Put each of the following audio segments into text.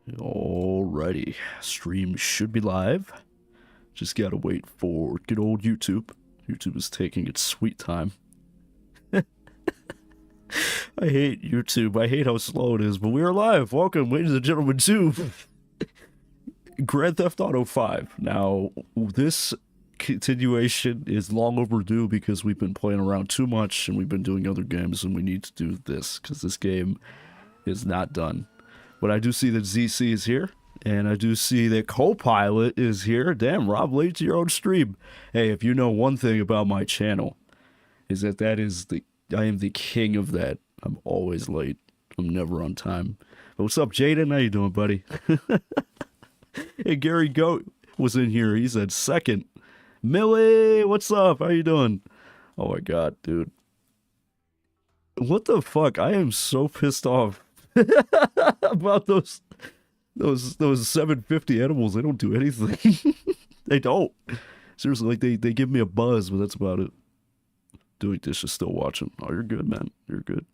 Alrighty, stream should be live. Just gotta wait for good old YouTube. YouTube is taking its sweet time. I hate YouTube. I hate how slow it is, but we are live. Welcome, ladies and gentlemen, to Grand Theft Auto 5. Now, this continuation is long overdue because we've been playing around too much and we've been doing other games, and we need to do this because this game is not done. But I do see that ZC is here, and I do see that Copilot is here. Damn, Rob, late to your own stream. Hey, if you know one thing about my channel, is that I am the king of that. I'm always late. I'm never on time. But what's up, Jaden? How you doing, buddy? Hey, Gary Goat was in here. He said second. Millie, what's up? How you doing? Oh my god, dude. What the fuck? I am so pissed off about those 750 animals. They don't do anything. They don't. Seriously, like they give me a buzz, but that's about it. Doing dishes, still watching. Oh, you're good, man. You're good.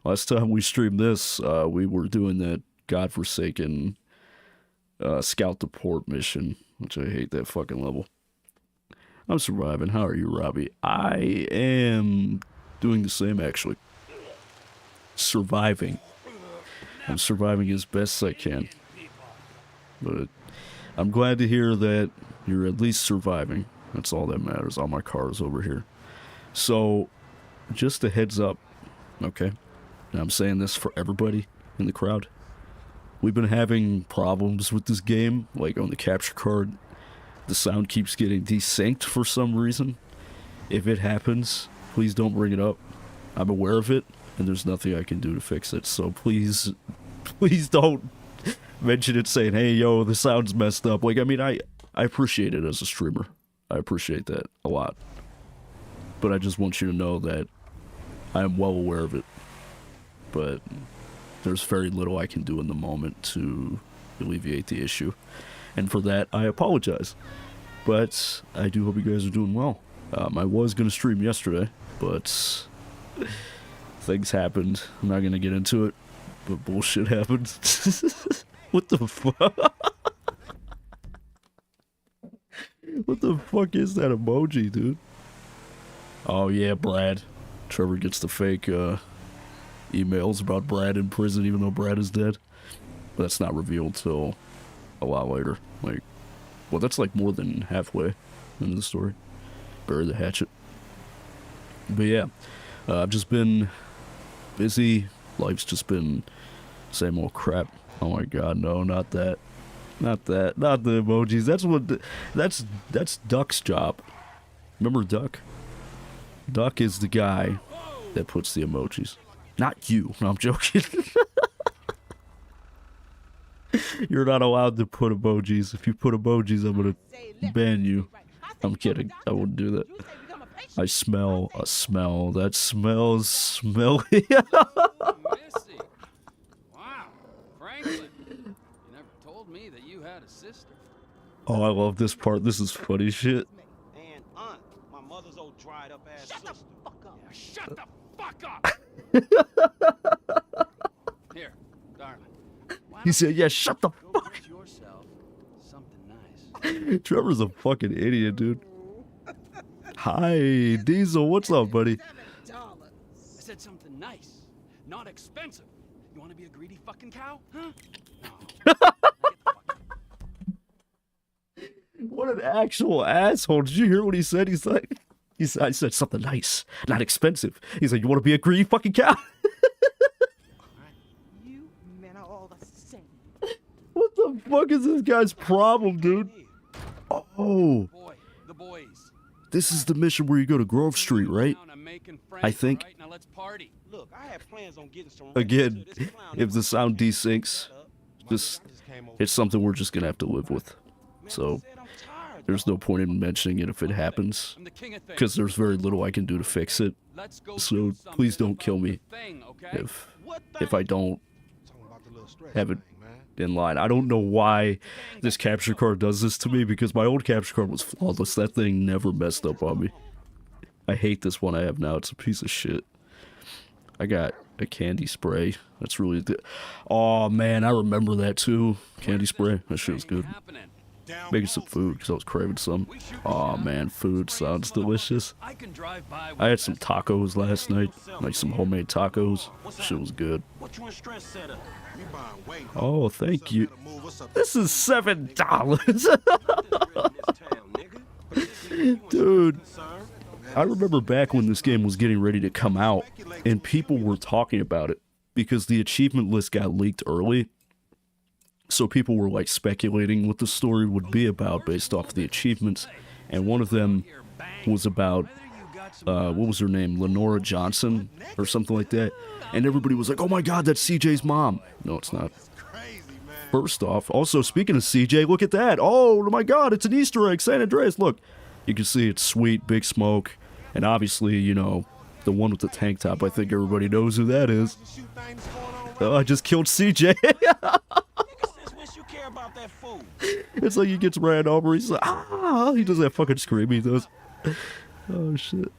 Last time we streamed this, we were doing that godforsaken scout the port mission, which I hate that fucking level. I'm surviving. How are you, Robbie? I am doing the same, actually. Surviving. I'm surviving as best I can. But I'm glad to hear that you're at least surviving. That's all that matters. All my cars over here. So, just a heads up, okay? And I'm saying this for everybody in the crowd. We've been having problems with this game, like on the capture card. The sound keeps getting desynced for some reason. If it happens, please don't bring it up. I'm aware of it, and there's nothing I can do to fix it. So please don't mention it saying, hey, yo, the sound's messed up. Like, I mean, I appreciate it as a streamer. I appreciate that a lot. But I just want you to know that I am well aware of it. But there's very little I can do in the moment to alleviate the issue. And for that, I apologize. But I do hope you guys are doing well. I was going to stream yesterday, but things happened. I'm not going to get into it, but bullshit happened. What the fuck? What the fuck is that emoji, dude? Oh yeah, Brad. Trevor gets the fake emails about Brad in prison even though Brad is dead. But that's not revealed till a lot later. Like, well, that's like more than halfway into the story. Bury the hatchet. But yeah, I've just been busy. Life's just been same old crap. Oh my god, no, not that. Not that. Not the emojis. That's Duck's job. Remember Duck? Duck is the guy that puts the emojis. Not you. No, I'm joking. You're not allowed to put emojis. If you put emojis, I'm gonna ban you. I'm kidding. I wouldn't do that. I smell a smell. That smells smelly. Wow, Franklin. You never told me that you had a sister. Oh, I love this part. This is funny shit. And aunt, my mother's old dried up ass sister. Shut the fuck up! Here, darling. He said, yeah, shut the fuck up. Yourself something nice. Trevor's a fucking idiot, dude. Hi, Diesel. What's up, buddy? I said something nice, not expensive. You want to be a greedy fucking cow? Huh? No. What an actual asshole. Did you hear what he said? He's like, I said something nice, not expensive. He's like, you want to be a greedy fucking cow? You men are all the same. What the fuck is this guy's problem, dude? Oh, Boy, the boys. this is the mission where you go to Grove Street, right? I think. All right, now let's party. Look, I had plans on getting some Again, if the sound desyncs, it's something we're just gonna have to live with. So there's no point in mentioning it if it happens, I'm the king of things. because there's very little I can do to fix it. Let's go So do please something don't kill me about the thing, okay? if I don't have it in line. I don't know why this capture card does this to me, because my old capture card was flawless. That thing never messed up on me. I hate this one I have now. It's a piece of shit. I got a candy spray. That's really good. Oh man, I remember that too. Candy spray. That shit was good. Making some food because I was craving some. Oh man, food sounds delicious. I had some tacos last night, like some homemade tacos. Shit was good. Oh, thank you. This is $7. Dude, I remember back when this game was getting ready to come out, and people were talking about it because the achievement list got leaked early. So people were like speculating what the story would be about based off of the achievements, and one of them was about what was her name, Lenora Johnson or something like that, and everybody was like, oh my god, that's CJ's mom. No, it's not. First off, also speaking of CJ, look at that. Oh my god, it's an Easter egg, San Andreas. Look, you can see it's Sweet, Big Smoke, and obviously, you know, the one with the tank top. I think everybody knows who that is. Oh, I just killed CJ. It's like he gets ran over, he's like, ah, he does that fucking scream he does. Oh shit.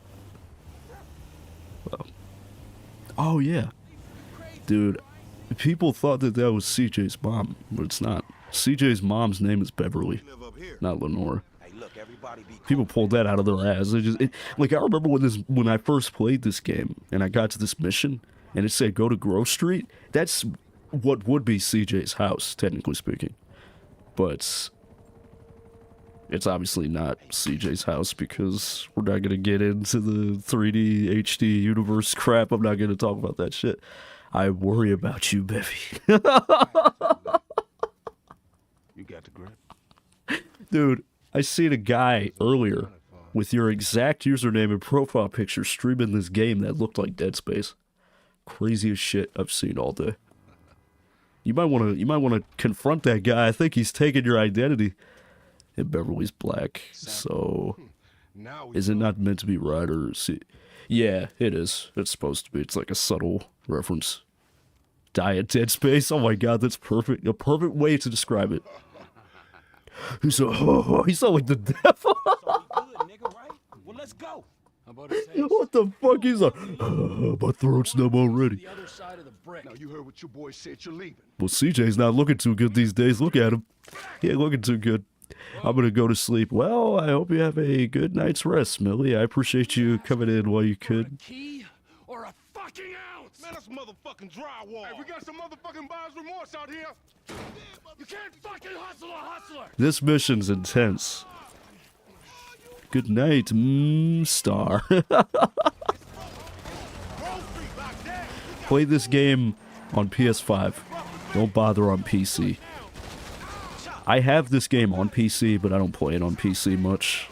Wow. Oh yeah. Dude, people thought that that was CJ's mom, but it's not. CJ's mom's name is Beverly, not Lenore. People pulled that out of their ass. Like, I remember when I first played this game, and I got to this mission, and it said go to Grove Street. That's what would be CJ's house, technically speaking. But it's obviously not CJ's house because we're not going to get into the 3D HD universe crap. I'm not going to talk about that shit. I worry about you, Bevy. You got the grip? Dude, I seen a guy earlier with your exact username and profile picture streaming this game that looked like Dead Space. Craziest shit I've seen all day. You might want to confront that guy. I think he's taken your identity. And Beverly's black, so is it not meant to be right or see? Yeah, it is. It's supposed to be. It's like a subtle reference. Die at Dead Space. Oh my god, that's perfect. A perfect way to describe it. He's so, oh, he's so like the devil. Let's go. What the fuck? He's like, oh, my throat's numb already. Now you heard what your boy said. You're leaving. Well, CJ's not looking too good these days. Look at him. He ain't looking too good. I'm gonna go to sleep. Well, I hope you have a good night's rest, Millie. I appreciate you coming in while you could. Key or a fucking ounce? Man, that's motherfucking drywall. Hey, we got some motherfucking buyer's remorse out here. You can't fucking hustle a hustler. This mission's intense. Good night, star. Play this game on PS5. Don't bother on PC. I have this game on PC, but I don't play it on PC much.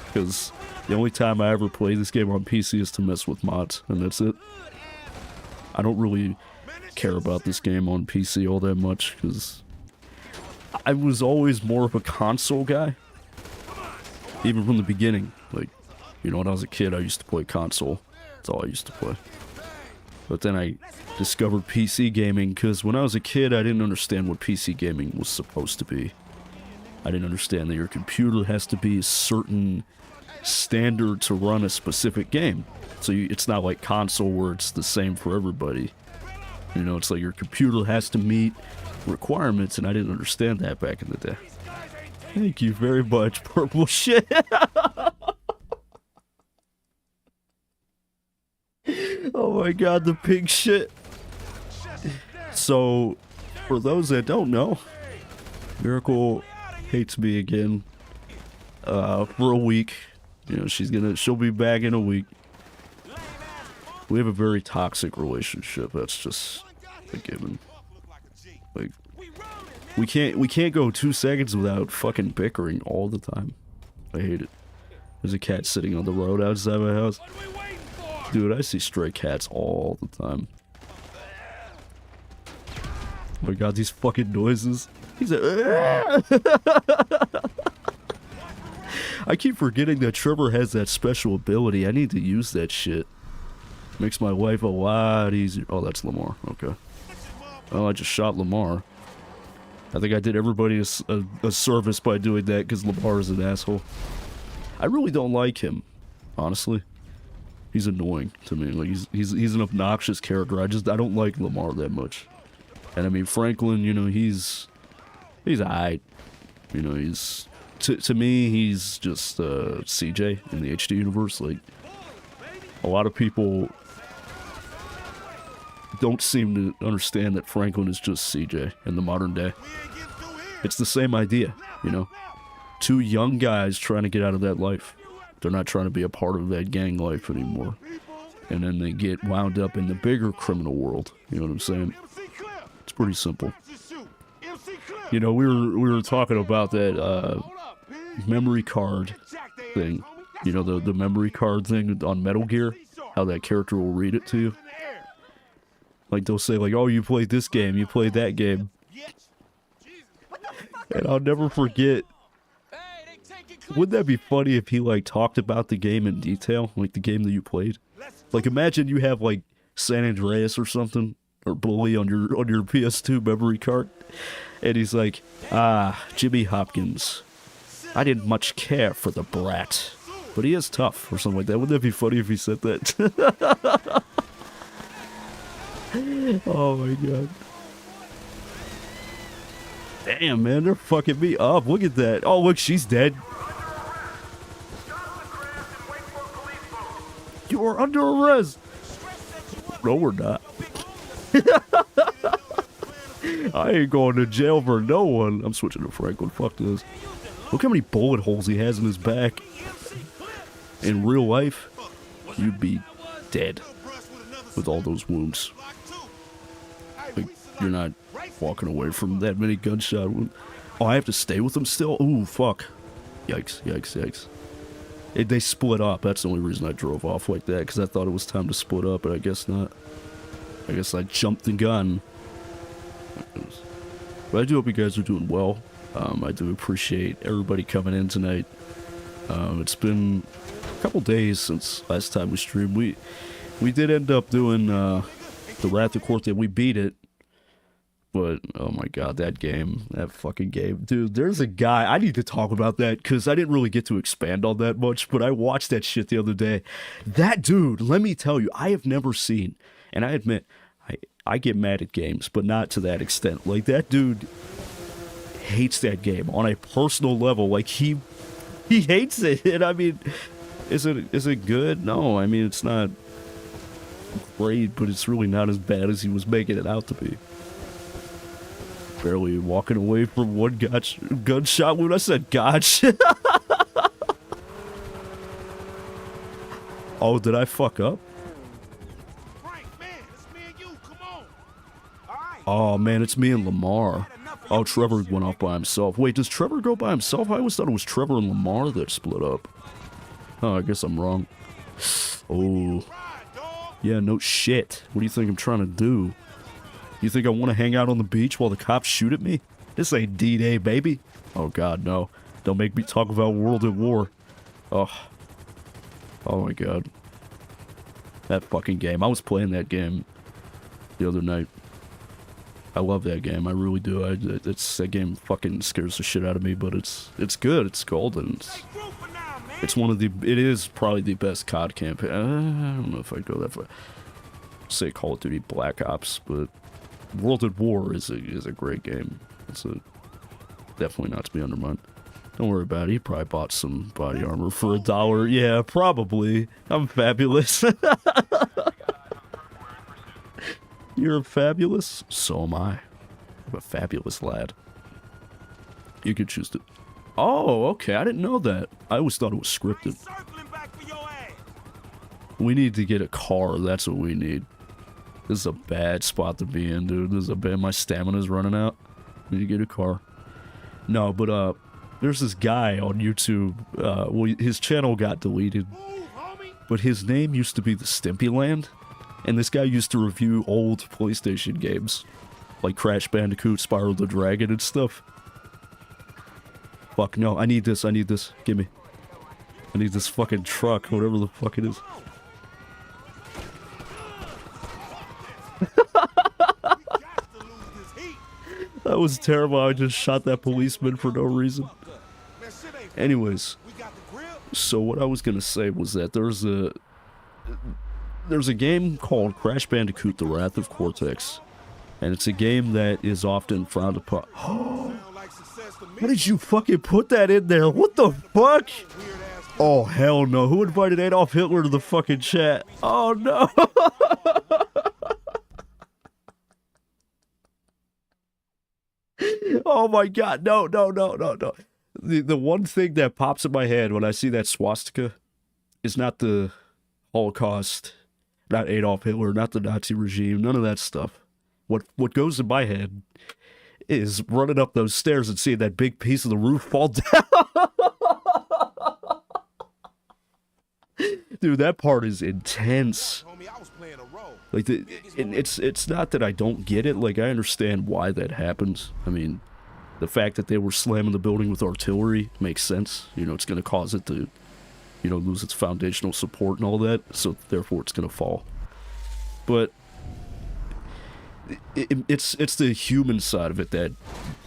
Because the only time I ever play this game on PC is to mess with mods, and that's it. I don't really care about this game on PC all that much, because I was always more of a console guy. Even from the beginning. Like, you know, when I was a kid, I used to play console. That's all I used to play. But then I discovered PC gaming, because when I was a kid, I didn't understand what PC gaming was supposed to be. I didn't understand that your computer has to be a certain standard to run a specific game. So it's not like console where it's the same for everybody. You know, it's like your computer has to meet requirements, and I didn't understand that back in the day. Thank you very much, purple shit. Oh my god, the pink shit. So, for those that don't know, Miracle hates me again for a week. You know, she'll be back in a week. We have a very toxic relationship. That's just a given. Like, we can't go 2 seconds without fucking bickering all the time. I hate it. There's a cat sitting on the road outside my house. Dude, I see stray cats all the time. Oh my god, these fucking noises. He's like, I keep forgetting that Trevor has that special ability. I need to use that shit. Makes my life a lot easier. Oh, that's Lamar. Okay. Oh, I just shot Lamar. I think I did everybody a service by doing that because Lamar is an asshole. I really don't like him, honestly. He's annoying to me. Like he's an obnoxious character. I don't like Lamar that much. And I mean Franklin, you know, he's alright. You know, he's to me he's just CJ in the HD universe. Like a lot of people don't seem to understand that Franklin is just CJ in the modern day. It's the same idea, you know. Two young guys trying to get out of that life. They're not trying to be a part of that gang life anymore. And then they get wound up in the bigger criminal world. You know what I'm saying? It's pretty simple. You know, we were talking about that memory card thing. You know, the memory card thing on Metal Gear. How that character will read it to you. Like, they'll say, like, oh, you played this game, you played that game. And I'll never forget. Wouldn't that be funny if he, like, talked about the game in detail? Like, the game that you played? Like, imagine you have, like, San Andreas or something, or Bully on your PS2 memory card. And he's like, Jimmy Hopkins. I didn't much care for the brat. But he is tough, or something like that. Wouldn't that be funny if he said that? Oh my god. Damn, man, they're fucking me up. Look at that. Oh, look, she's dead. You are under arrest. No, we're not. I ain't going to jail for no one. I'm switching to Franklin. Fuck this. Look how many bullet holes he has in his back. In real life, you'd be dead with all those wounds. Like, you're not walking away from that many gunshot wounds. Oh, I have to stay with them still? Ooh, fuck. Yikes, yikes, yikes. They split up. That's the only reason I drove off like that, because I thought it was time to split up, but I guess not. I guess I jumped the gun. But I do hope you guys are doing well. I do appreciate everybody coming in tonight. It's been a couple days since last time we streamed. We did end up doing the Wrath of Court, that we beat it. But, oh my god, that fucking game. Dude, there's a guy, I need to talk about that, because I didn't really get to expand on that much, but I watched that shit the other day. That dude, let me tell you, I have never seen, and I admit, I get mad at games, but not to that extent. Like, that dude hates that game on a personal level. Like, he hates it, and I mean, is it good? No, I mean, it's not great, but it's really not as bad as he was making it out to be. Barely walking away from one gunshot wound. I said gotch. Oh, did I fuck up? Oh man, it's me and Lamar. Oh, Trevor went off by himself. Wait, does Trevor go by himself? I always thought it was Trevor and Lamar that split up. Oh, I guess I'm wrong. Oh. Yeah, no shit. What do you think I'm trying to do? You think I want to hang out on the beach while the cops shoot at me? This ain't D-Day, baby. Oh god, no. Don't make me talk about World at War. Oh. Oh my god. That fucking game. I was playing that game the other night. I love that game. I really do. That game fucking scares the shit out of me, but it's good. It's golden. It's one of the... It is probably the best COD campaign. I don't know if I'd go that far. Say Call of Duty Black Ops, but World at War is a great game. It's definitely not to be undermined. Don't worry about it. He probably bought some body armor for $1. Yeah, probably. I'm fabulous. You're fabulous? So am I. I'm a fabulous lad. You could choose to... Oh, okay. I didn't know that. I always thought it was scripted. We need to get a car. That's what we need. This is a bad spot to be in, dude. This is a bad... My stamina's running out. We need to get a car. No, but, there's this guy on YouTube. Well, his channel got deleted. But his name used to be the Stimpy Land. And this guy used to review old PlayStation games. Like Crash Bandicoot, Spyro the Dragon, and stuff. Fuck, no, I need this, give me. I need this fucking truck, whatever the fuck it is. That was terrible, I just shot that policeman for no reason. Anyways, so what I was gonna say was that there's there's a game called Crash Bandicoot: The Wrath of Cortex, and it's a game that is often frowned upon. How did you fucking put that in there? What the fuck? Oh, hell no. Who invited Adolf Hitler to the fucking chat? Oh, no. Oh, my God. No, no, no, no, no. The one thing that pops in my head when I see that swastika is not the Holocaust, not Adolf Hitler, not the Nazi regime, none of that stuff. What goes in my head is running up those stairs and seeing that big piece of the roof fall down. Dude, that part is intense. Like, it's not that I don't get it. Like, I understand why that happens. I mean, the fact that they were slamming the building with artillery makes sense. You know, it's going to cause it to, you know, lose its foundational support and all that. So, therefore, it's going to fall. But it's the human side of it that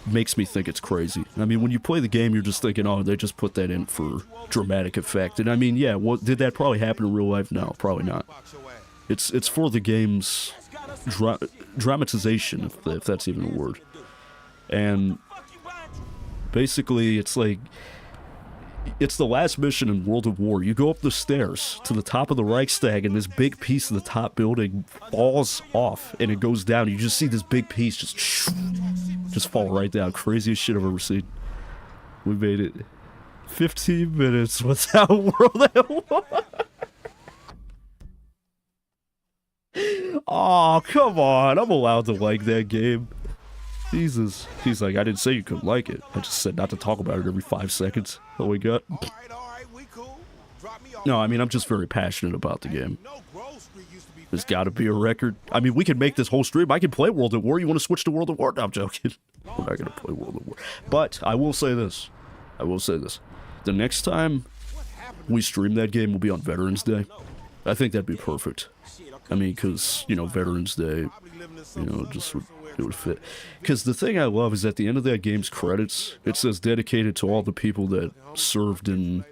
makes me think it's crazy. I mean, when you play the game, you're just thinking, oh, they just put that in for dramatic effect. And I mean, yeah, well, did that probably happen in real life? No, probably not. It's for the game's dramatization, if that's even a word. And basically, it's like, it's the last mission in World of War. You go up the stairs to the top of the Reichstag, and this big piece of the top building falls off, and it goes down. You just see this big piece just fall right down. Craziest shit I've ever seen. We made it 15 minutes without World at War. Oh, come on. I'm allowed to like that game. Jesus. He's like, I didn't say you couldn't like it. I just said not to talk about it every 5 seconds. Oh, we got. No, I mean, I'm just very passionate about the game. There's got to be a record. I mean, we can make this whole stream. I can play World at War. You want to switch to World at War? No, I'm joking. We're not going to play World at War. But I will say this. I will say this. The next time we stream that game will be on Veterans Day. I think that'd be perfect. I mean, because, you know, Veterans Day, you know, it would fit. Because the thing I love is at the end of that game's credits, it says dedicated to all the people that served and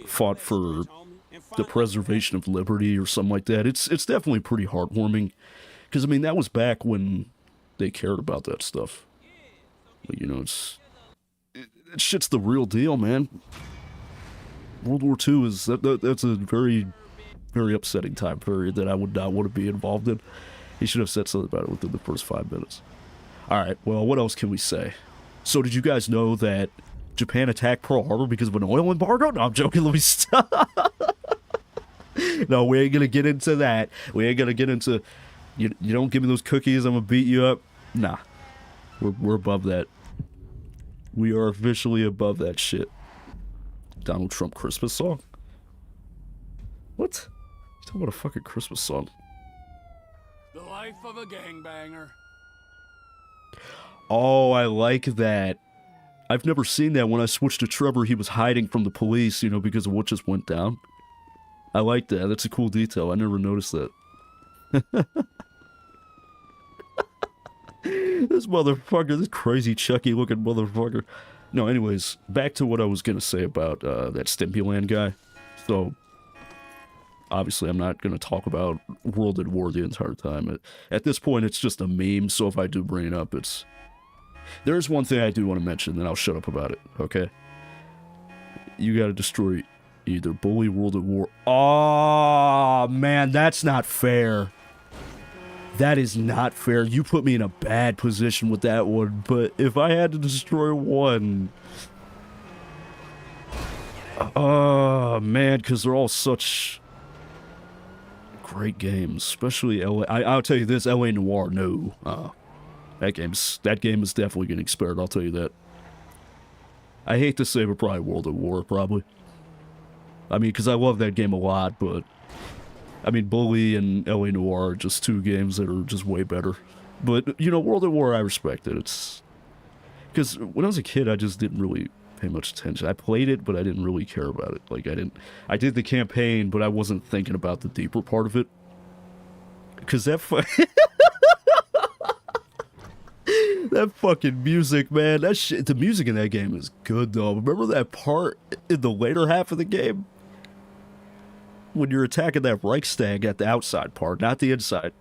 fought for the preservation of liberty or something like that. It's definitely pretty heartwarming. Because, I mean, that was back when they cared about that stuff. But, you know, it shit's the real deal, man. World War II is, that's a very, very upsetting time period that I would not want to be involved in. He should have said something about it within the first 5 minutes. Alright, well, what else can we say? So, did you guys know that Japan attacked Pearl Harbor because of an oil embargo? No, I'm joking, let me stop. No, we ain't gonna get into that. We ain't gonna get into, you don't give me those cookies, I'm gonna beat you up. Nah. We're above that. We are officially above that shit. Donald Trump Christmas song? What? You talking about a fucking Christmas song? The life of a gangbanger. Oh, I like that. I've never seen that. When I switched to Trevor, he was hiding from the police, you know, because of what just went down. I like that. That's a cool detail. I never noticed that. This motherfucker, this crazy Chucky looking motherfucker. No, anyways, back to what I was gonna say about that Stimulant guy. So, obviously, I'm not gonna talk about World at War the entire time. At this point, it's just a meme, so if I do bring it up, it's... There's one thing I do want to mention, then I'll shut up about it, okay? You gotta destroy either Bully, World at War... Oh, man, that's not fair. That is not fair. You put me in a bad position with that one, but if I had to destroy one... Oh, man, because they're all such great games, especially LA. I'll tell you this, LA Noire, no. That game is definitely getting spared, I'll tell you that. I hate to say, but probably World at War, probably. I mean, because I love that game a lot, but... I mean, Bully and LA Noire are just two games that are just way better. But, you know, World at War, I respect it. It's... Because when I was a kid, I just didn't really pay much attention. I played it, but I didn't really care about it. Like, I did the campaign, but I wasn't thinking about the deeper part of it. Because that that fucking music, man, that shit, the music in that game is good, though. Remember that part in the later half of the game? when you're attacking that Reichstag at the outside part, not the inside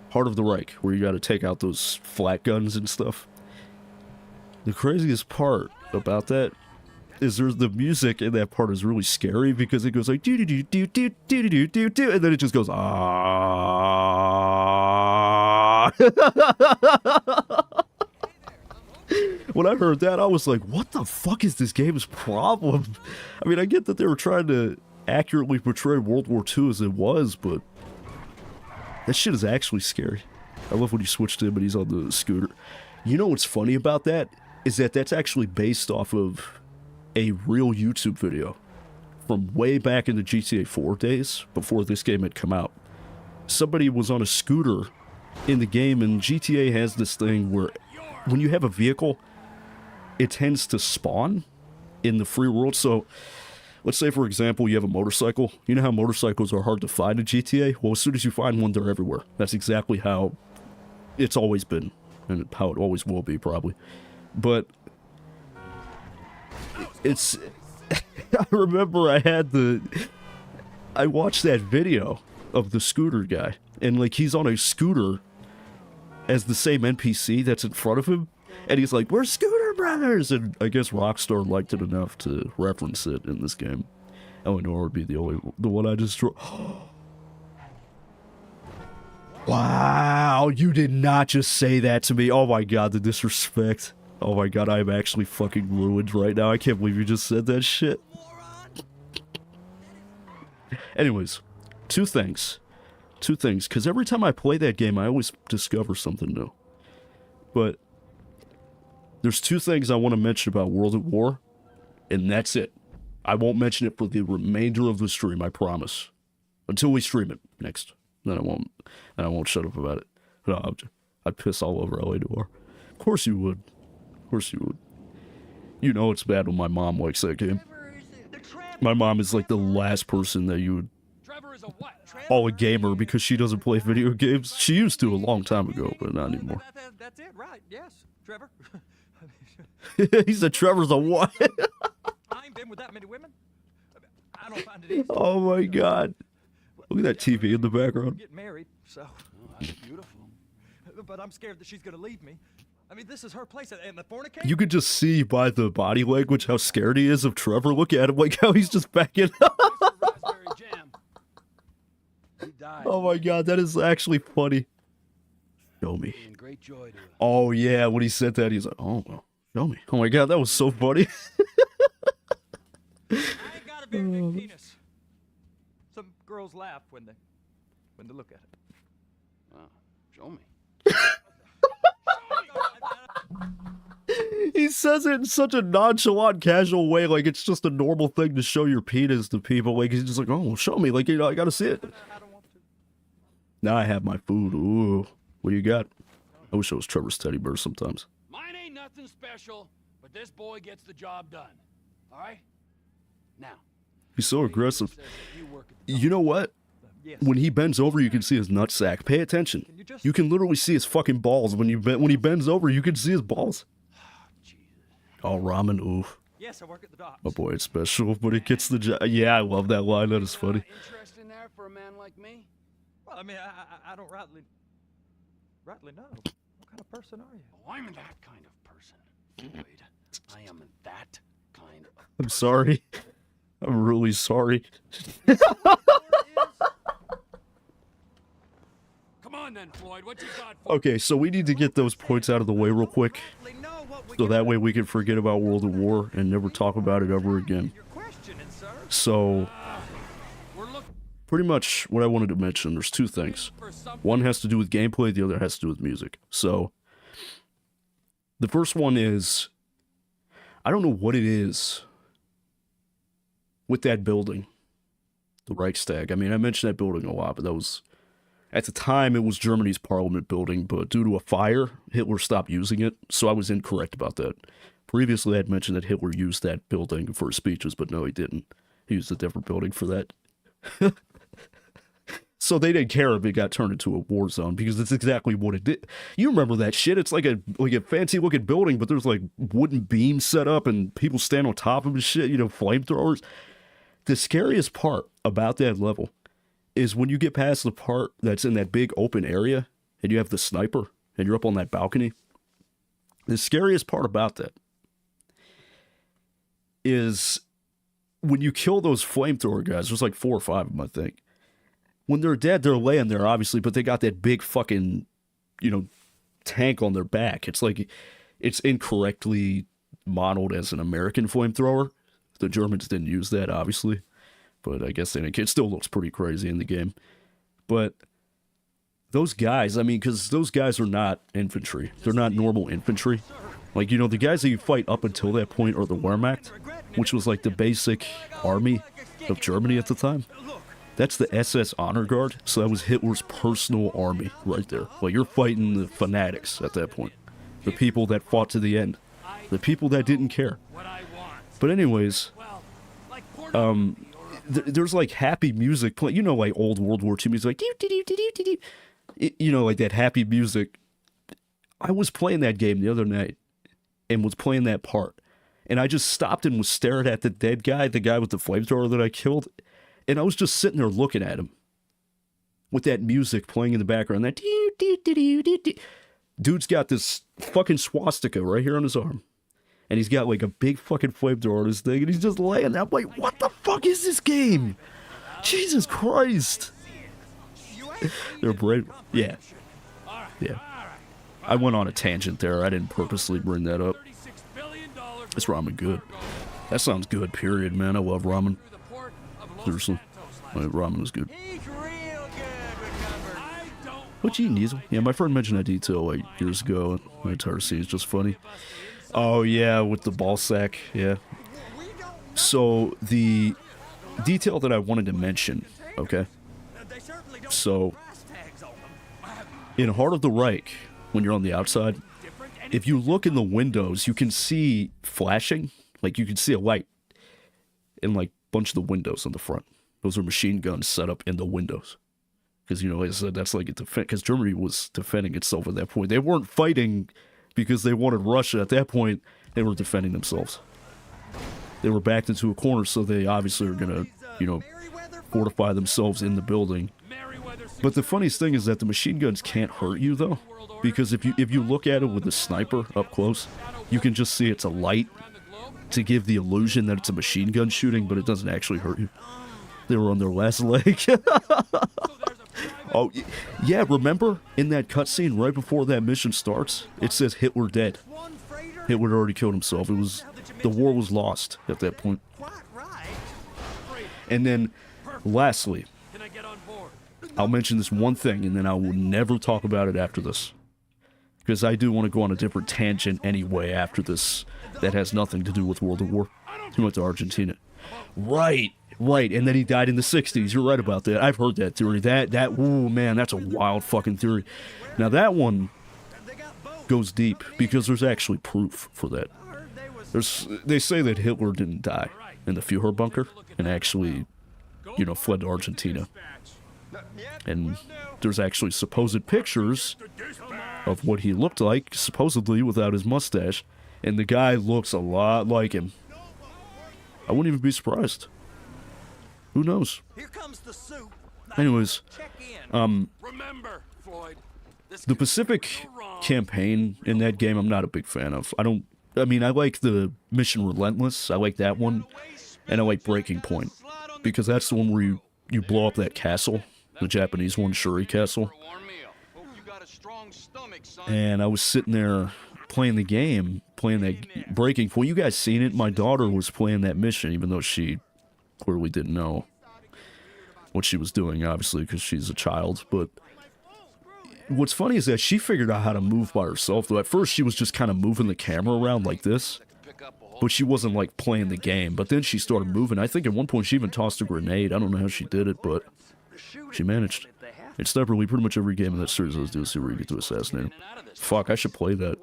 part of the Reich, where you got to take out those flat guns and stuff. The craziest part about that is there's the music in that part is really scary because it goes like do do do do do do do do do, and then it just goes ah. When I heard that, I was like, what the fuck is this game's problem? I mean, I get that they were trying to accurately portray World War II as it was, but that shit is actually scary. I love when you switch to him and he's on the scooter. You know what's funny about that? Is that that's actually based off of a real YouTube video from way back in the GTA 4 days, before this game had come out. Somebody was on a scooter in the game, and GTA has this thing where when you have a vehicle, it tends to spawn in the free world. So let's say, for example, you have a motorcycle. You know how motorcycles are hard to find in GTA? Well, as soon as you find one, they're everywhere. That's exactly how it's always been, and how it always will be, probably. But it's... I remember I watched that video of the scooter guy, and, like, he's on a scooter as the same NPC that's in front of him, and he's like, we're Scooter Brothers! And I guess Rockstar liked it enough to reference it in this game. Eleanor would be the one I just drew. Wow, you did not just say that to me. Oh my god, the disrespect. Oh my god, I am actually fucking ruined right now. I can't believe you just said that shit. Anyways, two things, because every time I play that game, I always discover something new. But there's two things I want to mention about World at War, and that's it. I won't mention it for the remainder of the stream, I promise. Until we stream it next. Then I won't shut up about it. No, I'd piss all over LA Noire. Of course you would. Of course you would. You know it's bad when my mom likes that game. My mom is like the last person that you would call a gamer because she doesn't play video games. She used to a long time ago, but not anymore. That's it, right? Yes, Trevor. He said Trevor's a what? I ain't been with that many women. I don't find it easy. Oh my god. Look at that TV in the background. Get married, so. Oh, that's beautiful. But I'm scared that she's gonna leave me. I mean, this is her place, and the fornicator. You could just see by the body language how scared he is of Trevor. Look at him, like how he's just backing up. Raspberry jam. He died. Oh my god, that is actually funny. Show me. In great joy to Oh yeah, when he said that, he's like, oh, well, show me. Oh my god, that was so funny. I ain't got a very big penis. Some girls laugh when they look at it. Wow. Show me. He says it in such a nonchalant, casual way, like it's just a normal thing to show your penis to people. Like he's just like, oh, well, show me. Like, you know, I gotta see it. I don't want to. Now I have my food. Ooh, what do you got? I wish I was Trevor's teddy bear sometimes. Mine ain't nothing special, but this boy gets the job done. All right? Now. He's so aggressive. says that you work at the You know what? Yes. When he bends over, you can see his nutsack. Pay attention. You can literally see his fucking balls. When he bends over, you can see his balls. Oh, ramen, oof. Yes, I work at the docks. Oh boy, it's special, but it gets the job. Yeah, I love that line. That is funny. Interest in there for a man like me? Well, I mean, I don't rightly know. What kind of person are you? Oh, I'm that kind of person. Floyd, I am that kind of... I'm sorry. I'm really sorry. Come on then, Floyd, what you got for Okay, so we need to get those points out of the way real quick, so that way we can forget about World at War and never talk about it ever again. You're questioning, sir. So, We're looking pretty much what I wanted to mention, there's two things. for something. One has to do with gameplay, the other has to do with music. So, the first one is, I don't know what it is with that building, the Reichstag. I mean, I mentioned that building a lot, but that was, at the time, it was Germany's parliament building, but due to a fire, Hitler stopped using it, so I was incorrect about that. Previously, I had mentioned that Hitler used that building for his speeches, but no, he didn't. He used a different building for that. So they didn't care if it got turned into a war zone, because it's exactly what it did. You remember that shit? It's like a fancy-looking building, but there's like wooden beams set up, and people stand on top of the shit, you know, flamethrowers. The scariest part about that level is when you get past the part that's in that big open area and you have the sniper and you're up on that balcony. The scariest part about that is when you kill those flamethrower guys, there's like 4 or 5 of them, I think. When they're dead, they're laying there, obviously, but they got that big fucking, tank on their back. It's like, it's incorrectly modeled as an American flamethrower. The Germans didn't use that, obviously, but I guess it still looks pretty crazy in the game. But those guys, I mean, because those guys are not infantry. They're not normal infantry. Like, the guys that you fight up until that point are the Wehrmacht, which was like the basic army of Germany at the time. That's the SS Honor Guard, so that was Hitler's personal army right there. Like, you're fighting the fanatics at that point. The people that fought to the end. The people that didn't care. But anyways, there's like happy music playing, like old World War II music, like, like that happy music. I was playing that game the other night and was playing that part. And I just stopped and was staring at the dead guy, the guy with the flamethrower that I killed. And I was just sitting there looking at him with that music playing in the background. That dude's got this fucking swastika right here on his arm. And he's got like a big fucking flamethrower on his thing, and he's just laying there. I'm like, what the fuck is this game? Jesus Christ. They're brave. Yeah. Yeah. I went on a tangent there. I didn't purposely bring that up. This ramen good. That sounds good, period, man. I love ramen. Seriously. Ramen is good. What you eating, Diesel? Yeah, my friend mentioned that detail like years ago, and my entire scene is just funny. Oh, yeah, with the ball sack, yeah. So, the detail that I wanted to mention, okay? So, in Heart of the Reich, when you're on the outside, if you look in the windows, you can see flashing. Like, you can see a light in, like, a bunch of the windows on the front. Those are machine guns set up in the windows. Because, like I said, that's like a defense. Because Germany was defending itself at that point. They weren't fighting because they wanted Russia. At that point, they were defending themselves. They were backed into a corner, so they obviously are going to, fortify themselves in the building. But the funniest thing is that the machine guns can't hurt you, though. Because if you look at it with a sniper up close, you can just see it's a light to give the illusion that it's a machine gun shooting, but it doesn't actually hurt you. They were on their last leg. Oh, yeah, remember in that cutscene right before that mission starts? It says Hitler dead. Hitler already killed himself. The war was lost at that point. And then, lastly, I'll mention this one thing, and then I will never talk about it after this. Because I do want to go on a different tangent anyway after this that has nothing to do with World War. He went to Argentina. Right, and then he died in the 60s. You're right about that. I've heard that theory. Ooh, man, that's a wild fucking theory. Now, that one goes deep, because there's actually proof for that. They say that Hitler didn't die in the Führer bunker, and actually, fled to Argentina. And there's actually supposed pictures of what he looked like, supposedly without his mustache, and the guy looks a lot like him. I wouldn't even be surprised. Who knows? Anyways, the Pacific campaign in that game I'm not a big fan of. I like the Mission Relentless, I like that one, and I like Breaking Point, because that's the one where you blow up that castle, the Japanese one, Shuri Castle. And I was sitting there playing the game, playing that Breaking Point. You guys seen it? My daughter was playing that mission, even though she clearly didn't know what she was doing, obviously, because she's a child. But what's funny is that she figured out how to move by herself, though. At first, she was just kind of moving the camera around like this, but she wasn't, like, playing the game. But then she started moving. I think at one point she even tossed a grenade. I don't know how she did it, but she managed. It's separately pretty much every game in that series I was doing, see where you get to assassinate him. Fuck, I should play that.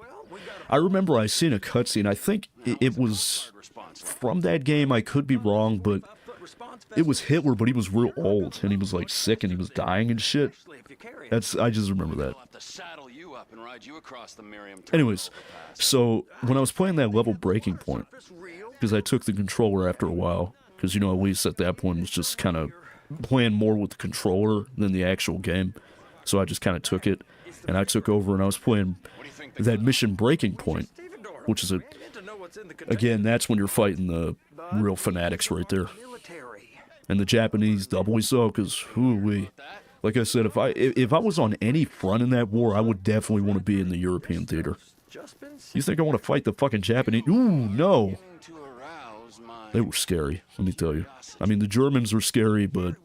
I remember I seen a cutscene. I think it was from that game. I could be wrong, but it was Hitler, but he was real old, and he was, like, sick, and he was dying and shit. I just remember that. Anyways, so when I was playing that level Breaking Point, because I took the controller after a while, because, you know, at least at that point, it was just kind of playing more with the controller than the actual game. So I just kind of took it, and I took over, and I was playing that mission Breaking Point, which is again, that's when you're fighting the real fanatics right there. And the Japanese doubly so, because, like I said, if I was on any front in that war, I would definitely want to be in the European theater. You think I want to fight the fucking Japanese? Ooh, no. They were scary, let me tell you. I mean, the Germans were scary, but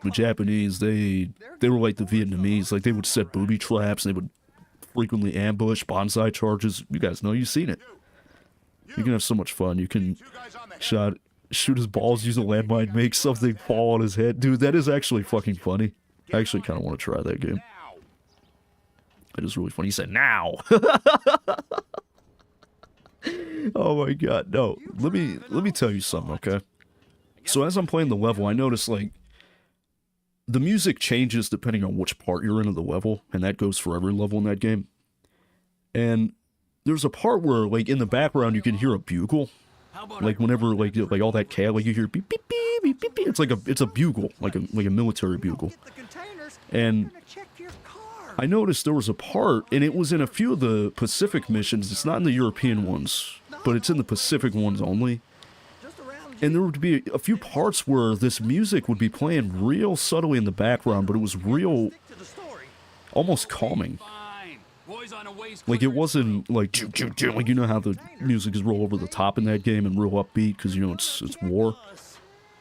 the Japanese, they were like the Vietnamese. Like, they would set booby traps, they would frequently ambush, bonsai charges. You guys know, you've seen it. You can have so much fun. You can shoot his balls, use a landmine, make something fall on his head. Dude, that is actually fucking funny. I actually kind of want to try that game. It is really funny. He said, now! Oh my god, no. Let me tell you something, okay? So as I'm playing the level, I notice, like, the music changes depending on which part you're in of the level, and that goes for every level in that game. And there's a part where, like, in the background you can hear a bugle. Like, whenever, like all that cat, like, you hear beep, beep, beep, beep, beep, beep. It's a bugle, like a military bugle. And I noticed there was a part, and it was in a few of the Pacific missions. It's not in the European ones, but it's in the Pacific ones only. And there would be a few parts where this music would be playing real subtly in the background, but it was real, almost calming. Like, it wasn't like, like, you know how the music is real over the top in that game and real upbeat, because, you know, it's war.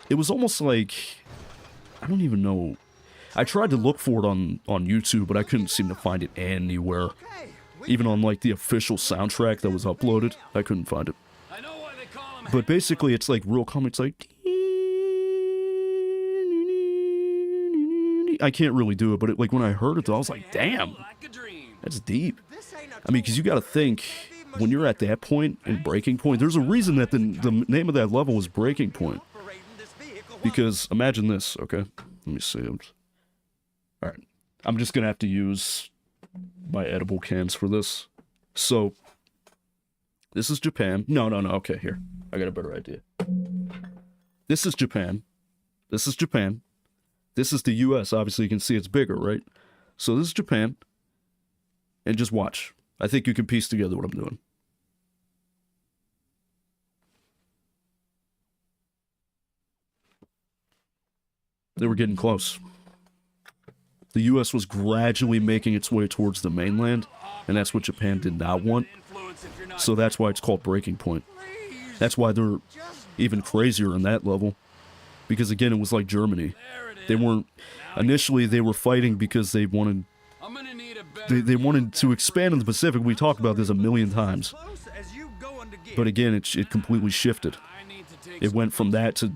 It was almost like, I don't even know. I tried to look for it on YouTube, but I couldn't seem to find it anywhere. Even on, like, the official soundtrack that was uploaded, I couldn't find it. But basically, it's, like, real calm. It's like, I can't really do it, but like, when I heard it, though, I was like, damn, that's deep. I mean, because you got to think, when you're at that point, in Breaking Point, there's a reason that the name of that level was Breaking Point. Because, imagine this, okay? Let me see. Alright. I'm just going to have to use my edible cans for this. So, this is Japan. No, okay, here. I got a better idea. This is Japan. This is Japan. This is the US. Obviously, you can see it's bigger, right? So, this is Japan. And just watch. I think you can piece together what I'm doing. They were getting close. The US was gradually making its way towards the mainland, and that's what Japan did not want. So that's why it's called Breaking Point. That's why they're even crazier in that level. Because again, it was like Germany. They weren't... Initially, they were fighting because they wanted... They wanted to expand in the Pacific. We talked about this a million times. But again, it completely shifted. It went from that to...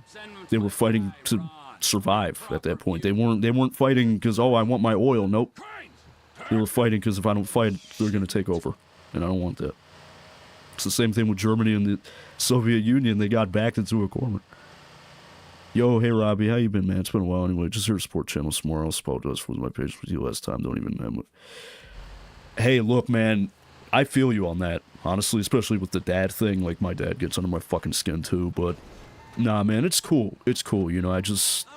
They were fighting to survive at that point. They weren't fighting because, oh, I want my oil. Nope. They were fighting because if I don't fight, they're going to take over. And I don't want that. It's the same thing with Germany and the Soviet Union. They got backed into a corner. Yo, hey Robbie, how you been, man? It's been a while anyway. Just here to support channel some more. I'll apologize for my patience with you last time. Don't even have it. Hey, look, man, I feel you on that, honestly, especially with the dad thing. Like, my dad gets under my fucking skin too, but nah, man, it's cool. It's cool, you know. I just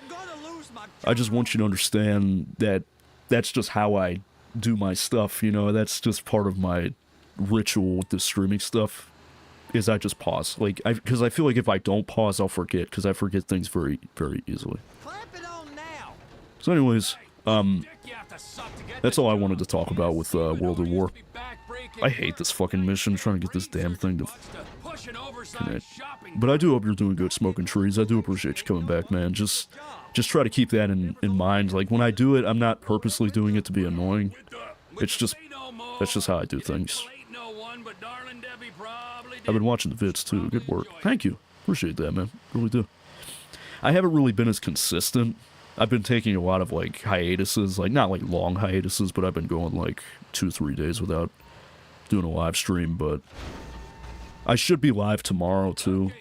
want you to understand that that's just how I do my stuff, you know. That's just part of my ritual with the streaming stuff. Is I just pause, like, because I feel like if I don't pause, I'll forget, because I forget things very, very easily. So anyways, that's all I wanted to talk about with World of War. I hate this fucking mission, trying to get this damn thing to connect. But I do hope you're doing good, smoking trees. I do appreciate you coming back, man. Just try to keep that in mind. Like, when I do it, I'm not purposely doing it to be annoying. It's just, that's just how I do things. I've been watching the vids too. Good work. Thank you. Appreciate that, man. Really do. I haven't really been as consistent. I've been taking a lot of, like, hiatuses. Like, not, like, long hiatuses, but I've been going, like, 2-3 days without doing a live stream, but I should be live tomorrow, too.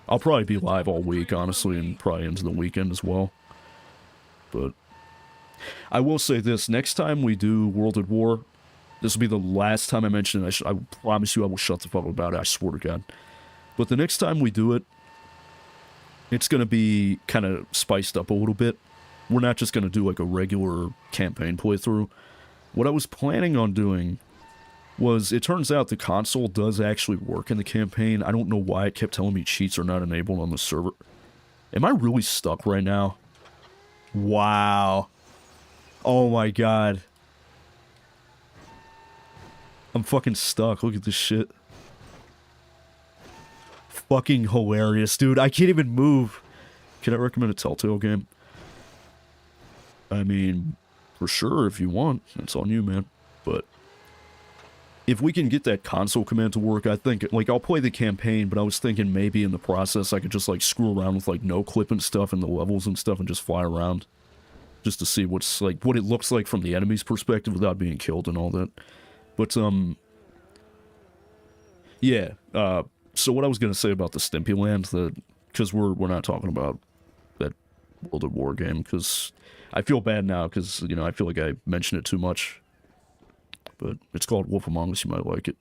I'll probably be live all week, honestly, and probably into the weekend as well. But I will say this. Next time we do World at War, this will be the last time I mention it. I promise you I will shut the fuck up about it. I swear to God. But the next time we do it, it's going to be kind of spiced up a little bit. We're not just going to do like a regular campaign playthrough. What I was planning on doing was, it turns out the console does actually work in the campaign. I don't know why it kept telling me cheats are not enabled on the server. Am I really stuck right now? Wow. Oh my god. I'm fucking stuck. Look at this shit. Fucking hilarious, dude. I can't even move. Can I recommend a Telltale game? I mean, for sure, if you want. It's on you, man. But if we can get that console command to work, I think, like, I'll play the campaign, but I was thinking maybe in the process I could just, like, screw around with, like, no clip and stuff and the levels and stuff and just fly around. Just to see what's, like, what it looks like from the enemy's perspective without being killed and all that. But, yeah, so what I was going to say about the Stimpy Land, because we're not talking about that World at War game, because I feel bad now, because, you know, I feel like I mentioned it too much. But it's called Wolf Among Us, you might like it.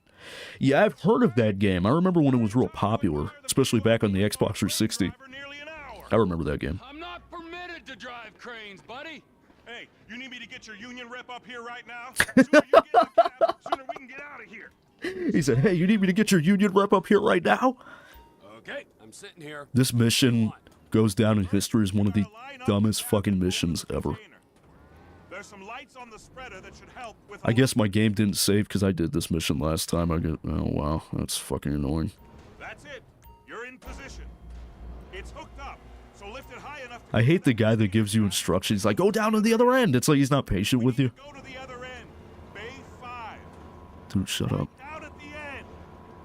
Yeah, I've heard of that game. I remember when it was real popular, especially back on the Xbox 360. I remember that game. I'm not permitted to drive cranes, buddy. Hey, you need me to get your union rep up here right now? Sooner you get in the cab, sooner we can get out of here. He said, hey, you need me to get your union rep up here right now? Okay, I'm sitting here. This mission goes down in history as one of the dumbest fucking missions ever. There's some lights on the spreader that should help with I guess my game didn't save because I did this mission last time. Oh wow, that's fucking annoying. That's it. You're in position. It's hooked up, so lift it high enough. I hate the guy that gives you instructions. He's like, go down to the other end. It's like he's not patient with you. Go to the other end. Bay 5. Dude, shut up. Down at the end.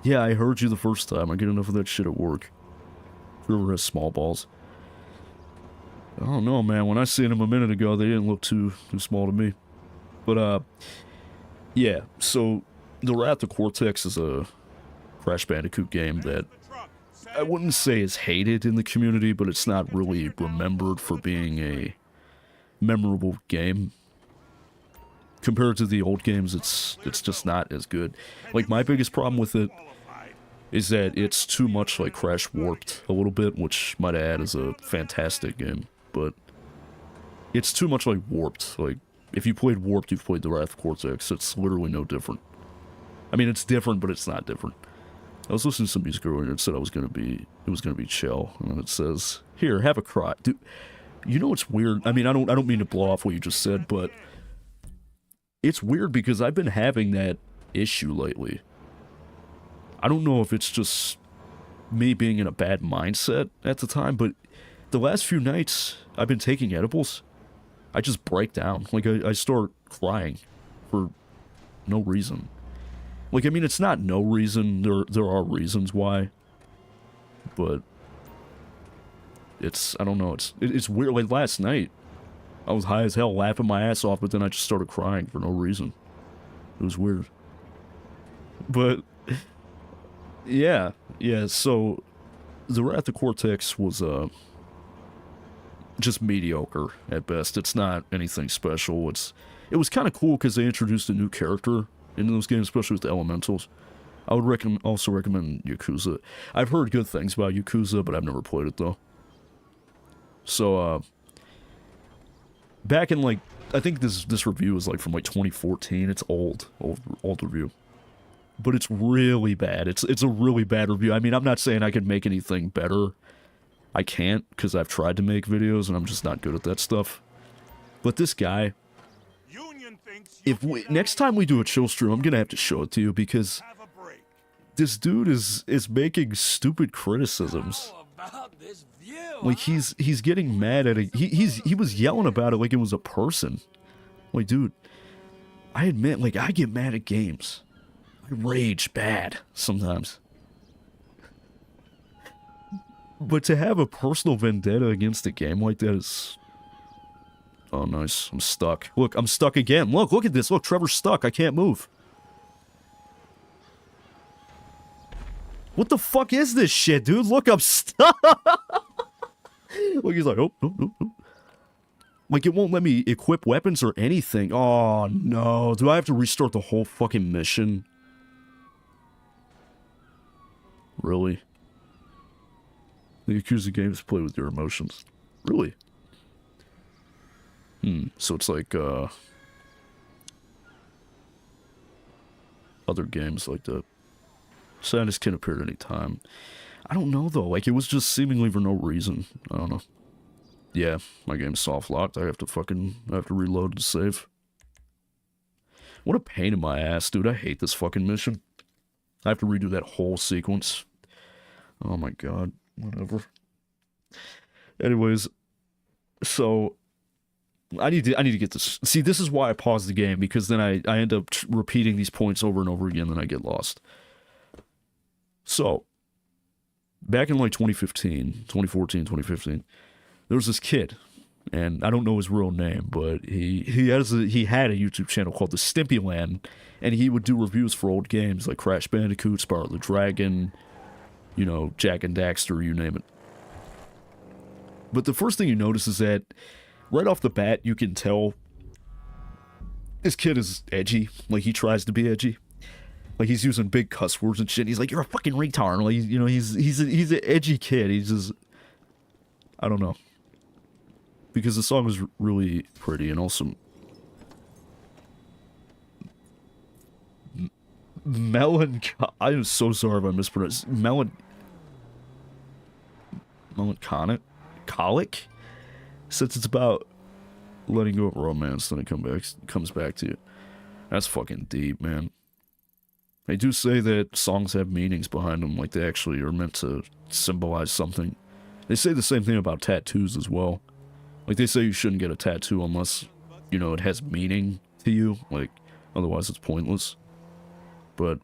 Yeah, I heard you the first time. I get enough of that shit at work. Whoever has small balls. I don't know, man. When I seen him a minute ago, they didn't look too small to me. But, yeah. So, The Wrath of Cortex is a Crash Bandicoot game that I wouldn't say is hated in the community, but it's not really remembered for being a memorable game. Compared to the old games, it's just not as good. Like, my biggest problem with it is that it's too much like Crash Warped a little bit, which might add is a fantastic game, but it's too much like Warped. Like, if you played Warped, you've played The Wrath of Cortex. It's literally no different. I mean, it's different, but it's not different. I was listening to some music earlier and it said it was gonna be chill, and then it says, "Here, have a cry." Dude, you know what's weird? I mean, I don't mean to blow off what you just said, but it's weird because I've been having that issue lately. I don't know if it's just me being in a bad mindset at the time, but the last few nights I've been taking edibles, I just break down. Like, I start crying for no reason. Like, I mean, it's not no reason. There are reasons why. But it's, I don't know, it's weird. Like, last night, I was high as hell, laughing my ass off, but then I just started crying for no reason. It was weird. But yeah, so The Wrath of Cortex was, just mediocre at best. It's not anything special. It was kind of cool because they introduced a new character into those games, especially with the elementals. I would also recommend Yakuza. I've heard good things about Yakuza, but I've never played it though. So, back in, like, I think this review is like from like 2014. It's old review. But it's really bad. It's a really bad review. I mean, I'm not saying I could make anything better. I can't, because I've tried to make videos and I'm just not good at that stuff. But this guy, next time we do a chill stream, I'm gonna have to show it to you, because this dude is making stupid criticisms. Like, he's getting mad at it. He was yelling about it like it was a person. Like, dude, I admit, like, I get mad at games. I rage bad sometimes. But to have a personal vendetta against a game like that is... Oh, nice. I'm stuck. Look, I'm stuck again. Look at this. Look, Trevor's stuck. I can't move. What the fuck is this shit, dude? Look, I'm stuck. Look, he's like, oh, no. Like, it won't let me equip weapons or anything. Oh, no. Do I have to restart the whole fucking mission? Really? The Yakuza games play with your emotions. Really? So it's like, other games like that. Sadness can appear at any time. I don't know, though. Like, it was just seemingly for no reason. I don't know. Yeah, my game's soft-locked. I have to reload to save. What a pain in my ass, dude. I hate this fucking mission. I have to redo that whole sequence. Oh my god. Whatever. Anyways, so I need to get this. See, this is why I pause the game, because then I end up repeating these points over and over again, then I get lost. So, back in like 2014, 2015, there was this kid, and I don't know his real name, but he had a YouTube channel called the Stimpy Land, and he would do reviews for old games like Crash Bandicoot, Spyro the Dragon, you know, Jak and Daxter, you name it. But the first thing you notice is that right off the bat, you can tell this kid is edgy. Like, he tries to be edgy. Like, he's using big cuss words and shit. He's like, "You're a fucking retard." Like, you know, he's an edgy kid. He's just, I don't know. Because the song is really pretty and also I am so sorry if I mispronounced. Melancholic? Since it's about letting go of romance, then it comes back to you. That's fucking deep, man. They do say that songs have meanings behind them, like they actually are meant to symbolize something. They say the same thing about tattoos as well. Like, they say you shouldn't get a tattoo unless, you know, it has meaning to you. Like, otherwise it's pointless. But,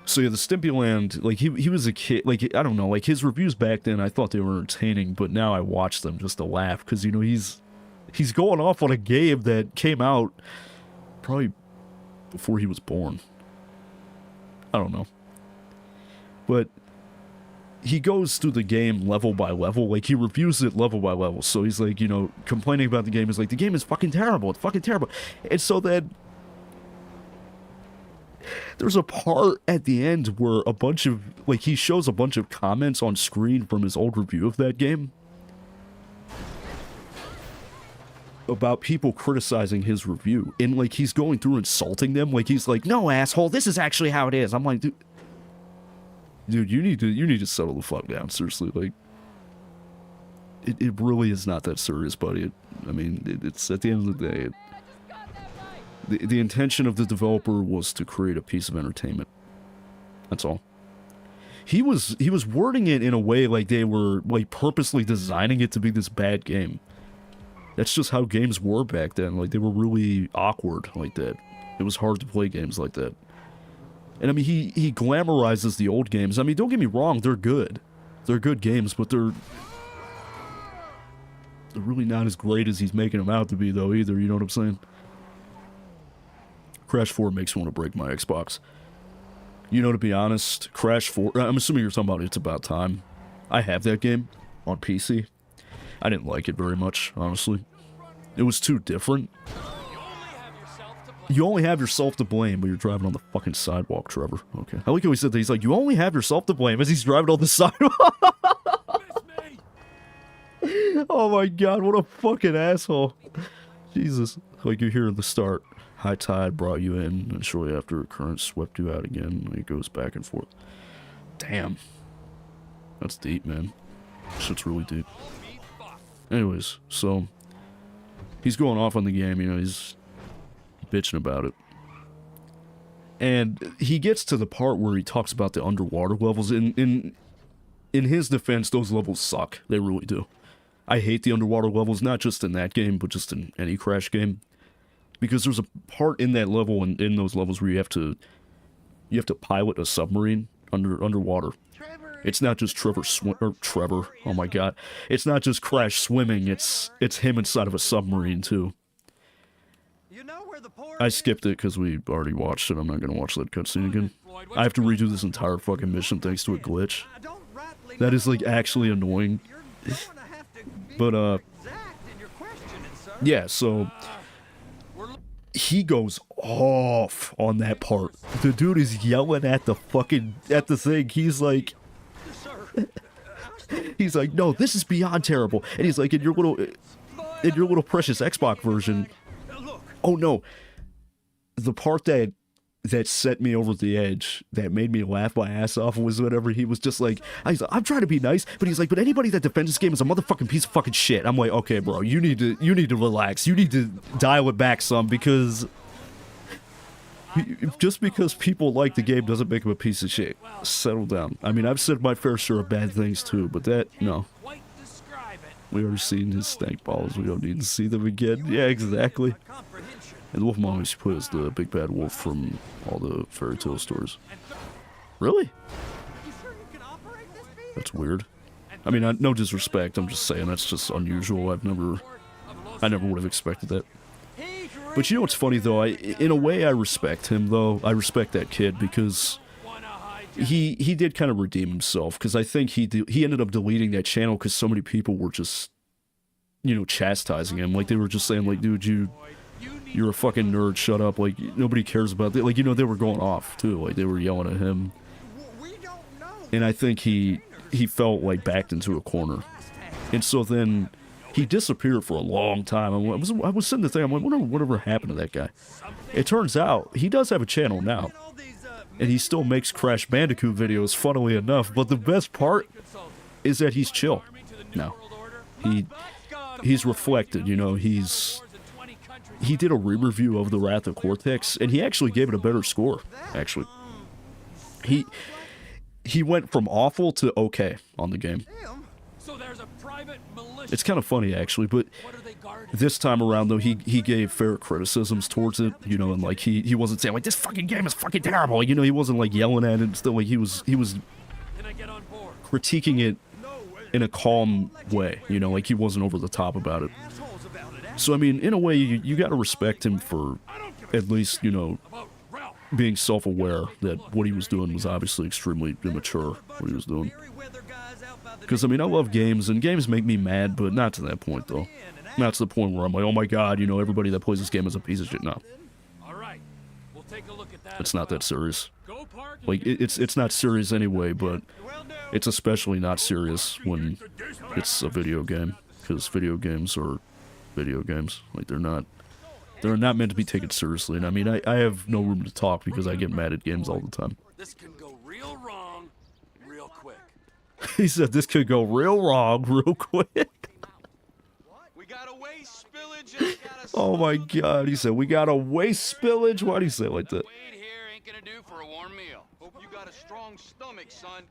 so yeah, the Stimpy Land, like, he was a kid, like, I don't know, like, his reviews back then, I thought they were entertaining, but now I watch them just to laugh, because, you know, he's going off on a game that came out probably before he was born. I don't know. But he goes through the game level by level, like, he reviews it level by level, so he's like, you know, complaining about the game, is like, the game is fucking terrible, it's fucking terrible. And so then there's a part at the end where a bunch of, like, he shows a bunch of comments on screen from his old review of that game about people criticizing his review, and, like, he's going through insulting them, like, he's like, "No, asshole, this is actually how it is." I'm like, dude, you need to settle the fuck down, seriously. Like, it really is not that serious, buddy. I mean, it's at the end of the day, the intention of the developer was to create a piece of entertainment. That's all. He was wording it in a way like they were, like, purposely designing it to be this bad game. That's just how games were back then. Like, they were really awkward like that. It was hard to play games like that. And I mean, he glamorizes the old games. I mean, don't get me wrong, they're good. They're good games, but they're really not as great as he's making them out to be, though, either. You know what I'm saying? Crash 4 makes me want to break my Xbox. You know, to be honest, Crash 4... I'm assuming you're talking about It's About Time. I have that game on PC. I didn't like it very much, honestly. It was too different. You only have yourself to blame, but you're driving on the fucking sidewalk, Trevor. Okay. I like how he said that. He's like, you only have yourself to blame as he's driving on the sidewalk. Oh my god, what a fucking asshole. Jesus. Like you hear in the start, high tide brought you in, and shortly after, a current swept you out again. It goes back and forth. Damn. That's deep, man. Shit's really deep. Anyways, so he's going off on the game, you know, he's bitching about it. And he gets to the part where he talks about the underwater levels. In his defense, those levels suck. They really do. I hate the underwater levels, not just in that game, but just in any Crash game. Because there's a part in that level, and in those levels, where you have to pilot a submarine underwater. It's not just Trevor, oh my god. It's not just Crash swimming, it's him inside of a submarine, too. I skipped it because we already watched it. I'm not going to watch that cutscene again. I have to redo this entire fucking mission thanks to a glitch. That is, like, actually annoying. But, yeah, so he goes off on that part. The dude is yelling at the thing. He's like, He's like, no, this is beyond terrible. And he's like, in your little precious Xbox version. Oh no, the part that set me over the edge, that made me laugh my ass off, was whenever he was just like, I'm trying to be nice, but he's like, but anybody that defends this game is a motherfucking piece of fucking shit. I'm like, okay, bro, you need to relax. You need to dial it back some, because just because people like the game doesn't make him a piece of shit. Settle down. I mean, I've said my fair share of bad things too, but that, no. We already seen his stank balls. We don't need to see them again. Yeah, exactly. And the wolf mom used to play as the big bad wolf from all the fairy tale stories. Really? That's weird. I mean, no disrespect. I'm just saying that's just unusual. I never would have expected that. But you know what's funny though? In a way, I respect him though. I respect that kid because he did kind of redeem himself. Because I think he ended up deleting that channel because so many people were just, you know, chastising him. Like they were just saying, like, dude, you're a fucking nerd. Shut up. Like nobody cares about that. Like, you know, they were going off too. Like they were yelling at him. And I think he felt like backed into a corner. And so then he disappeared for a long time. I was sitting there, I'm like, whatever happened to that guy? It turns out he does have a channel now, and he still makes Crash Bandicoot videos, funnily enough. But the best part is that he's chill now. He's reflected, you know. He did a re-review of The Wrath of Cortex, and he actually gave it a better score. Actually, he went from awful to okay on the game. It's kind of funny, actually, but this time around, though, he gave fair criticisms towards it, you know, and, like, he wasn't saying, like, this fucking game is fucking terrible, you know, he wasn't, like, yelling at it and stuff, like, he was critiquing it in a calm way, you know, like, he wasn't over the top about it. So, I mean, in a way, you gotta respect him for at least, you know, being self-aware that what he was doing was obviously extremely immature, what he was doing. Because, I mean, I love games, and games make me mad, but not to that point, though. Not to the point where I'm like, oh my god, you know, everybody that plays this game is a piece of shit. No. It's not that serious. Like, it's not serious anyway, but it's especially not serious when it's a video game. Because video games are video games. Like, they're not meant to be taken seriously. And, I mean, I have no room to talk because I get mad at games all the time. This can go real wrong real quick. He said this could go real wrong real quick. We got a waste spillage and we got a Oh my god, he said we got a waste spillage? Why do you say it like that? Wait here ain't gonna do for a warm meal. Hope you got a strong stomach, son.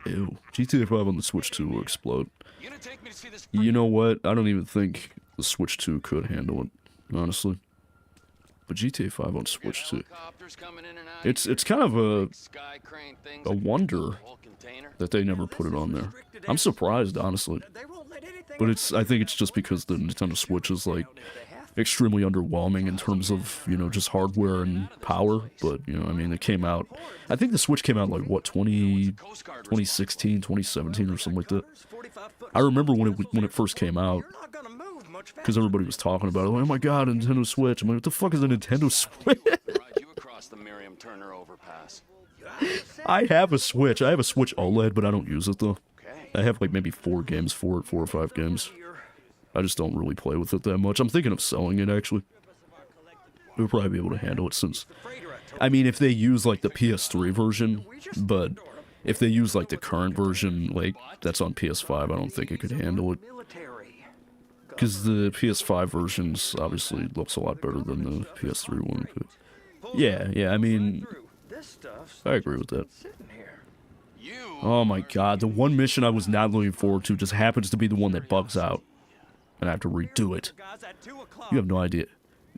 Ew. GTA 5 on the Switch 2 will explode. You gonna take me to see this? You know what? I don't even think the Switch 2 could handle it, honestly. But GTA 5 on Switch 2. It's kind of a wonder that they never put it on there. I'm surprised, honestly. But I think it's just because the Nintendo Switch is, like, extremely underwhelming in terms of, you know, just hardware and power. But, you know, I mean, it came out, I think the Switch came out, like, what, 2016, 2017 or something like that. I remember when it first came out, because everybody was talking about it. Like, oh my god, a Nintendo Switch. I'm like, what the fuck is a Nintendo Switch? I have a Switch. I have a Switch OLED, but I don't use it, though. I have, like, maybe 4 games for it, 4 or 5 games. I just don't really play with it that much. I'm thinking of selling it, actually. We'll probably be able to handle it since... I mean, if they use, like, the PS3 version, but if they use, like, the current version, like, that's on PS5, I don't think it could handle it. Because the PS5 versions obviously looks a lot better than the PS3 one. But yeah, I mean, I agree with that. Oh my god, the one mission I was not looking forward to just happens to be the one that bugs out. And I have to redo it. You have no idea.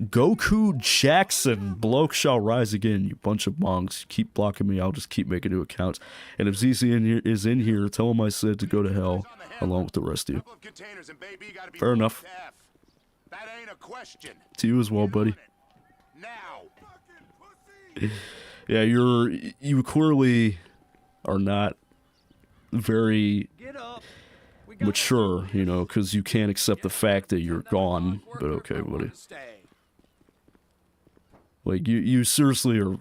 Goku Jackson, bloke shall rise again, you bunch of monks. Keep blocking me, I'll just keep making new accounts. And if ZC is in here, tell him I said to go to hell, along with the rest of you. Fair enough. To you as well, buddy. Yeah, you clearly are not very mature, you know, because you can't accept the fact that you're gone, but okay, buddy. Like, you seriously are,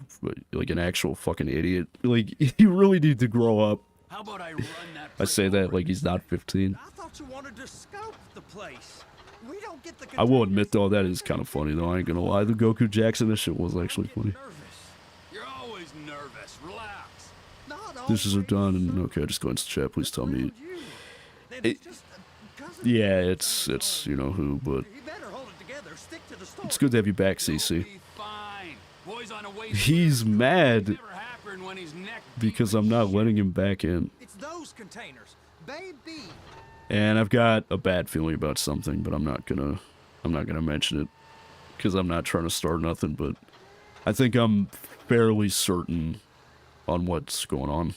like, an actual fucking idiot. Like, you really need to grow up. How about I run that I say that like he's not 15. I thought you wanted to scope the place. We don't get the I will admit though, that is kind of funny though. I ain't gonna lie. The Goku Jackson, this shit was actually funny. You're always nervous. Relax. Dishes are done, and okay, just go into chat. Please tell me. Yeah, it's you know who, but it's good to have you back, CC. He's mad because I'm not letting him back in. It's those containers, baby. And I've got a bad feeling about something, but I'm not gonna mention it because I'm not trying to start nothing. But I think I'm fairly certain on what's going on,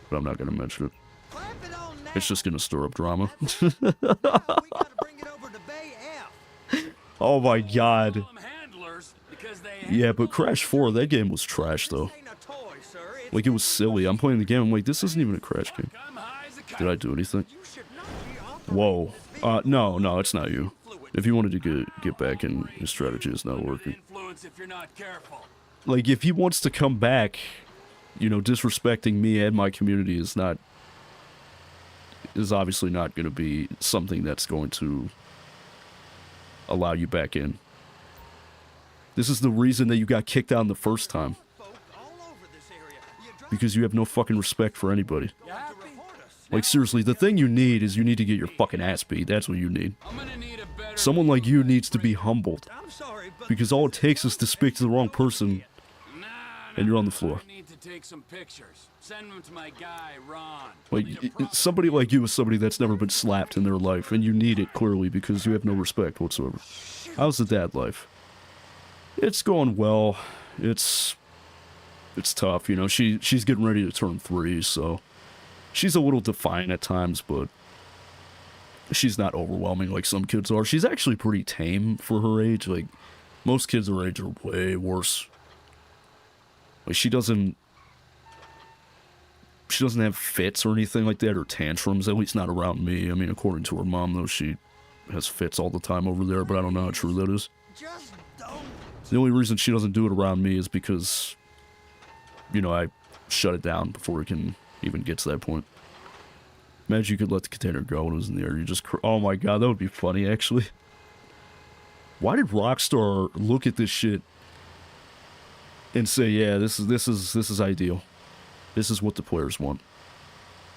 but I'm not gonna mention it. It's just gonna stir up drama. Oh my god. Yeah, but Crash 4, that game was trash though. Like, it was silly. I'm playing the game, I'm like, this isn't even a Crash game. Did I do anything? Whoa. No, it's not you. If you wanted to get back and his strategy is not working. Like, if he wants to come back, you know, disrespecting me and my community is obviously not going to be something that's going to allow you back in. This is the reason that you got kicked out the first time. Because you have no fucking respect for anybody. Like, seriously, the thing you need is you need to get your fucking ass beat. That's what you need. Someone like you needs to be humbled. Because all it takes is to speak to the wrong person, and you're on the floor. Like, somebody like you is somebody that's never been slapped in their life, and you need it clearly because you have no respect whatsoever. How's the dad life? It's going well. It's tough, you know. She's getting ready to turn 3, so she's a little defiant at times, but she's not overwhelming like some kids are. She's actually pretty tame for her age. Like, most kids her age are way worse. Like, she doesn't have fits or anything like that, or tantrums, at least not around me. I mean, according to her mom, though, she has fits all the time over there, but I don't know how true that is. The only reason she doesn't do it around me is because, you know, I shut it down before it can even get to that point. Imagine you could let the container go when it was in the air. You just, oh my god, that would be funny, actually. Why did Rockstar look at this shit and say, yeah, this is ideal. This is what the players want.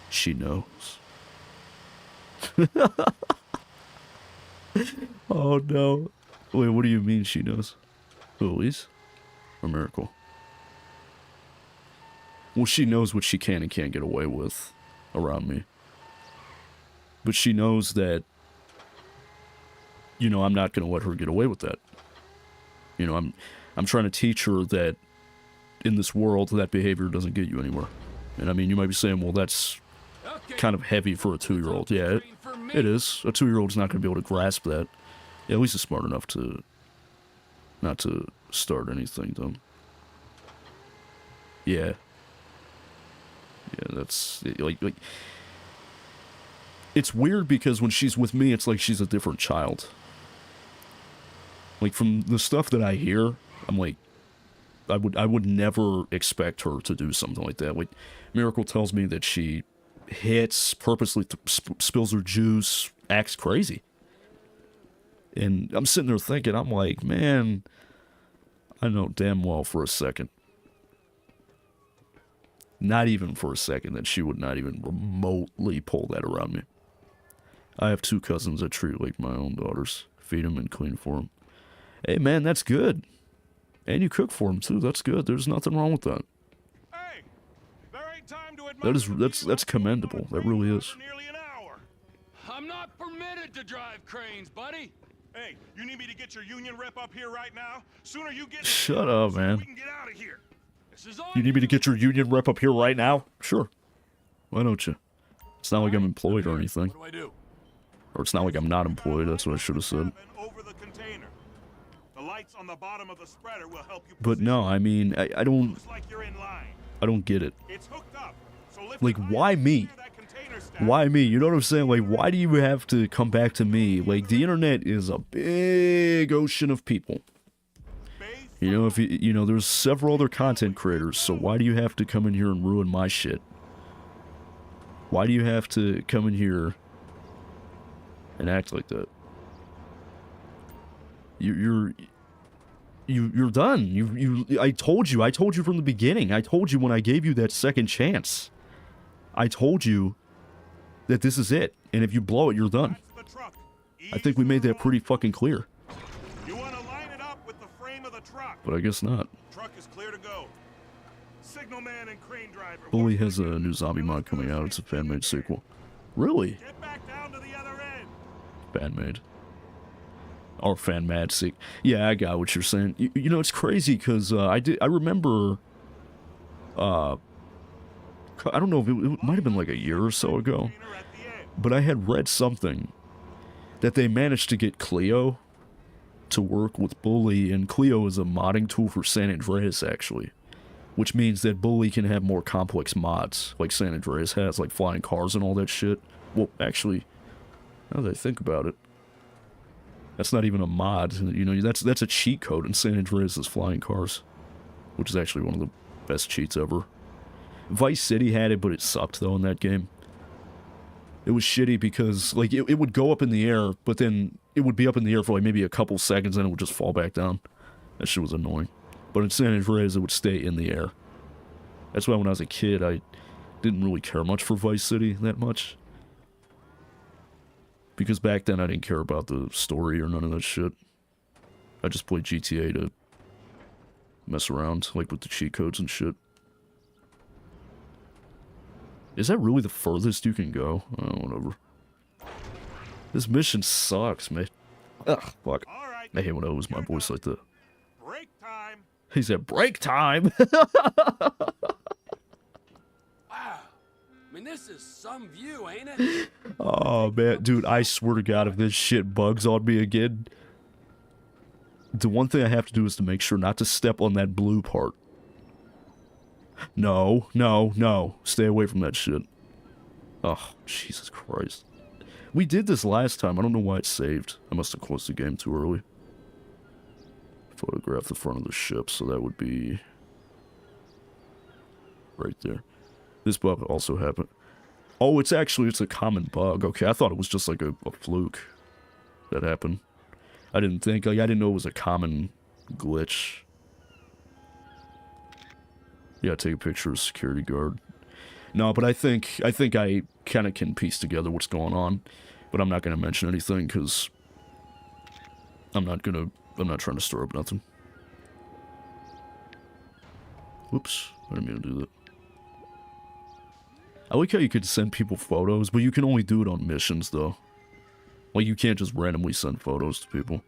She knows. Oh no. Wait, what do you mean she knows? Elise? Or Miracle? Well, she knows what she can and can't get away with around me. But she knows that, you know, I'm not going to let her get away with that. You know, I'm trying to teach her that in this world, that behavior doesn't get you anywhere. And I mean, you might be saying, well, that's kind of heavy for a 2-year-old. Yeah, it is. A 2-year-old's not going to be able to grasp that. Yeah, at least it's smart enough to not to start anything, though. Yeah. Yeah, that's, like, it's weird because when she's with me, it's like she's a different child. Like, from the stuff that I hear, I'm like, I would never expect her to do something like that. Like, Miracle tells me that she hits, purposely spills her juice, acts crazy. And I'm sitting there thinking, I'm like, man, I know damn well for a second, not even for a second, that she would not even remotely pull that around me. I have 2 cousins I treat like my own daughters. Feed them and clean for them. Hey, man, that's good. And you cook for them, too. That's good. There's nothing wrong with that. Hey, there ain't time to That's commendable. That really is. I'm not permitted to drive cranes, buddy. Hey, you need me to get your union rep up here right now? Sooner you get Shut up, man. we can get out of here. You need me to get your union rep up here right now? Sure. Why don't you? It's not like I'm employed or anything. What do I do? Or it's not like I'm not employed. That's what I should have said. Over the container. The lights on the bottom of the spreader will help you. But no, I mean, I don't. Looks like you're in line. I don't get it. It's hooked up. So lift Like, it high why enough me? to that container stack. Why me? You know what I'm saying? Like, why do you have to come back to me? Like, the internet is a big ocean of people. You know, if you know, there's several other content creators, so why do you have to come in here and ruin my shit? Why do you have to come in here and act like that? You're done. I told you from the beginning. I told you when I gave you that second chance. I told you that this is it, and if you blow it, you're done. That's the truck. I think we made that pretty fucking clear. You want to line it up with the frame of the truck. But I guess not. Truck is clear to go. Signal man and crane driver. Bully has a new zombie mod coming out. It's a fan-made sequel. Really? Get back down to the other end. Fan-made. Or fan-mad sequel. Yeah, I got what you're saying. You know, it's crazy, because I remember... I don't know if it might have been like a year or so ago, but I had read something that they managed to get Clio to work with Bully, and Clio is a modding tool for San Andreas, actually, which means that Bully can have more complex mods, like San Andreas has, like flying cars and all that shit. Well, actually, now that I think about it, that's not even a mod, you know, that's a cheat code in San Andreas' flying cars, which is actually one of the best cheats ever. Vice City had it, but it sucked, though, in that game. It was shitty because, like, it would go up in the air, but then it would be up in the air for, like, maybe a couple seconds, and it would just fall back down. That shit was annoying. But in San Andreas, it would stay in the air. That's why when I was a kid, I didn't really care much for Vice City that much. Because back then, I didn't care about the story or none of that shit. I just played GTA to mess around, like, with the cheat codes and shit. Is that really the furthest you can go? Oh, whatever. This mission sucks, man. Ugh, fuck. All right. I hate when I lose my voice like that. Break time. He said, break time! Wow. I mean, this is some view, ain't it? Oh, man. Dude, I swear to God, if this shit bugs on me again, the one thing I have to do is to make sure not to step on that blue part. No, no, no. Stay away from that shit. Oh, Jesus Christ. We did this last time. I don't know why it saved. I must have closed the game too early. Photograph the front of the ship, so that would be right there. This bug also happened. Oh, it's a common bug. Okay, I thought it was just like a fluke that happened. I didn't know it was a common glitch. Yeah, take a picture of a security guard. No, but I think I kind of can piece together what's going on, but I'm not going to mention anything because I'm not trying to stir up nothing. Whoops, I didn't mean to do that. I like how you could send people photos, but you can only do it on missions, though. Like, you can't just randomly send photos to people.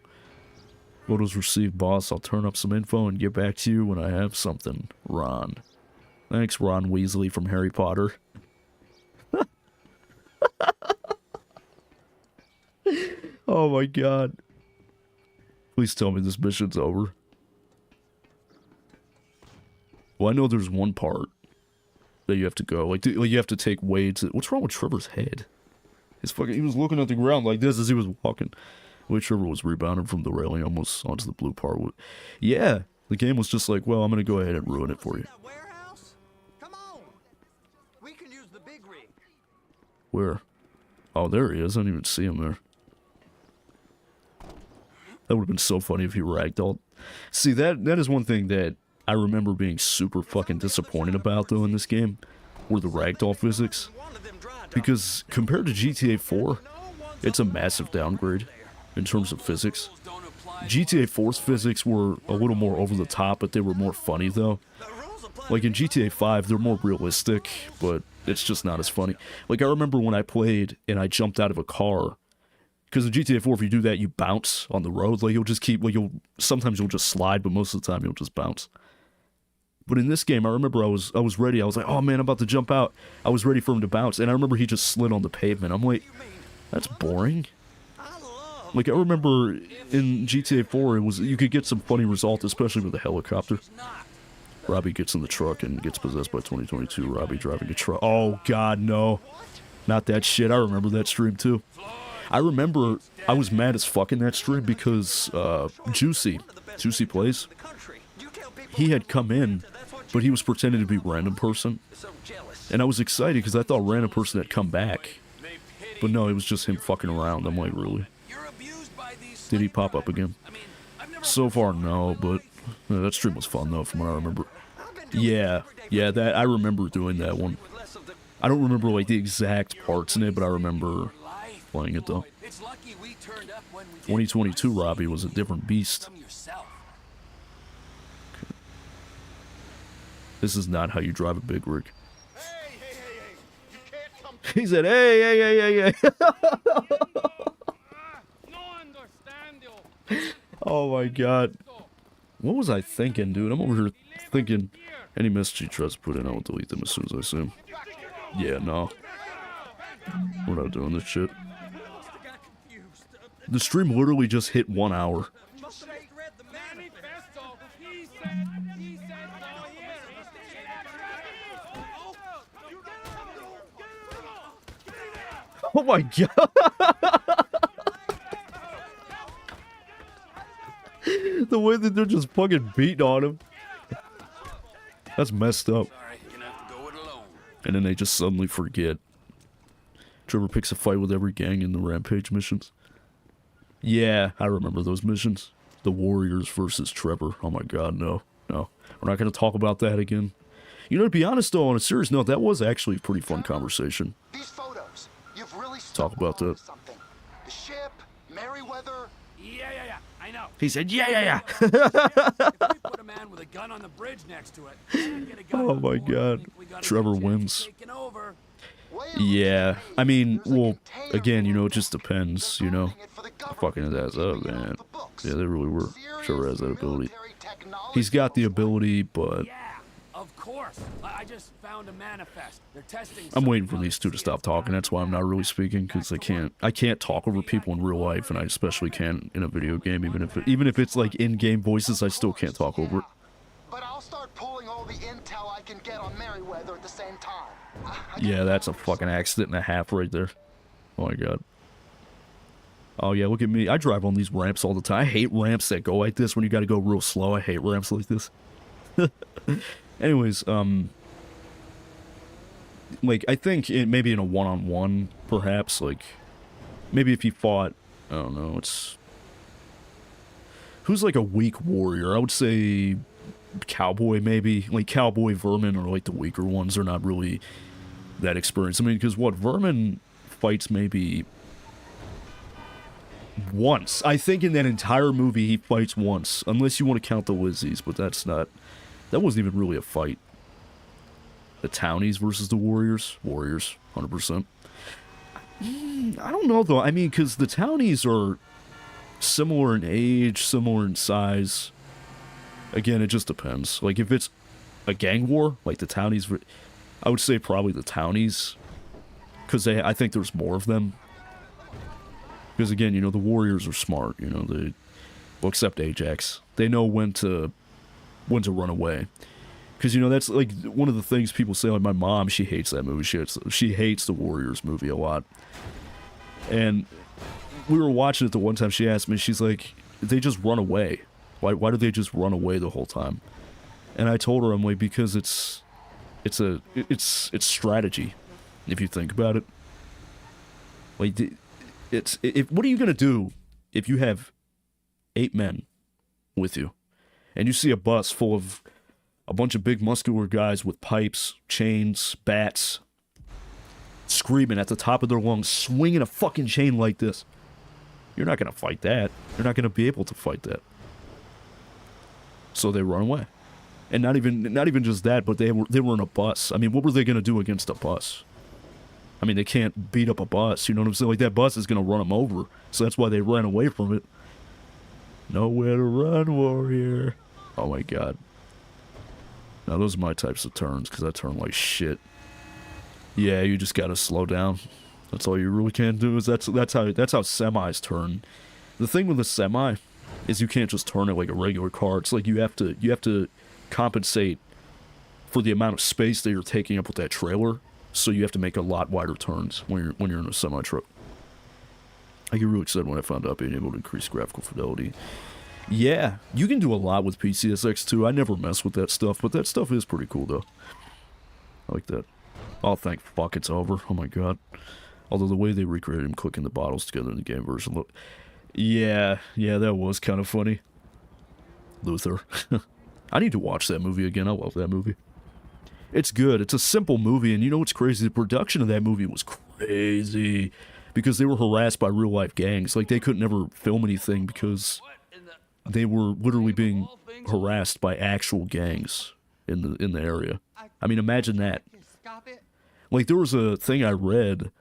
Photos received, boss. I'll turn up some info and get back to you when I have something. Ron. Thanks, Ron Weasley from Harry Potter. Oh my god. Please tell me this mission's over. Well, I know there's one part that you have to go. Like you have to take Wade's... What's wrong with Trevor's head? He was looking at the ground like this as he was walking. Wade Trevor was rebounded from the railing almost onto the blue part. Yeah, the game was just like, well, I'm going to go ahead and ruin it for you. Come on. We can use the big rig. Where? Oh, there he is. I didn't even see him there. That would have been so funny if he ragdolled. See, that is one thing that I remember being super fucking disappointed about, though, in this game, were the ragdoll physics. Because compared to GTA 4, it's a massive downgrade in terms of physics. GTA 4's physics were a little more over the top, but they were more funny, though. Like in GTA 5, they're more realistic, but it's just not as funny. Like, I remember when I played and I jumped out of a car, because in GTA 4, if you do that, you bounce on the road. Like, sometimes you'll just slide, but most of the time you'll just bounce. But in this game, I remember I was ready. I was like, oh man, I'm about to jump out. I was ready for him to bounce, and I remember he just slid on the pavement. I'm like, that's boring. Like, I remember in GTA 4, you could get some funny results, especially with the helicopter. Robbie gets in the truck and gets possessed by 2022. Robbie driving a truck. Oh, God, no. Not that shit. I remember that stream, too. I remember I was mad as fuck in that stream because Juicy Plays, he had come in but he was pretending to be random person. And I was excited because I thought random person had come back. But no, it was just him fucking around. I'm like, really? Did he pop up again? So far, no, but that stream was fun though, from what I remember. Yeah, that I remember doing that one. I don't remember like the exact parts in it, but I remember playing it though. 2022 Robbie was a different beast. Okay. This is not how you drive a big rig. He said, hey. Oh my god. What was I thinking, dude? I'm over here thinking any message he tries to put in, I'll delete them as soon as I see him. Yeah, no. We're not doing this shit. The stream literally just hit 1 hour. Oh my god. The way that they're just fucking beating on him. That's messed up. And then they just suddenly forget. Trevor picks a fight with every gang in the Rampage missions. Yeah, I remember those missions. The Warriors versus Trevor. Oh my god, no. No. We're not going to talk about that again. You know, to be honest though, on a serious note, that was actually a pretty fun conversation. These photos, you've really Talk about that. Something. The ship, MERRYWEATHER. Yeah, I know. He said, yeah. If we put a man with a gun on the bridge next to it, and get a gun Oh on my board, I god. think we got a Trevor good chance of wins. taking over. Yeah, I mean, well, again, you know, it just depends, you know. Fucking his ass up, man. Yeah, they really were. Trevor has that ability. He's got the ability, but Yeah, of course. I just found a manifest. They're testing. I'm waiting for these two to stop talking. That's why I'm not really speaking, because I can't talk over people in real life, and I especially can't in a video game. Even if it's like in-game voices, I still can't talk over it. But I'll start pulling all the intel I can get on MERRYWEATHER at the same time. Yeah, that's a fucking accident and a half right there. Oh my god. Oh yeah, look at me. I drive on these ramps all the time. I hate ramps that go like this when you gotta go real slow. I hate ramps like this. Anyways, like, I think maybe in a one-on-one, perhaps, like, maybe if you fought, I don't know, who's like a weak warrior? I would say Cowboy, maybe. Like, Cowboy, Vermin are like the weaker ones. They're not really that experienced. I mean, because what, Vermin fights maybe once. I think in that entire movie he fights once, unless you want to count the Lizzies, but that wasn't even really a fight. The Townies versus the Warriors. Warriors, 100%. I don't know, though. I mean, because the Townies are similar in age, similar in size. Again, it just depends. Like, if it's a gang war, like the Townies, I would say probably the Townies, because I think there's more of them. Because again, you know, the Warriors are smart. You know, well, except Ajax, they know when to run away. Because, you know, that's like one of the things people say. Like, my mom, she hates that movie. She hates the Warriors movie a lot. And we were watching it the one time. She asked me, she's like, they just run away. Why do they just run away the whole time? And I told her, I'm like, because it's strategy, if you think about it. Like, what are you gonna do if you have 8 men with you, and you see a bus full of a bunch of big muscular guys with pipes, chains, bats, screaming at the top of their lungs, swinging a fucking chain like this? You're not gonna fight that. You're not gonna be able to fight that. So they run away. And not even just that, but they were in a bus. I mean, what were they gonna do against a bus? I mean, they can't beat up a bus, you know what I'm saying? Like, that bus is gonna run them over. So that's why they ran away from it. Nowhere to run, warrior. Oh my god. Now those are my types of turns, because I turn like shit. Yeah, you just gotta slow down. That's all you really can do. Is that's how semis turn. The thing with a semi is you can't just turn it like a regular car. It's like you have to compensate for the amount of space that you're taking up with that trailer. So you have to make a lot wider turns when you're in a semi truck. I get really excited when I found out being able to increase graphical fidelity Yeah, you can do a lot with PCSX too. I never mess with that stuff, but that stuff is pretty cool though. I like that. Oh, thank fuck it's over. Oh my god. Although the way they recreated him clicking the bottles together in the game version, look. Yeah, that was kind of funny. Luther. I need to watch that movie again. I love that movie. It's good. It's a simple movie, and you know what's crazy? The production of that movie was crazy because they were harassed by real-life gangs. Like, they couldn't ever film anything because they were literally being harassed by actual gangs in the area. I mean, imagine that. Like, there was a thing I read.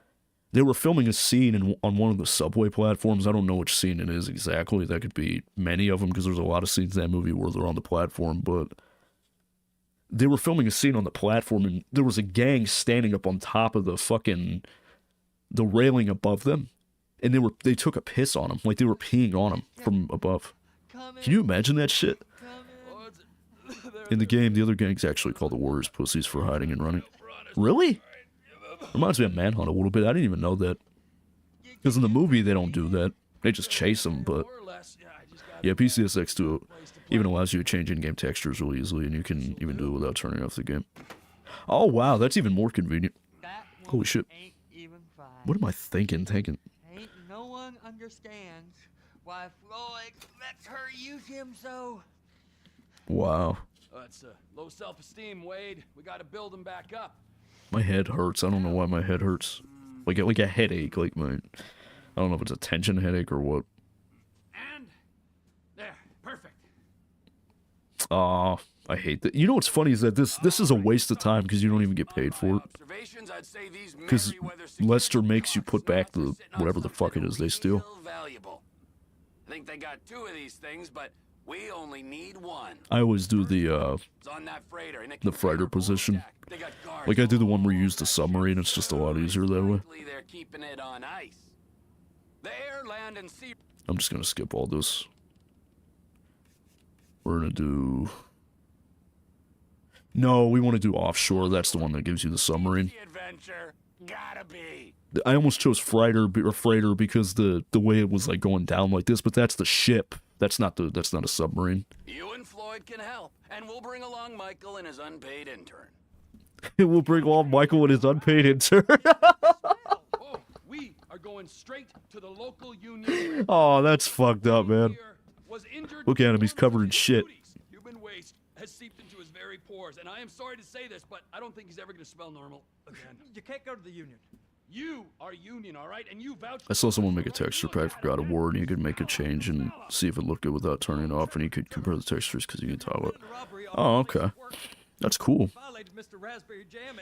They were filming a scene on one of the subway platforms. I don't know which scene it is exactly. That could be many of them because there's a lot of scenes in that movie where they're on the platform, but they were filming a scene on the platform and there was a gang standing up on top of the railing above them, and they took a piss on them. Like, they were peeing on them from above. Can you imagine that shit? In the game, the other gang's actually called the Warriors Pussies for hiding and running. Really? Reminds me of Manhunt a little bit. I didn't even know that. Because in the movie, they don't do that. They just chase them, but yeah, PCSX 2 even allows you to change in-game textures really easily, and you can even do it without turning off the game. Oh, wow, that's even more convenient. Holy shit. What am I thinking? Ain't no one understands why Floyd lets her use him so. Wow. That's low self-esteem, Wade. We gotta build him back up. My head hurts. I don't know why my head hurts. Like a headache. Like I don't know if it's a tension headache or what. And there, perfect. Aw, I hate that. You know what's funny is that this is a waste of time because you don't even get paid for it. Because Lester makes you put back the whatever the fuck it is they steal. I think they got 2 of these things, but we only need 1. I always do the freighter position. Like I do the one where you use the submarine. It's just a lot easier that way. They're keeping it on ice. The air, land, and sea. I'm just gonna skip all this. We're gonna do. No, we want to do offshore. That's the one that gives you the submarine. Adventure. Gotta be. I almost chose freighter because the way it was like going down like this, but that's the ship. That's not a submarine. You and Floyd can help, and we'll bring along Michael and his unpaid intern. We'll bring along Michael and his unpaid intern. Oh, we are going straight to the local union. Oh, that's fucked up, man. Look at him, he's covered in shit. Human waste has seeped into his very pores, and I am sorry to say this, but I don't think he's ever going to smell normal again. You can't go to the union. You are union, all right? And you vouch. I saw someone make a texture pack for God of War, and you could make a change and see if it looked good without turning it off, and you could compare the textures because you can toggle it. Oh, okay. That's cool.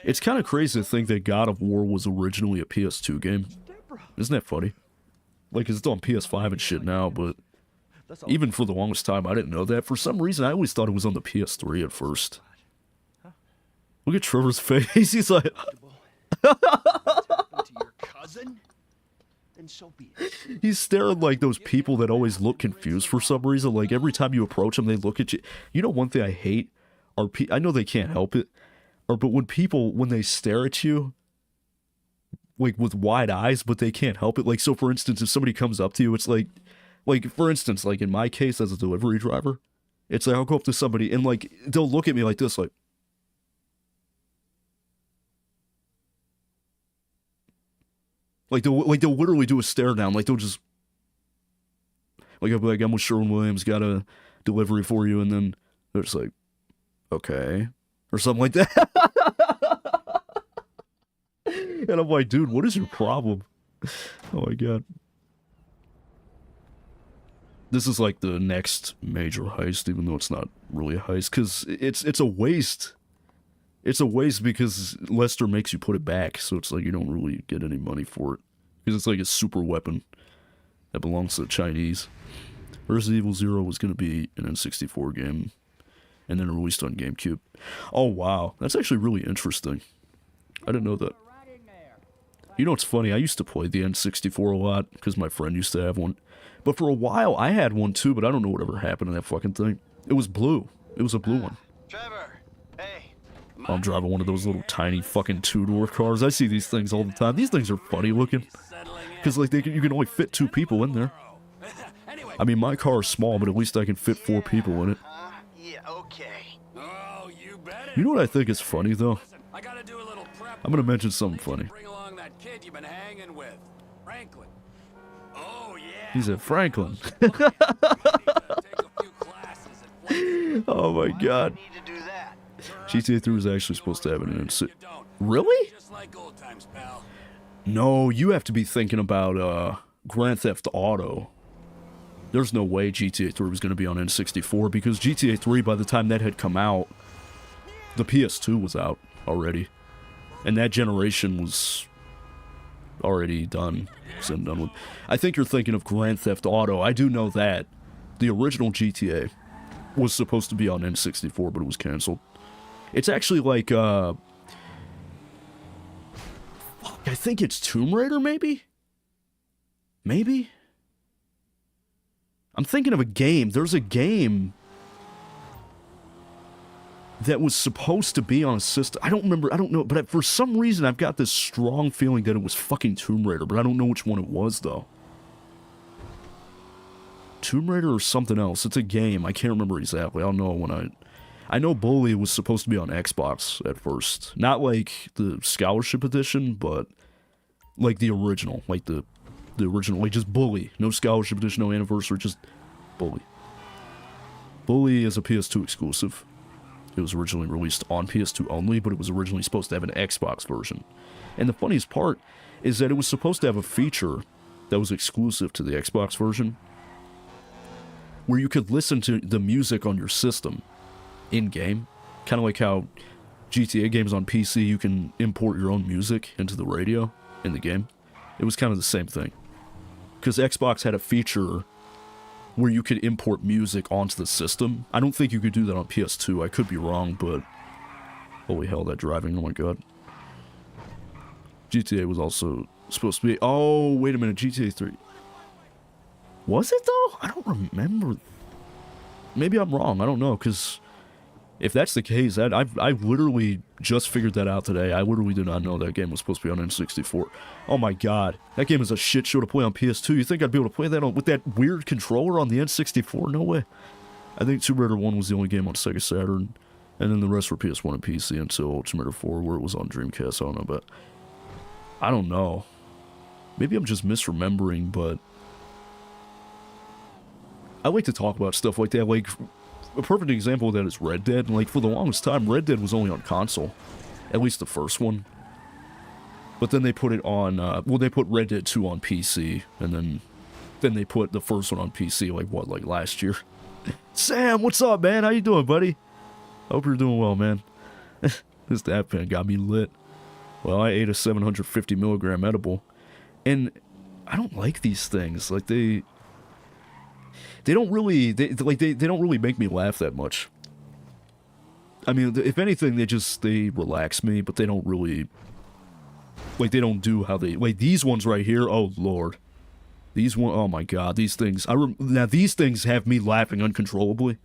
It's kind of crazy to think that God of War was originally a PS2 game. Isn't that funny? Like, it's on PS5 and shit now, but even for the longest time, I didn't know that. For some reason, I always thought it was on the PS3 at first. Look at Trevor's face. He's like... To your cousin? Then so be it. He's staring like those people that always look confused for some reason. Like, every time you approach them, they look at you. You know, one thing I hate are I know they can't help it, but when they stare at you, like, with wide eyes, but they can't help it. Like, so, for instance, if somebody comes up to you, it's like, for instance, like, in my case as a delivery driver, it's like, I'll go up to somebody, and, like, they'll look at me like this, like, they'll literally do a stare down. Like, they'll just... Like, I'll be like, I'm with Sherwin-Williams, got a delivery for you, and then they're just like, okay. Or something like that. And I'm like, dude, what is your problem? Oh my god. This is like the next major heist, even though it's not really a heist, because it's a waste. It's a waste because Lester makes you put it back, so it's like you don't really get any money for it. Because it's like a super weapon that belongs to the Chinese. Resident Evil 0 was going to be an N64 game, and then released on GameCube. Oh wow, that's actually really interesting. I didn't know that. You know what's funny? I used to play the N64 a lot, because my friend used to have one. But for a while, I had one too, but I don't know whatever happened to that fucking thing. It was blue. It was a blue one. Trevor, hey. I'm driving one of those little tiny fucking two-door cars. I see these things all the time. These things are funny looking. Because, like, you can only fit 2 people in there. Anyway, I mean, my car is small, but at least I can fit 4 people in it. Yeah, okay. Oh, you bet it. You know what I think is funny, though? Listen, I gotta do a little prep. I'm gonna mention something I need you to funny. Bring along that kid you've been hanging with, Franklin. Oh yeah. He said, Franklin. Take a few classes at Flint. Oh my god. Need to do that. GTA 3 was actually supposed to have an You don't. Really? Just like old times, pal. No, you have to be thinking about Grand Theft Auto. There's no way GTA 3 was going to be on N64 because GTA 3, by the time that had come out, the PS2 was out already. And that generation was already done. Said and done with. I think you're thinking of Grand Theft Auto. I do know that. The original GTA was supposed to be on N64, but it was canceled. It's actually like, fuck, I think it's Tomb Raider, maybe? Maybe? I'm thinking of a game. There's a game that was supposed to be on a system. I don't remember. I don't know. But for some reason, I've got this strong feeling that it was fucking Tomb Raider. But I don't know which one it was, though. Tomb Raider or something else. It's a game. I can't remember exactly. I don't know when I know Bully was supposed to be on Xbox at first. Not like the Scholarship Edition, but like the original. Like the original. Like just Bully. No Scholarship Edition, no Anniversary, just Bully. Bully is a PS2 exclusive. It was originally released on PS2 only, but it was originally supposed to have an Xbox version. And the funniest part is that it was supposed to have a feature that was exclusive to the Xbox version, where you could listen to the music on your system in-game. Kind of like how GTA games on PC, you can import your own music into the radio in the game. It was kind of the same thing. Because Xbox had a feature where you could import music onto the system. I don't think you could do that on PS2. I could be wrong, but holy hell, that driving, oh my god. GTA was also supposed to be... Oh, wait a minute, GTA 3. Was it, though? I don't remember. Maybe I'm wrong, I don't know, because if that's the case, I've literally just figured that out today. I literally did not know that game was supposed to be on N64. Oh my god, that game is a shit show to play on PS2. You think I'd be able to play that with that weird controller on the N64? No way. I think Tomb Raider 1 was the only game on Sega Saturn, and then the rest were PS1 and PC until Tomb Raider 4, where it was on Dreamcast. I don't know, but I don't know. Maybe I'm just misremembering, but I like to talk about stuff like that. Like, a perfect example of that is Red Dead. Like, for the longest time, Red Dead was only on console. At least the first one. But then they put it on, well, they put Red Dead 2 on PC, and then they put the first one on PC, like last year. Sam, what's up, man? How you doing, buddy? Hope you're doing well, man. This dab pen got me lit. Well, I ate a 750 milligram edible, and I don't like these things. Like, they don't really, they don't really make me laugh that much. I mean, if anything, they relax me, but they don't really, like, they don't do how they, like, these ones right here, oh lord. These one, oh my god, these things, now these things have me laughing uncontrollably.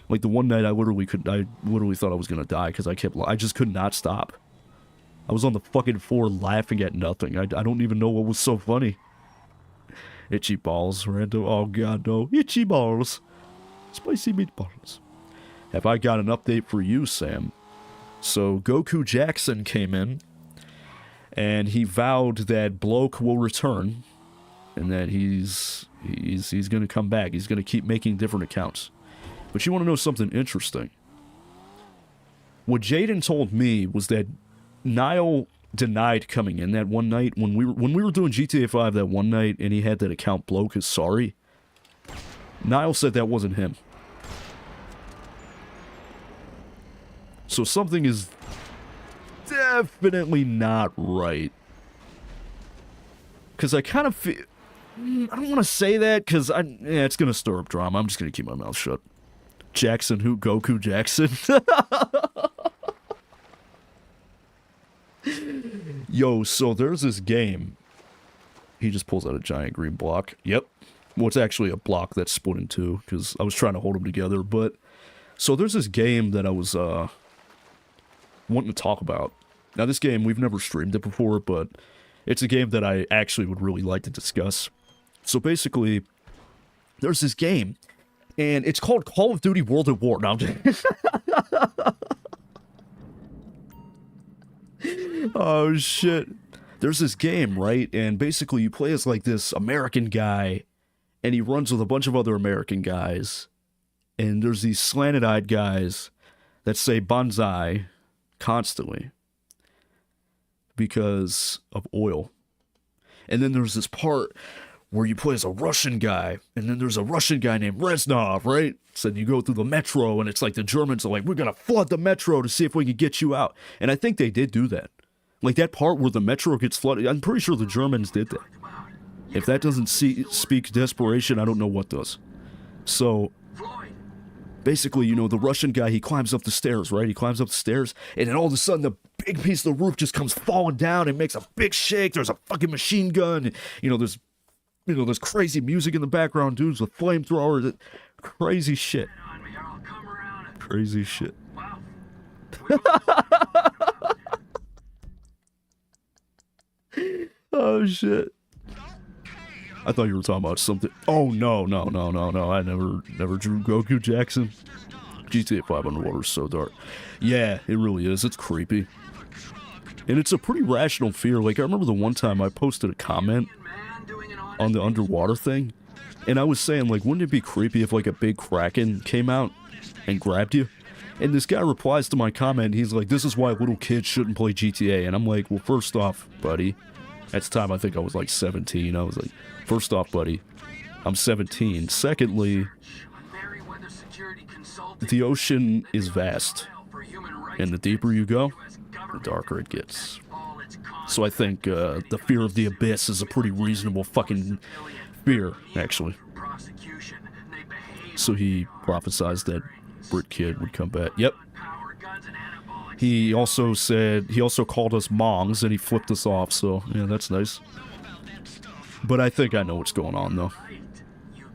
Like, the one night I literally thought I was gonna die, because I just could not stop. I was on the fucking floor laughing at nothing. I don't even know what was so funny. Itchy balls, random. Oh god, no. Itchy balls. Spicy meatballs. Have I got an update for you, Sam? So, Goku Jackson came in, and he vowed that Bloke will return, and that he's gonna come back. He's gonna keep making different accounts. But you want to know something interesting? What Jaden told me was that Niall denied coming in that one night when we were doing GTA 5 that one night, and he had that account Bloke is sorry. Niall said that wasn't him. So something is definitely not right. Because I kind of feel, I don't want to say that because it's gonna stir up drama. I'm just gonna keep my mouth shut. Jackson, who? Goku Jackson. Yo, so there's this game. He just pulls out a giant green block. Yep. Well, it's actually a block that's split in two, because I was trying to hold them together. But, so there's this game that I was wanting to talk about. Now, this game, we've never streamed it before, but it's a game that I actually would really like to discuss. So basically, there's this game, and it's called Call of Duty World at War. Now, oh shit. There's this game, right? And basically you play as like this American guy, and he runs with a bunch of other American guys. And there's these slanted-eyed guys that say bonsai constantly because of oil. And then there's this part where you play as a Russian guy, and then there's a Russian guy named Reznov, right? So you go through the metro, and it's like the Germans are like, we're gonna flood the metro to see if we can get you out. And I think they did do that. Like that part where the metro gets flooded, I'm pretty sure the Germans did that. If that doesn't speak desperation, I don't know what does. So, basically, you know, the Russian guy, he climbs up the stairs, right? He climbs up the stairs, and then all of a sudden, the big piece of the roof just comes falling down and makes a big shake. There's a fucking machine gun. There's crazy music in the background, dudes with flamethrowers. Crazy shit. Crazy shit. Oh, shit. I thought you were talking about something. Oh, no. I never drew Goku Jackson. GTA 5 Underwater is so dark. Yeah, it really is. It's creepy. And it's a pretty rational fear. Like, I remember the one time I posted a comment on the underwater thing, and I was saying, like, wouldn't it be creepy if, like, a big kraken came out and grabbed you? And this guy replies to my comment, he's like, this is why little kids shouldn't play GTA. And I'm like, well, first off, buddy, at the time I think I was like 17. I was like, first off, buddy, I'm 17. Secondly, the ocean is vast, and the deeper you go, the darker it gets. So I think the fear of the abyss is a pretty reasonable fucking fear, actually. So he prophesized that Brit Kid would come back. Yep. He also called us mongs, and he flipped us off, so, yeah, that's nice. But I think I know what's going on, though.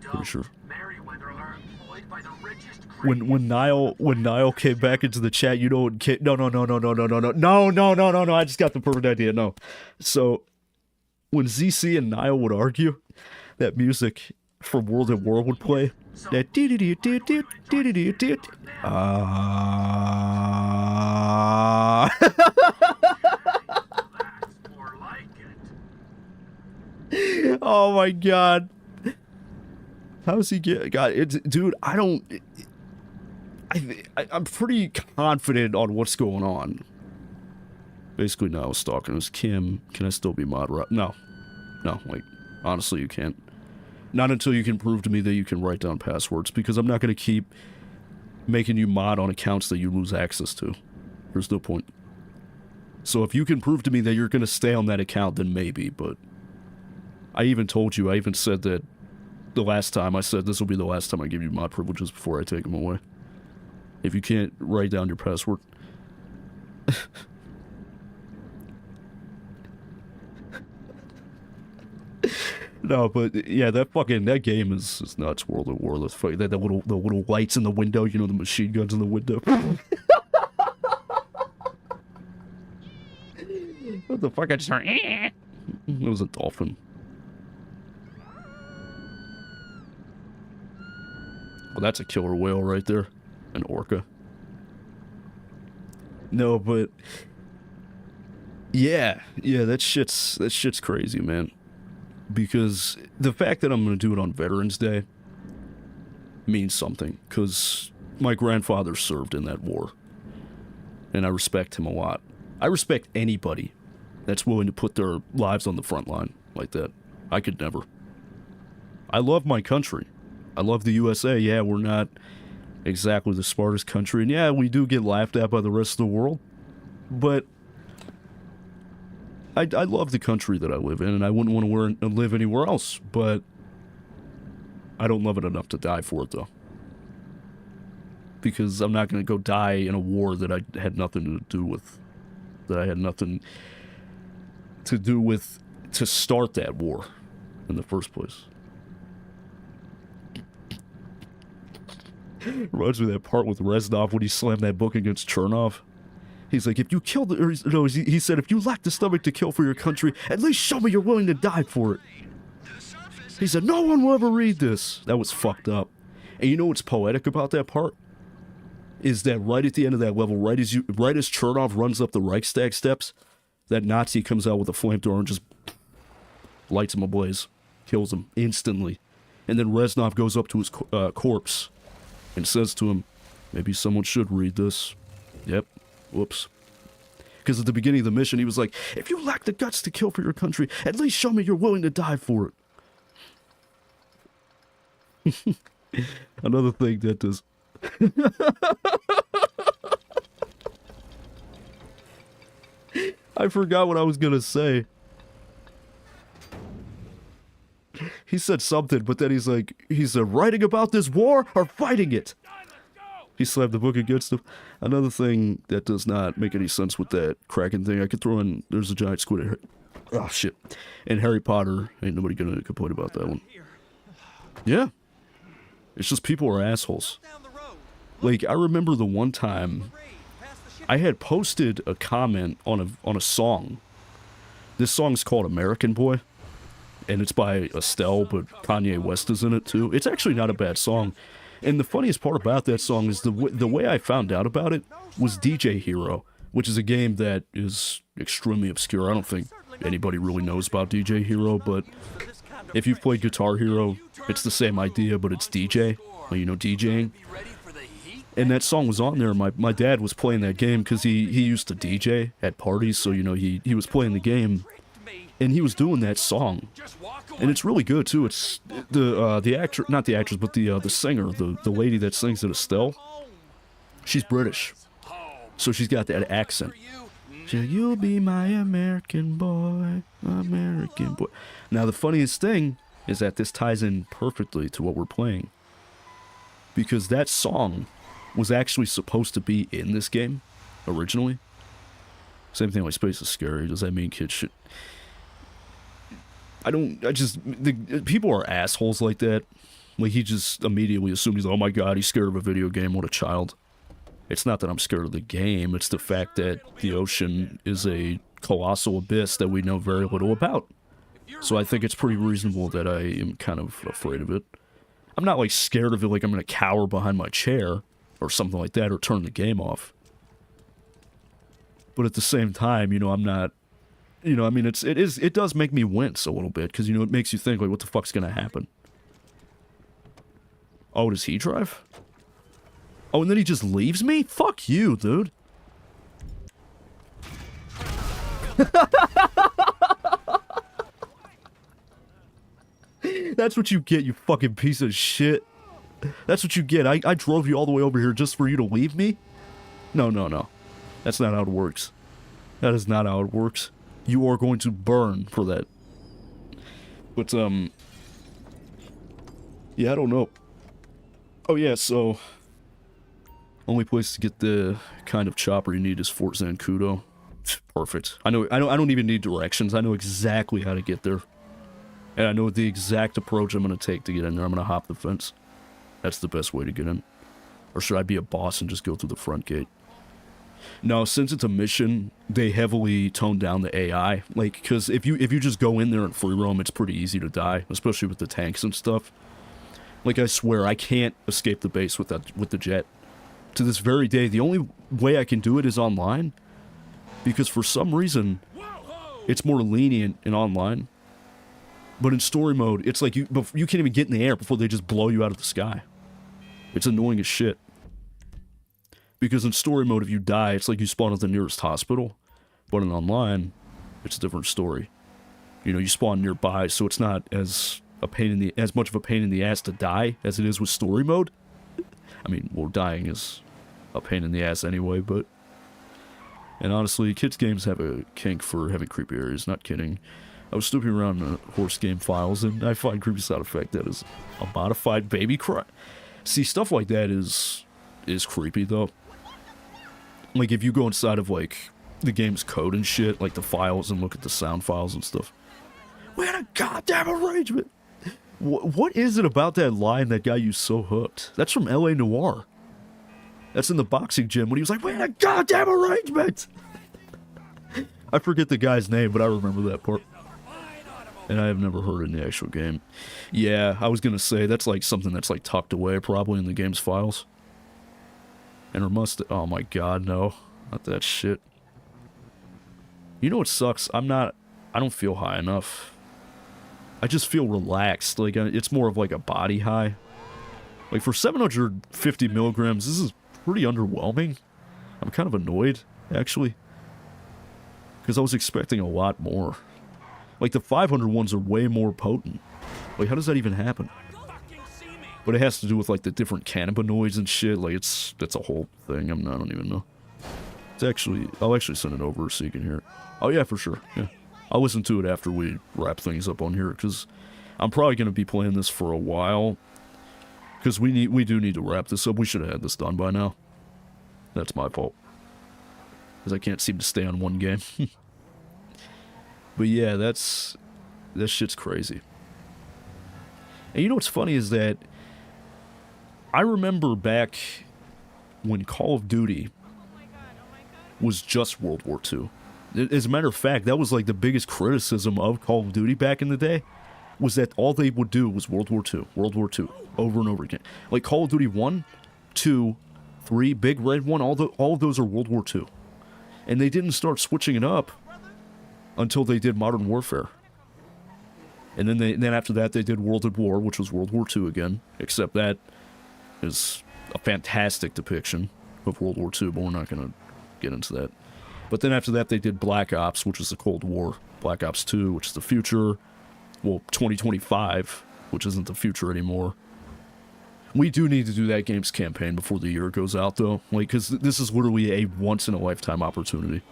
Pretty sure. When Niall came back into the chat, you know what? No, I just got the perfect idea. No. So, when ZC and Niall would argue, that music from World at War would play. That oh my god. How's he get? God, dude, I'm pretty confident on what's going on. Basically, no, I was talking. It was Kim. Can I still be mod? No, like, honestly, you can't. Not until you can prove to me that you can write down passwords, because I'm not going to keep making you mod on accounts that you lose access to. There's no point. So if you can prove to me that you're going to stay on that account, then maybe, but I even told you, I even said that the last time, I said this will be the last time I give you mod privileges before I take them away. If you can't write down your password. No, but yeah, that game is nuts. World at War. Let's fight that. The little lights in the window. You know, the machine guns in the window. What the fuck? I just heard. It was a dolphin. Well, that's a killer whale right there. An orca. No, but yeah, that shit's crazy, man. Because the fact that I'm going to do it on Veterans Day means something. Because my grandfather served in that war. And I respect him a lot. I respect anybody that's willing to put their lives on the front line like that. I could never. I love my country. I love the USA. Yeah, we're not exactly the smartest country. And yeah, we do get laughed at by the rest of the world. But I love the country that I live in, and I wouldn't want to live anywhere else, but I don't love it enough to die for it, though. Because I'm not going to go die in a war that I had nothing to do with. That I had nothing to do with to start that war in the first place. Reminds me of that part with Reznov when he slammed that book against Chernov. He's like, if you kill he said, if you lack the stomach to kill for your country, at least show me you're willing to die for it. The surface He said, no one will ever read this. That was fucked up. And you know what's poetic about that part? Is that right at the end of that level, right as Chernov runs up the Reichstag steps, that Nazi comes out with a flamethrower and just lights him ablaze. Kills him instantly. And then Reznov goes up to his corpse and says to him, maybe someone should read this. Yep. Whoops. Because at the beginning of the mission, he was like, if you lack the guts to kill for your country, at least show me you're willing to die for it. Another thing that does... I forgot what I was gonna say. He said something, but then he's writing about this war or fighting it. He slammed the book against him. Another thing that does not make any sense with that Kraken thing, I could throw in, there's a giant squid. Oh, shit. And Harry Potter, ain't nobody gonna complain about that one. Yeah. It's just people are assholes. Like, I remember the one time I had posted a comment on a song. This song's called American Boy. And it's by Estelle, but Kanye West is in it too. It's actually not a bad song. And the funniest part about that song is the way I found out about it was DJ Hero, which is a game that is extremely obscure. I don't think anybody really knows about DJ Hero, but if you've played Guitar Hero, it's the same idea, but it's DJ, you know, DJing. And that song was on there. My dad was playing that game because he used to DJ at parties, so, you know, he was playing the game, and he was doing that song. And it's really good too. It's the actress, not the actress, but the singer, the lady that sings it, Estelle. She's British, so she's got that accent. She's like, you'll be my American boy, American boy. Now the funniest thing is that this ties in perfectly to what we're playing, because that song was actually supposed to be in this game originally. Same thing like Space is Scary. Does that mean kids should? People are assholes like that. Like, he just immediately assumed, he's like, oh my god, he's scared of a video game, what a child. It's not that I'm scared of the game, it's the fact that the ocean is a colossal abyss that we know very little about. So I think it's pretty reasonable that I am kind of afraid of it. I'm not, like, scared of it like I'm gonna cower behind my chair, or something like that, or turn the game off. But at the same time, you know, I'm not... You know, I mean, it does make me wince a little bit, because, you know, it makes you think, like, what the fuck's gonna happen? Oh, does he drive? Oh, and then he just leaves me? Fuck you, dude. That's what you get, you fucking piece of shit. That's what you get. I drove you all the way over here just for you to leave me? No, no, no. That's not how it works. That is not how it works. You are going to burn for that. But, yeah, I don't know. Oh, yeah, so... Only place to get the kind of chopper you need is Fort Zancudo. Perfect. I don't even need directions. I know exactly how to get there. And I know the exact approach I'm going to take to get in there. I'm going to hop the fence. That's the best way to get in. Or should I be a boss and just go through the front gate? No, since it's a mission, they heavily tone down the AI. Like, because if you just go in there and free roam, it's pretty easy to die, especially with the tanks and stuff. Like, I swear, I can't escape the base with the jet. To this very day, the only way I can do it is online, because for some reason, it's more lenient in online. But in story mode, it's like you can't even get in the air before they just blow you out of the sky. It's annoying as shit. Because in story mode, if you die, it's like you spawn at the nearest hospital. But in online, it's a different story. You know, you spawn nearby, so it's not as much of a pain in the ass to die as it is with story mode. I mean, well, dying is a pain in the ass anyway, but... And honestly, kids' games have a kink for having creepy areas, not kidding. I was snooping around the horse game files, and I find creepy sound effect that is a modified baby cry. See, stuff like that is creepy, though. Like, if you go inside of, like, the game's code and shit, like the files, and look at the sound files and stuff. What a goddamn arrangement! What is it about that line that got you so hooked? That's from L.A. Noire. That's in the boxing gym when he was like, what a goddamn arrangement! I forget the guy's name, but I remember that part. And I have never heard it in the actual game. Yeah, I was gonna say, that's like something that's like tucked away probably in the game's files. And there must... Oh my god, no. Not that shit. You know what sucks? I don't feel high enough. I just feel relaxed. Like, it's more of like a body high. Like, for 750 milligrams, this is pretty underwhelming. I'm kind of annoyed, actually. Because I was expecting a lot more. Like, the 500 ones are way more potent. Like, how does that even happen? But it has to do with, like, the different cannabinoids and shit. Like, it's a whole thing. I don't even know. It's actually... I'll actually send it over so you can hear it. Oh, yeah, for sure. Yeah. I'll listen to it after we wrap things up on here, because I'm probably going to be playing this for a while. Because we do need to wrap this up. We should have had this done by now. That's my fault. Because I can't seem to stay on one game. But yeah, that shit's crazy. And you know what's funny is that I remember back when Call of Duty was just World War II. As a matter of fact, that was like the biggest criticism of Call of Duty back in the day, was that all they would do was World War II, over and over again. Like Call of Duty 1, 2, 3, Big Red 1, all of those are World War II. And they didn't start switching it up until they did Modern Warfare. And then after that they did World at War, which was World War II again, except that is a fantastic depiction of World War II, but we're not going to get into that. But then after that they did Black Ops, which is the Cold War, Black Ops 2, which is the future, well, 2025, which isn't the future anymore. We do need to do that game's campaign before the year goes out, though, like, because this is literally a once-in-a-lifetime opportunity.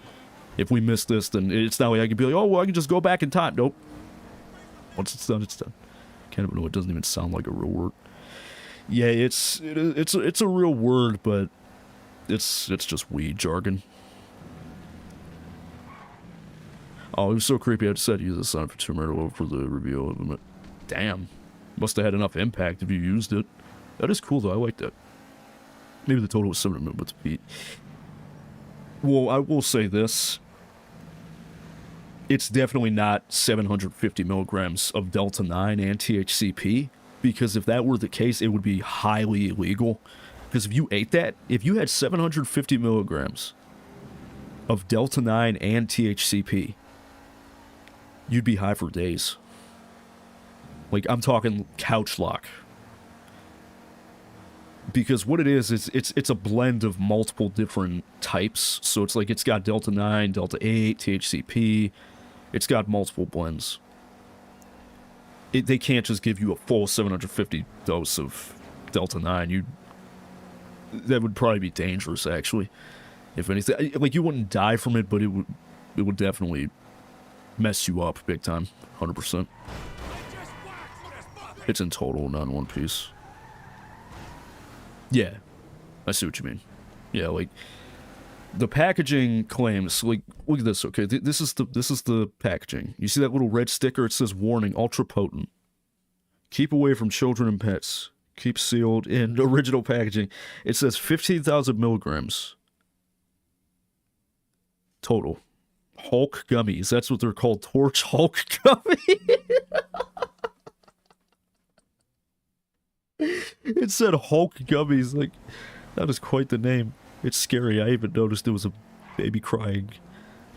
If we miss this, then it's not like I can be like, oh, well, I can just go back in time. Nope. Once it's done, it's done. Can't even know, it doesn't even sound like a real word. Yeah, it's a real word, but it's just weed jargon. Oh, it was so creepy. I decided to use the sound for Tomb Raider for the review of it. Damn. Must have had enough impact if you used it. That is cool, though. I like that. Maybe the total was 7 movements a beat. Well, I will say this. It's definitely not 750 milligrams of Delta 9 and THCP, because if that were the case, it would be highly illegal. Because if you ate that, if you had 750 milligrams of Delta 9 and THCP, you'd be high for days. Like, I'm talking couch lock. Because what it is it's a blend of multiple different types. So it's like it's got Delta 9, Delta 8, THCP. It's got multiple blends. They can't just give you a full 750 dose of Delta 9. That would probably be dangerous, actually. If anything, like, you wouldn't die from it, but it would definitely mess you up big time, 100%. It's in total, not in one piece. Yeah, I see what you mean. Yeah, like, the packaging claims, like, look at this, okay? This is the packaging. You see that little red sticker? It says, warning, ultra potent. Keep away from children and pets. Keep sealed in original packaging. It says 15,000 milligrams. Total. Hulk gummies. That's what they're called. Torch Hulk gummies. It said Hulk gummies. Like, that is quite the name. It's scary. I even noticed it was a baby crying.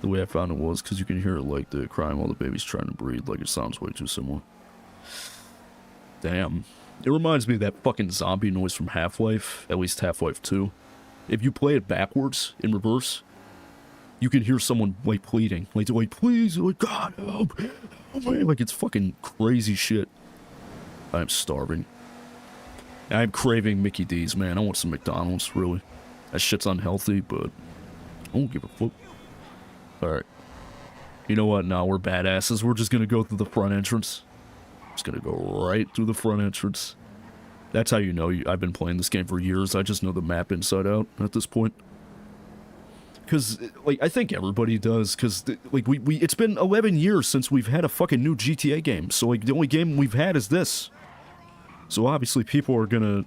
The way I found it was because you can hear it, like, the crying while the baby's trying to breathe. Like, it sounds way too similar. Damn. It reminds me of that fucking zombie noise from Half-Life. At least Half-Life 2. If you play it backwards, in reverse, you can hear someone, like, pleading. Like, they're like, please, like, God, help. Help me. Like, it's fucking crazy shit. I'm starving. I'm craving Mickey D's, man. I want some McDonald's, really. That shit's unhealthy, but I don't give a fuck. Alright. You know what? No, we're badasses. We're just gonna go through the front entrance. Just gonna go right through the front entrance. That's how you know I've been playing this game for years. I just know the map inside out at this point. Because, like, I think everybody does, because, like, it's been 11 years since we've had a fucking new GTA game. So, like, the only game we've had is this. So obviously people are gonna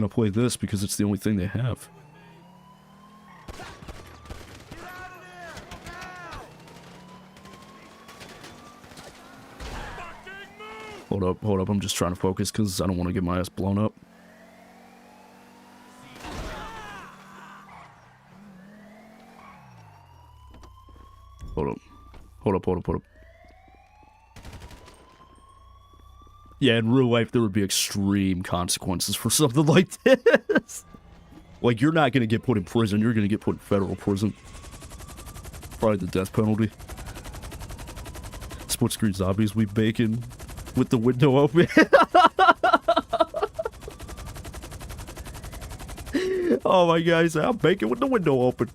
play this because it's the only thing they have. Hold up, I'm just trying to focus because I don't want to get my ass blown up. Hold up. Yeah, in real life, there would be extreme consequences for something like this. Like, you're not going to get put in prison. You're going to get put in federal prison. Probably the death penalty. Split screen zombies we bacon with the window open. Oh my God, he said, I'm baking with the window open.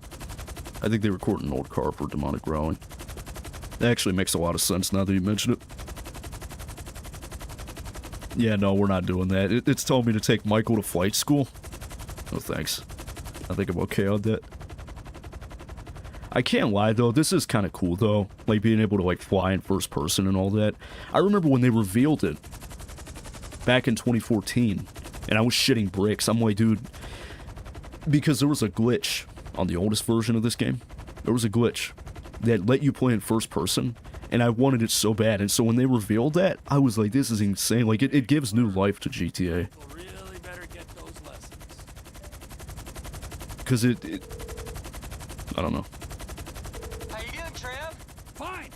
I think they recorded an old car for demonic growling. That actually makes a lot of sense now that you mention it. Yeah, no, we're not doing that. It's telling me to take Michael to flight school. No thanks. I think I'm okay on that. I can't lie though, this is kind of cool though. Like being able to like fly in first person and all that. I remember when they revealed it back in 2014 and I was shitting bricks. I'm like, dude, because there was a glitch on the oldest version of this game. There was a glitch that let you play in first person and I wanted it so bad. And so when they revealed that, I was like, this is insane. Like it gives new life to GTA. Really better get those lessons. Because I don't know. How you doing, Trev? Fine.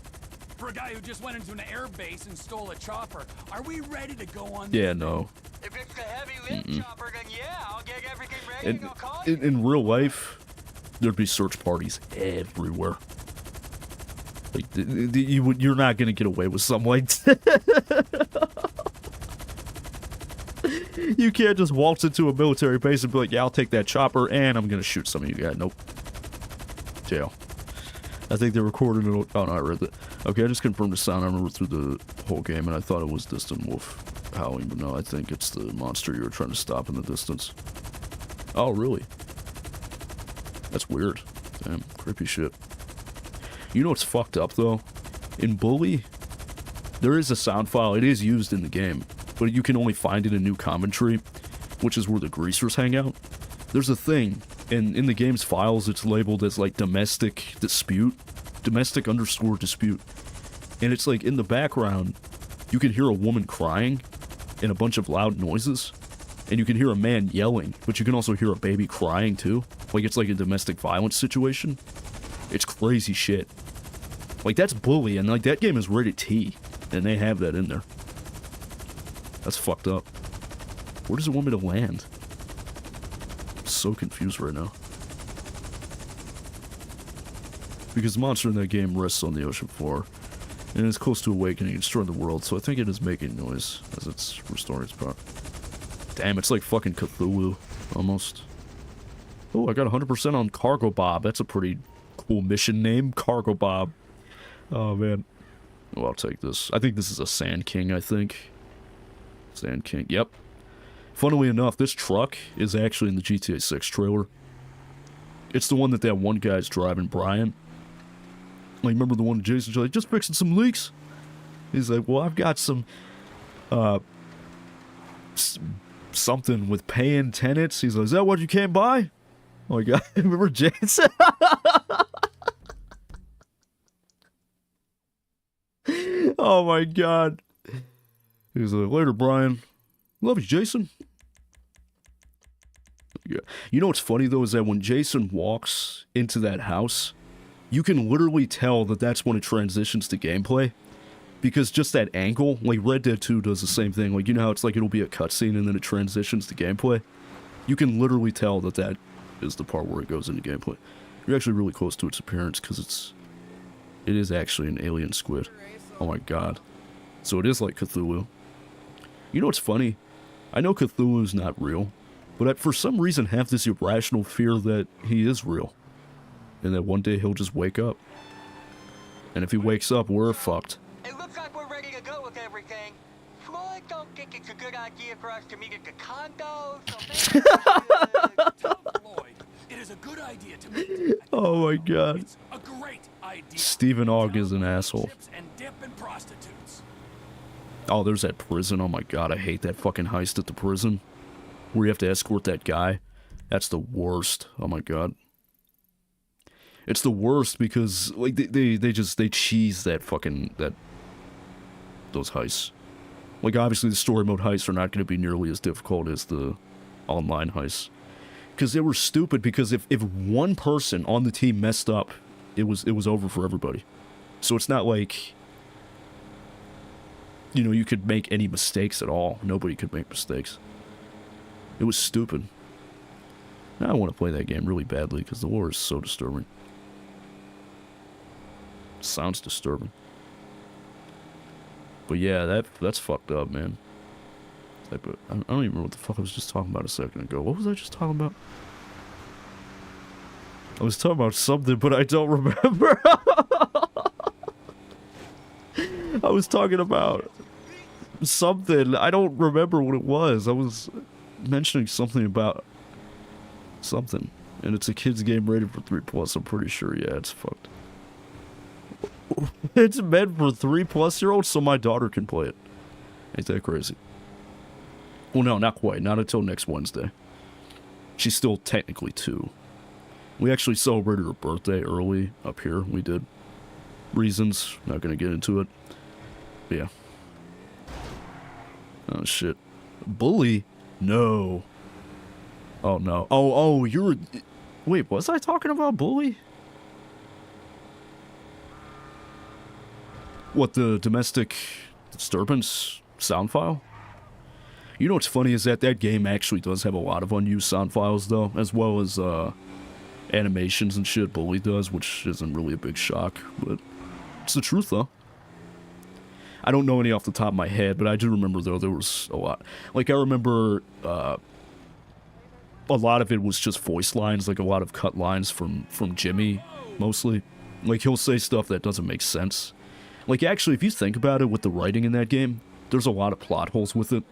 For a guy who just went into an air base and stole a chopper, are we ready to go on? Yeah, no. If it's the heavy lift chopper, then yeah, I'll get everything ready and I'll call you. In real life, there'd be search parties everywhere. Like, you're not gonna get away with something like that. You can't just waltz into a military base and be like, yeah, I'll take that chopper and I'm gonna shoot some of you guys. Nope. Jail. I think they recorded it. Oh no, I read that. Okay, I just confirmed the sound. I remember through the whole game and I thought it was distant wolf howling, but no, I think it's the monster you were trying to stop in the distance. Oh, really? That's weird. Damn, creepy shit. You know what's fucked up, though? In Bully, there is a sound file. It is used in the game, but you can only find it in New Commentary, which is where the greasers hang out. There's a thing, and in the game's files, it's labeled as, like, domestic dispute. Domestic_dispute. And it's like, in the background, you can hear a woman crying and a bunch of loud noises. And you can hear a man yelling, but you can also hear a baby crying, too. Like, it's like a domestic violence situation. It's crazy shit. Like, that's Bully, and like, that game is rated T, and they have that in there. That's fucked up. Where does it want me to land? I'm so confused right now. Because the monster in that game rests on the ocean floor, and it's close to awakening and destroying the world, so I think it is making noise as it's restoring its power. Damn, it's like fucking Cthulhu, almost. Oh, I got 100% on Cargo Bob. That's a pretty cool mission name, Cargo Bob. Oh, man. Well, I'll take this. I think this is a Sand King, I think. Sand King, yep. Funnily enough, this truck is actually in the GTA 6 trailer. It's the one that one guy's driving, Brian. Like, remember the one Jason's like, just fixing some leaks? He's like, well, I've got some, something with paying tenants. He's like, is that what you came by? Oh my God, remember Jason? Oh my God. He's like, later, Brian. Love you, Jason. Yeah. You know what's funny, though, is that when Jason walks into that house, you can literally tell that that's when it transitions to gameplay. Because just that angle, like Red Dead 2 does the same thing. Like, you know how it's like it'll be a cutscene and then it transitions to gameplay? You can literally tell that that is the part where it goes into gameplay. You're actually really close to its appearance because it is actually an alien squid. Oh my God. So it is like Cthulhu. You know what's funny? I know Cthulhu's not real, but I, for some reason, have this irrational fear that he is real. And that one day he'll just wake up. And if he wakes up, we're fucked. It looks like we're ready to go with everything. Floyd don't think it's a good idea for us to meet at the condo, so maybe Tell Floyd it is a good idea to meet. Oh my God. It's a great idea. Stephen Ogg is an asshole. Chips and dip and prostitutes. Oh, there's that prison. Oh my God, I hate that fucking heist at the prison. Where you have to escort that guy. That's the worst. Oh my God. It's the worst because, like, they cheese that fucking, those heists. Like, obviously, the story mode heists are not going to be nearly as difficult as the online heists. Because they were stupid, because if one person on the team messed up, it was over for everybody. So it's not like, you know, you could make any mistakes at all. Nobody could make mistakes. It was stupid. Now I want to play that game really badly, because the lore is so disturbing. Sounds disturbing. But yeah, that's fucked up, man. I don't even remember what the fuck I was just talking about a second ago. What was I just talking about? I was talking about something, but I don't remember. I was talking about something. I don't remember what it was. I was mentioning something about something. And it's a kid's game rated for 3+. I'm pretty sure, yeah, it's fucked. It's meant for 3+-year-olds, so my daughter can play it. Ain't that crazy? Well, no, not quite. Not until next Wednesday. She's still technically 2. We actually celebrated her birthday early up here. We did. Reasons. Not gonna get into it. But yeah. Oh, shit. Bully? No. Oh, no. Oh, you're... Wait, was I talking about Bully? What, the domestic disturbance sound file? You know what's funny is that game actually does have a lot of unused sound files, though, as well as animations and shit Bully does, which isn't really a big shock, but it's the truth, though. I don't know any off the top of my head, but I do remember, though, there was a lot. Like, I remember a lot of it was just voice lines, like a lot of cut lines from Jimmy, mostly. Like, he'll say stuff that doesn't make sense. Like, actually, if you think about it with the writing in that game, there's a lot of plot holes with it.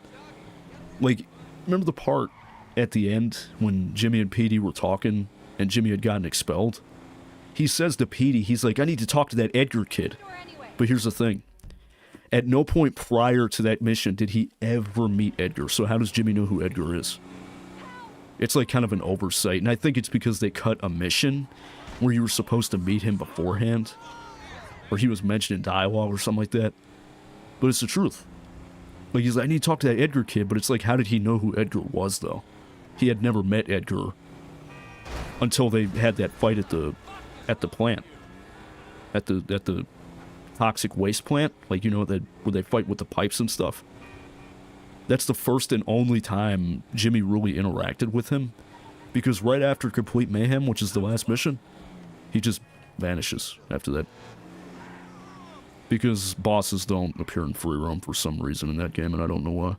Like, remember the part at the end when Jimmy and Petey were talking and Jimmy had gotten expelled? He says to Petey, he's like, I need to talk to that Edgar kid. But here's the thing. At no point prior to that mission did he ever meet Edgar. So how does Jimmy know who Edgar is? It's like kind of an oversight. And I think it's because they cut a mission where you were supposed to meet him beforehand. Or he was mentioned in dialogue or something like that. But it's the truth. Like, he's like, I need to talk to that Edgar kid, but it's like, how did he know who Edgar was, though? He had never met Edgar until they had that fight at the plant. At the toxic waste plant. Like, you know, where they fight with the pipes and stuff. That's the first and only time Jimmy really interacted with him. Because right after Complete Mayhem, which is the last mission, he just vanishes after that. Because bosses don't appear in free roam for some reason in that game, and I don't know why.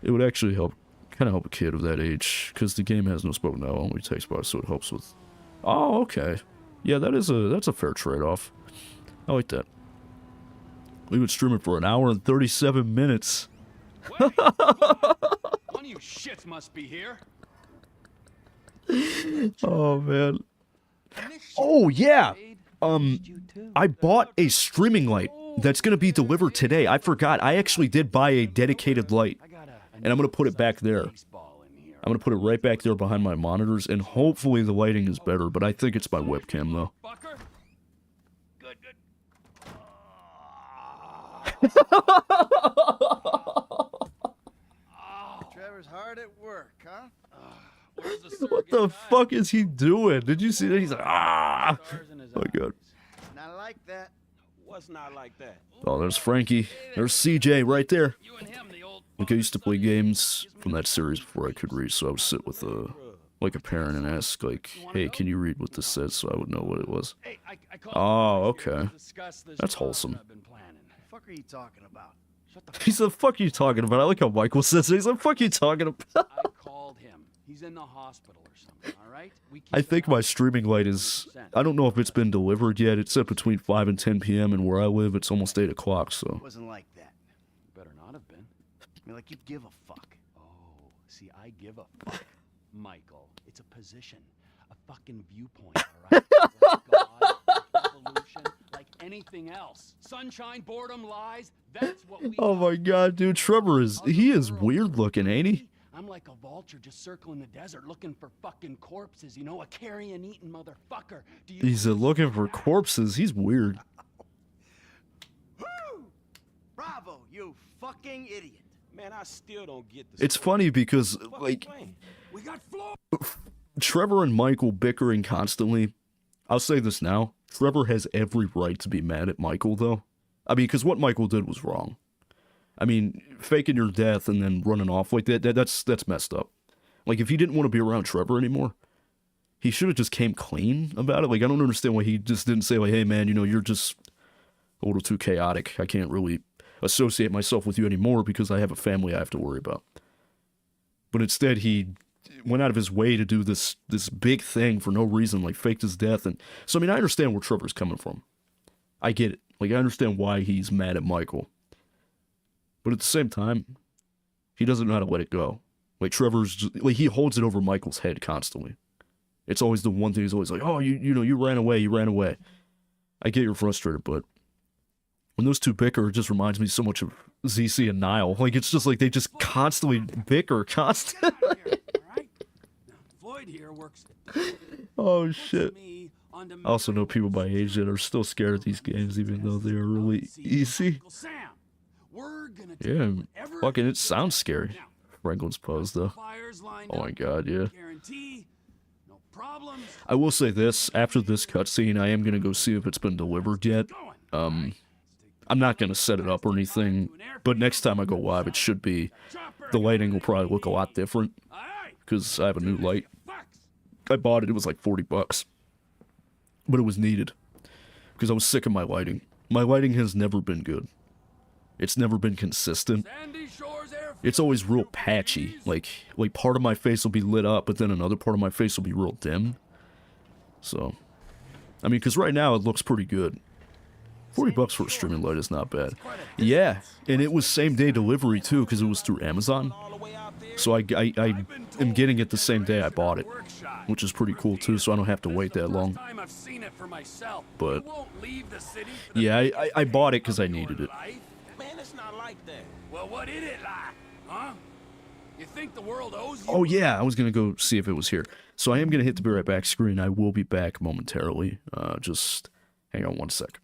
It would actually kind of help a kid of that age, because the game has no spoken dialogue, only text box, so it helps with... Oh, okay. Yeah, that's a fair trade-off. I like that. We would stream it for 1 hour and 37 minutes. Wait, one of you shits must be here. Oh, man. Oh, yeah! I bought a streaming light that's going to be delivered today. I forgot. I actually did buy a dedicated light. And I'm going to put it back there. I'm going to put it right back there behind my monitors. And hopefully the lighting is better. But I think it's my webcam, though. Good. Trevor's hard at work, huh? What the fuck is he doing? Did you see that? He's like, ah! Oh my god. Not like that. What's not like that? Oh, there's Frankie. There's CJ right there. Like, I used to play games from that series before I could read, so I would sit with a parent and ask, like, hey, can you read what this says, so I would know what it was. Oh, okay. That's wholesome. What the fuck are you talking about? He's like, fuck you talking about? I like how Michael says it. He's like, fuck you talking about? I called him. He's in the hospital or something, all right? I think my streaming light is... I don't know if it's been delivered yet. It's set between 5 and 10 p.m. and where I live, it's almost 8 o'clock, so... It wasn't like that. Better not have been. I mean, like you give a fuck. Oh, see, I give a fuck, Michael. It's a position, a fucking viewpoint, all right? Like God, evolution, like anything else. Sunshine, boredom, lies, that's what we... Oh my god, dude, Trevor is... He is weird looking, ain't he? I'm like a vulture just circling the desert looking for fucking corpses, you know, a carrion-eating motherfucker. He's looking for corpses. He's weird. Bravo, you fucking idiot. Man, I still don't get the It's funny because, like, we got floor. Trevor and Michael bickering constantly. I'll say this now. Trevor has every right to be mad at Michael, though. I mean, because what Michael did was wrong. I mean, faking your death and then running off like that's messed up. Like, if he didn't want to be around Trevor anymore, he should have just came clean about it. Like, I don't understand why he just didn't say, like, hey, man, you know, you're just a little too chaotic. I can't really associate myself with you anymore because I have a family I have to worry about. But instead, he went out of his way to do this big thing for no reason, like faked his death. And so, I mean, I understand where Trevor's coming from. I get it. Like, I understand why he's mad at Michael. But at the same time, he doesn't know how to let it go. Like, Trevor's just, like, he holds it over Michael's head constantly. It's always the one thing he's always like, oh, you know, you ran away. I get you're frustrated, but when those two bicker, it just reminds me so much of ZC and Niall. Like, it's just like they just constantly bicker, constantly. Floyd here works. Oh, shit. I also know people my age that are still scared of these games, even though they are really easy. Yeah, fucking, it sounds scary. Franklin's pose, though. Oh my god, yeah. I will say this, after this cutscene, I am gonna go see if it's been delivered yet. I'm not gonna set it up or anything, but next time I go live, it should be. The lighting will probably look a lot different, because I have a new light. I bought it, it was like $40. But it was needed, because I was sick of my lighting. My lighting has never been good. It's never been consistent. It's always real patchy. Like part of my face will be lit up, but then another part of my face will be real dim. So, I mean, because right now it looks pretty good. $40 for a streaming light is not bad. Yeah, and it was same day delivery too, because it was through Amazon. So I am getting it the same day I bought it, which is pretty cool too, so I don't have to wait that long. But, yeah, I bought it because I needed it. Man, it's not like that. Well, what is it like, huh? You think the world owes you? Oh yeah, I was gonna go see if it was here. So I am gonna hit the be right back screen. I will be back momentarily. Just hang on one sec.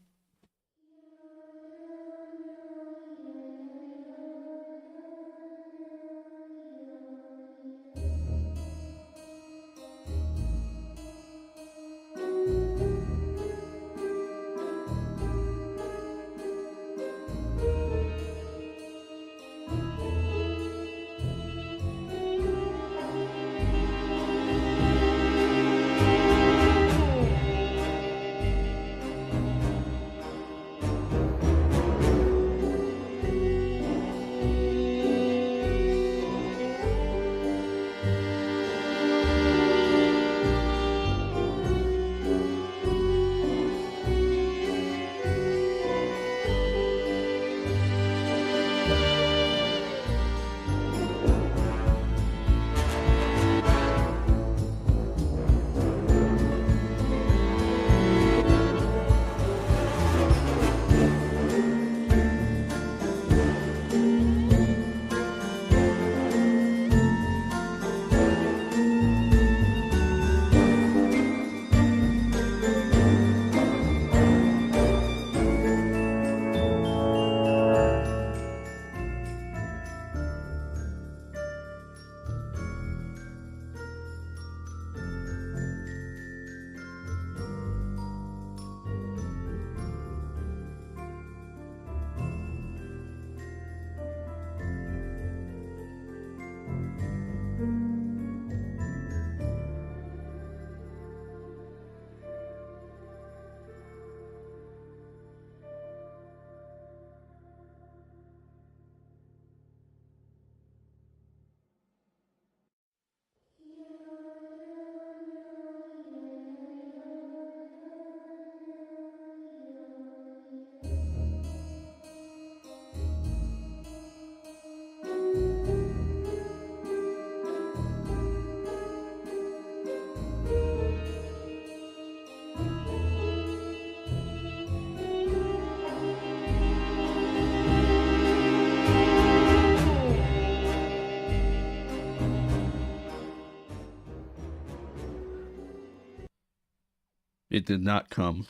It did not come.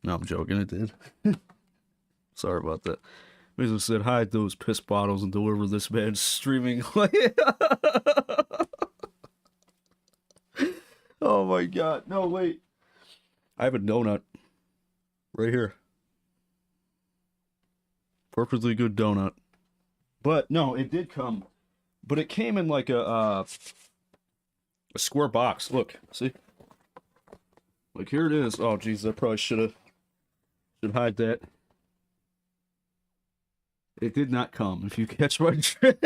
No, I'm joking, it did. Sorry about that. Basically said, hide those piss bottles and deliver this man streaming. Oh my god. No, wait. I have a donut. Right here. Perfectly good donut. But, no, it did come. But it came in like a square box. Look, see? Like, here it is. Oh, jeez, I probably should hide that. It did not come, if you catch my drift.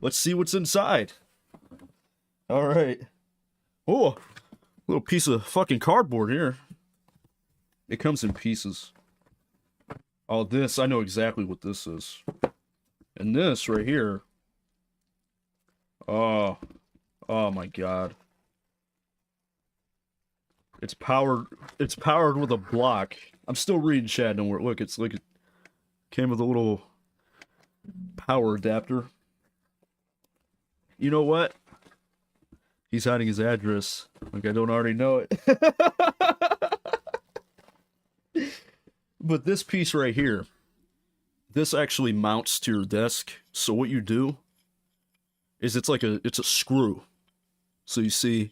Let's see what's inside. Alright. Oh, little piece of fucking cardboard here. It comes in pieces. Oh, this, I know exactly what this is. And this right here. Oh my god. It's powered with a block. I'm still reading chat, don't worry. Look, it's like it came with a little power adapter. You know what? He's hiding his address. Like I don't already know it. But this piece right here, this actually mounts to your desk. So what you do is it's a screw. So you see,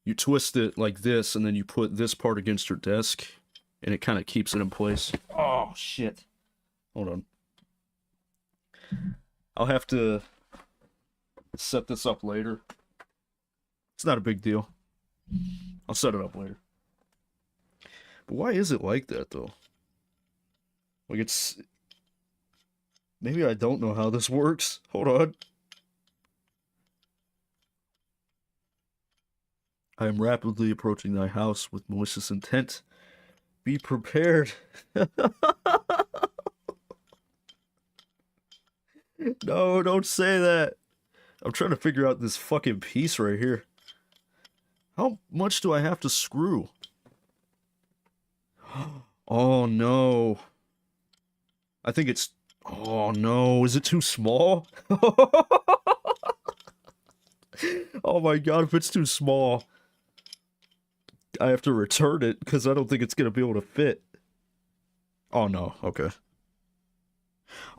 you twist it like this, and then you put this part against your desk, and it kind of keeps it in place. Oh, shit. Hold on. I'll have to set this up later. It's not a big deal. I'll set it up later. But why is it like that, though? Like, it's... Maybe I don't know how this works. Hold on. I am rapidly approaching thy house with malicious intent. Be prepared. No, don't say that. I'm trying to figure out this fucking piece right here. How much do I have to screw? Oh no. I think it's... Oh no, is it too small? Oh my god, if it's too small, I have to return it because I don't think it's going to be able to fit. Oh no, okay.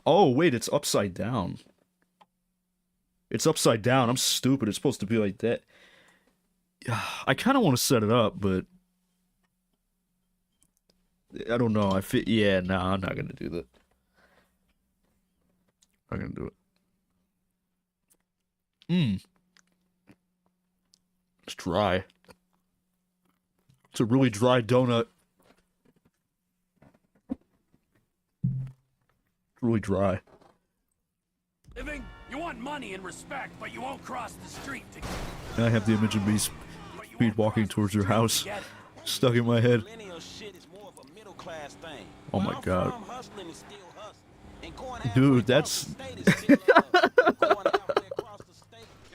Oh wait, it's upside down. It's upside down. I'm stupid. It's supposed to be like that. I kind of want to set it up, but I don't know. Yeah, no, I'm not going to do that. I'm going to do it. It's dry. It's a really dry donut. It's really dry. Living, you want money and respect, but you won't cross the street to... And I have the image of me speed walking towards your house stuck in my head. Oh my god. Dude, that's... Yeah,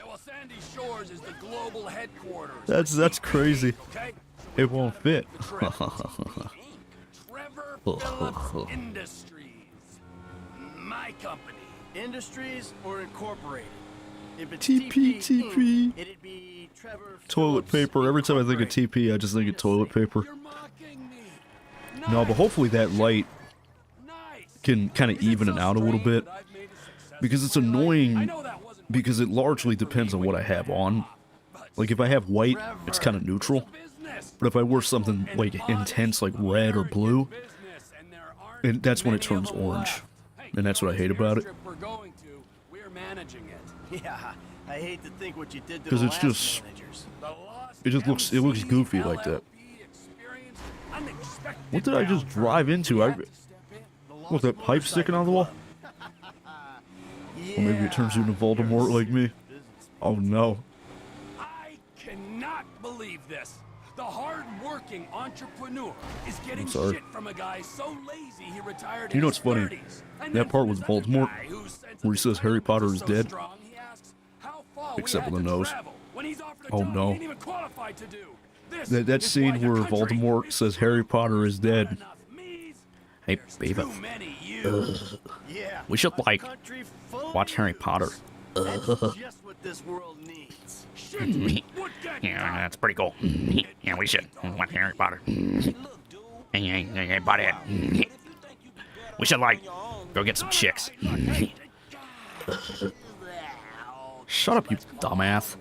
well, Sandy Shores is the global headquarters. That's crazy. Okay? It won't fit. Trevor Phillips Industries. My company. Industries or Incorporated? If it's TP. Inc., it'd be Trevor Toilet Phillips paper. Every time I think of Incorporated. TP, I just think of toilet paper. You're mocking me. No, but hopefully that light can kind of even it out a little bit. Because it's annoying, because it largely depends on what I have on. Like, if I have white, it's kind of neutral. But if I wear something, like, intense, like red or blue, and that's when it turns orange. And that's what I hate about it. Yeah, I hate to think what you did to Because the it's last just... managers. It looks goofy like that. What did I just drive into? Was that pipe sticking on the wall? Or maybe it turns you into Voldemort like me. Oh no. I cannot believe this. The hard-working entrepreneur is getting sorry. shit from a guy so lazy he retired You know in what's funny? his 30s. And That then part from with this other Voldemort, guy whose sense where he of says Harry development Potter is is so dead. strong, he asks how far we Except had for the to nose. travel when he's offered a Oh, job no. he ain't even qualified to do. This That is scene why the where country Voldemort is says Harry Potter is dead. not enough me's. Hey, There's baby. too many yous. Yeah, We should, a like, country full of watch Harry yous. Potter. That's just what this world needs. Shit, what that Yeah, that's pretty cool. Yeah, we should watch Harry Potter. Look, dude, Hey, buddy. We should, like, go get some chicks. Shut up, you dumbass.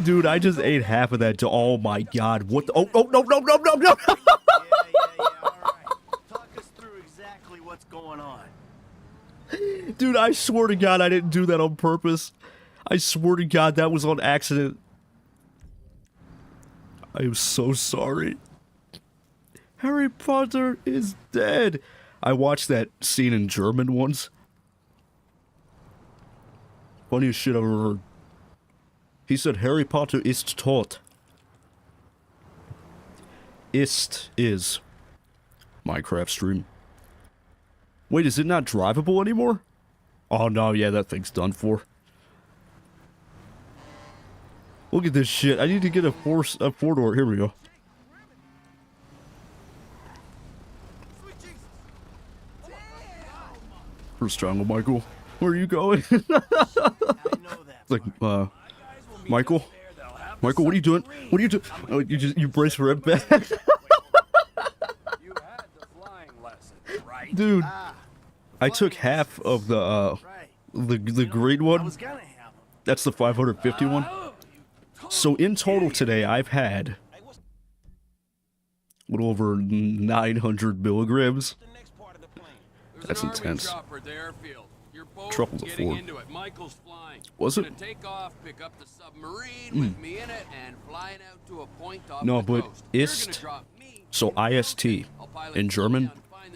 Dude, I just ate half of that. Oh my god. What the? Oh, no. Yeah, all right. Talk us through exactly what's going on. Dude, I swear to god I didn't do that on purpose. I swear to god that was on accident. I am so sorry. Harry Potter is dead. I watched that scene in German once. Funniest shit I've ever heard. He said Harry Potter ist tot. Is. Minecraft stream. Wait, is it not drivable anymore? Oh no, yeah, that thing's done for. Look at this shit. I need to get a four-door. Here we go. First triangle, Michael. Where are you going? Like, Michael? Michael, what are you doing? What are you doing? Oh, you brace for impact. Dude, I took half of the green one. That's the 550 one. So in total today, I've had a little over 900 milligrams. That's intense. Trouble to afford. Was it? No, but ist. So IST in German.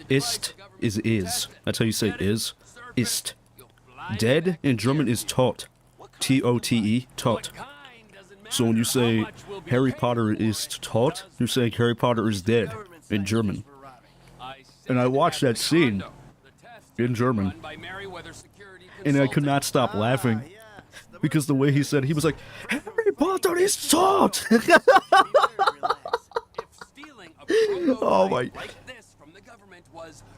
Ist is. That's how you say is. Ist. Dead in German is tot. T-O-T-E. Tot. So when you say Harry Potter is tot, you're saying Harry Potter is dead in German. And I watched that scene in German, and I could not stop laughing because the way he said it, he was like, Harry Potter is tot! Oh my.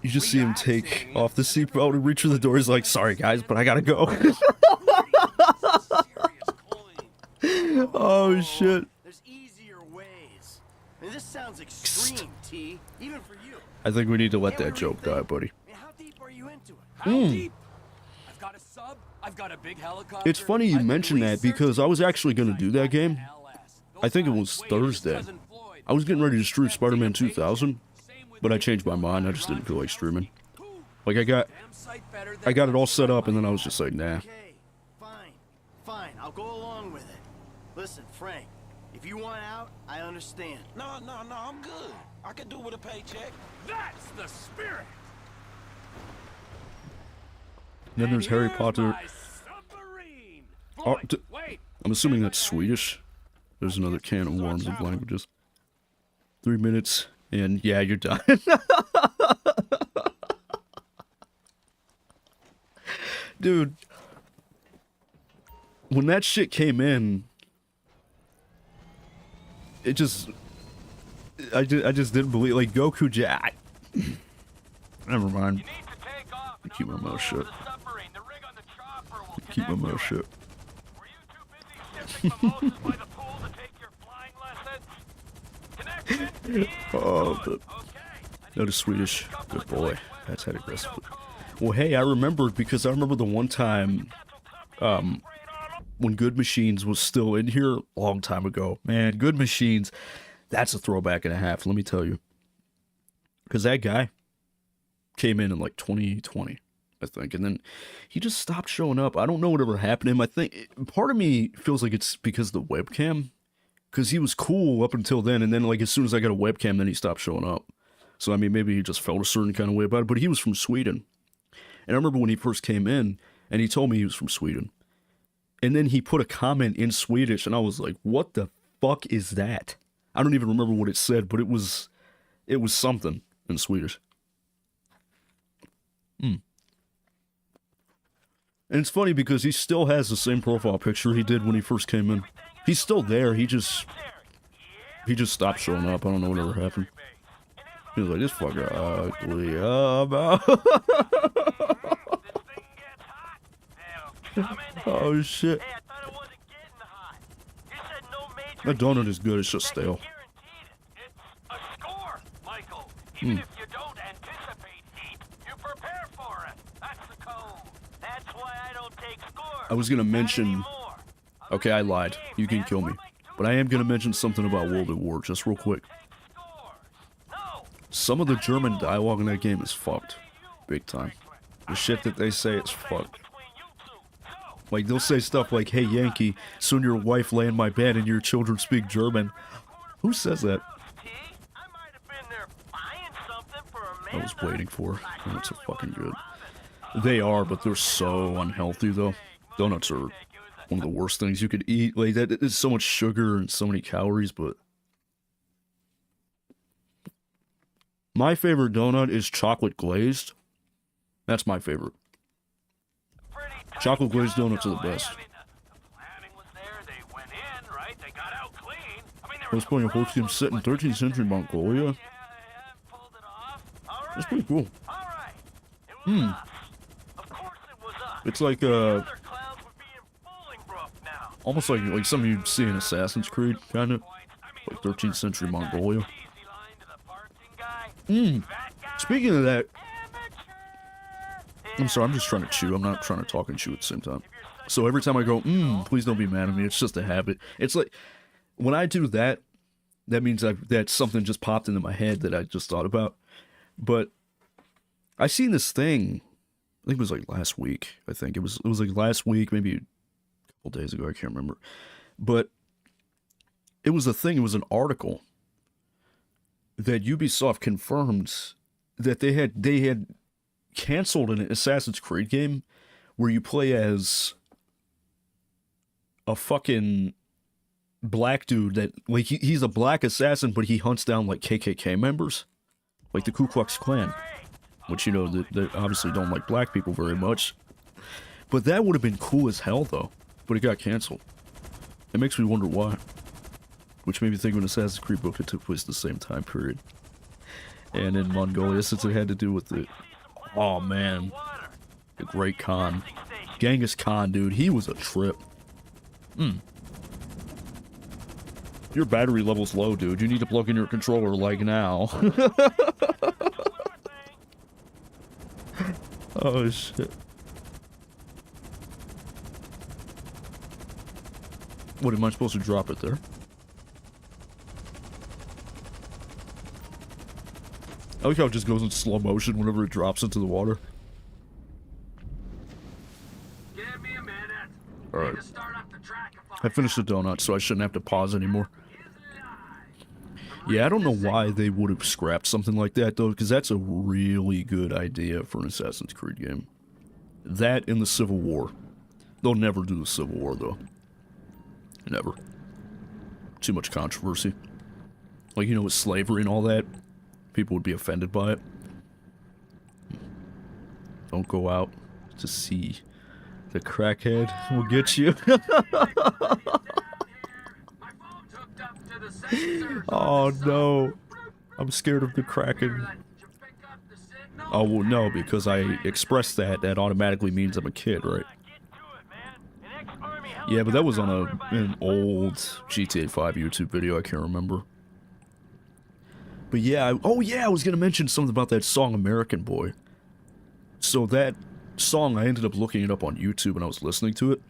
You just see him take off the seatbelt and reach for the door. He's like, sorry guys, but I gotta go. Oh shit. There's easier ways. I mean, this sounds extreme, T, even for you. I think we need to let that joke die, buddy. How deep are you into it? How deep? I've got a sub, I've got a big helicopter. It's funny you mentioned that because I was actually going to do that game. I think it was Thursday. I was getting ready to stream Spider-Man 2000, but I changed my mind. I just didn't feel like streaming. Like I got it all set up, and then I was just like, nah. Okay, fine, I'll go along with it. Listen, Frank, if you want out, I understand. No, I'm good. I can do with a paycheck. That's the spirit. Then there's Harry Potter. Oh, I'm assuming that's Swedish. There's another can of worms of languages. 3 minutes, and yeah, you're done. Dude, when that shit came in, it just, I just didn't believe, like, Goku Jack. Never mind. Keep my mouth shut. Keep my mouth shut. Oh, that is Swedish. Good boy. That's had aggressive. Well, hey, I remembered because I remember the one time, when Good Machines was still in here a long time ago. Man, Good Machines, that's a throwback and a half, let me tell you. Because that guy came in like 2020, I think, and then he just stopped showing up. I don't know whatever happened to him. I think part of me feels like it's because of the webcam, because he was cool up until then, and then like as soon as I got a webcam, then he stopped showing up. So I mean, maybe he just felt a certain kind of way about it, but he was from Sweden. And I remember when he first came in, and he told me he was from Sweden. And then he put a comment in Swedish, and I was like, what the fuck is that? I don't even remember what it said, but it was something in Swedish. And it's funny because he still has the same profile picture he did when he first came in. He's still there, he just stopped showing up. I don't know whatever happened. He was like, this fucker ugly. Oh shit. That donut is good, it's just stale. It's a score, Michael. Even if you don't anticipate heat, you prepare for it. That's the code. That's why I don't take scores. I was gonna mention... Okay, I lied. You can kill me. But I am gonna mention something about World at War, just real quick. Some of the German dialogue in that game is fucked. Big time. The shit that they say is fucked. Like, they'll say stuff like, hey Yankee, soon your wife lay in my bed and your children speak German. Who says that? I was waiting for. Donuts are fucking good. They are, but they're so unhealthy though. Donuts are one of the worst things you could eat. Like, that is so much sugar and so many calories, but... My favorite donut is chocolate glazed. That's my favorite. Chocolate glazed donuts are the best. I was playing a horse game set in 13th century Mongolia. That's pretty cool. It's like almost like something you'd see in Assassin's Creed, kind of like 13th century Mongolia. Speaking of that, I'm sorry, I'm just trying to chew. I'm not trying to talk and chew at the same time. So every time I go, please don't be mad at me. It's just a habit. It's like, when I do that, that means that something just popped into my head that I just thought about. But I seen this thing, I think it was like last week. I think it was like last week, maybe a couple days ago. I can't remember. But it was a thing. It was an article that Ubisoft confirmed that they had canceled an Assassin's Creed game where you play as a fucking black dude that, like, he's a black assassin, but he hunts down, like, KKK members. Like the Ku Klux Klan. Which, you know, they obviously don't like black people very much. But that would have been cool as hell, though. But it got canceled. It makes me wonder why. Which made me think of an Assassin's Creed book that took place at the same time period. And in Mongolia, since it had to do with the... Oh, man. The Great Khan. Genghis Khan, dude. He was a trip. Your battery level's low, dude. You need to plug in your controller, like, now. Oh, shit. What, am I supposed to drop it there? I like how it just goes in slow motion whenever it drops into the water. Give me a minute. Alright. I finished the donut, so I shouldn't have to pause anymore. Yeah, I don't know why they would have scrapped something like that, though, because that's a really good idea for an Assassin's Creed game. That in the Civil War. They'll never do the Civil War, though. Never. Too much controversy. Like, you know, with slavery and all that, people would be offended by it. Don't go out to sea. The crackhead will get you. Oh no. I'm scared of the Kraken. Oh well, no, because I expressed that automatically means I'm a kid, right? Yeah, but that was on an old GTA 5 YouTube video, I can't remember. But yeah, I was gonna mention something about that song American Boy. So that song, I ended up looking it up on YouTube and I was listening to it.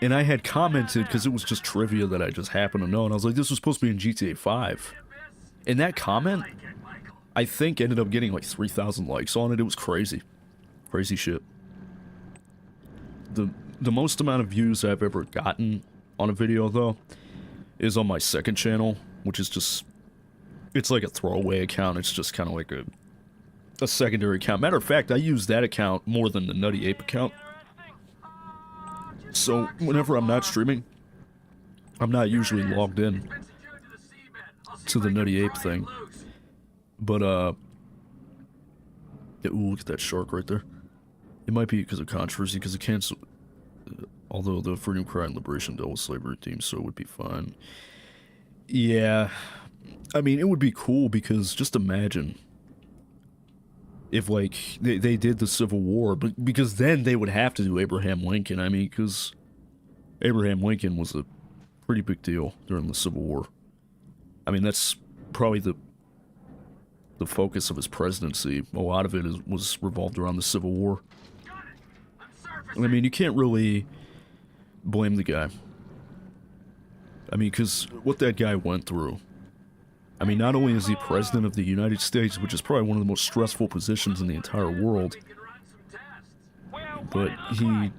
And I had commented, because it was just trivia that I just happened to know, and I was like, this was supposed to be in GTA 5. And that comment, I think, ended up getting like 3,000 likes on it. It was crazy. Crazy shit. The most amount of views I've ever gotten on a video, though, is on my second channel, which is just... It's like a throwaway account. It's just kind of like a secondary account. Matter of fact, I use that account more than the Nutty Ape account. So, whenever I'm not streaming, I'm not usually logged in to the Nutty Ape thing. But, yeah, ooh, look at that shark right there. It might be because of controversy, because it cancelled... although the Freedom Cry and Liberation dealt with slavery themes, so it would be fine. Yeah... I mean, it would be cool, because just imagine if, like, they did the Civil War, but because then they would have to do Abraham Lincoln. I mean, because Abraham Lincoln was a pretty big deal during the Civil War. I mean, that's probably the focus of his presidency. A lot of it was revolved around the Civil War. I mean, you can't really blame the guy. I mean, because what that guy went through. I mean, not only is he president of the United States, which is probably one of the most stressful positions in the entire world, but he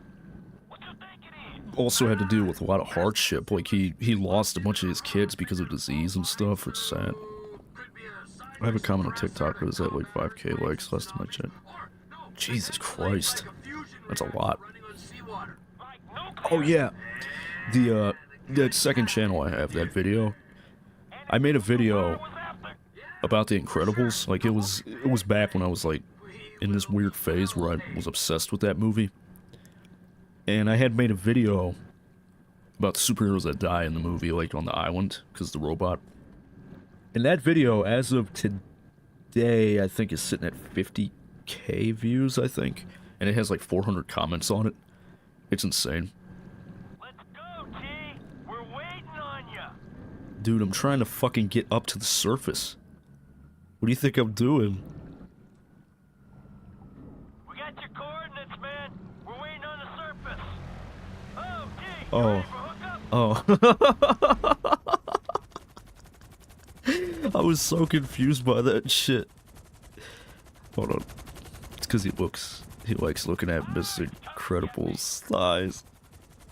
also had to deal with a lot of hardship. Like, he lost a bunch of his kids because of disease and stuff. It's sad. I have a comment on TikTok, but it's at like 5K likes last time I checked. Jesus Christ. That's a lot. Oh yeah. That second channel I have, that video. I made a video about The Incredibles. Like, it was back when I was like in this weird phase where I was obsessed with that movie. And I had made a video about the superheroes that die in the movie, like on the island, because the robot. And that video, as of today, I think is sitting at 50K views, I think. And it has like 400 comments on it. It's insane. Let's go, T. We're waiting on you. Dude, I'm trying to fucking get up to the surface. What do you think I'm doing? We got your coordinates, man. We're waiting on the surface. Oh, T. Oh. I was so confused by that shit. Hold on. It's because he likes looking at Miss Incredible's thighs.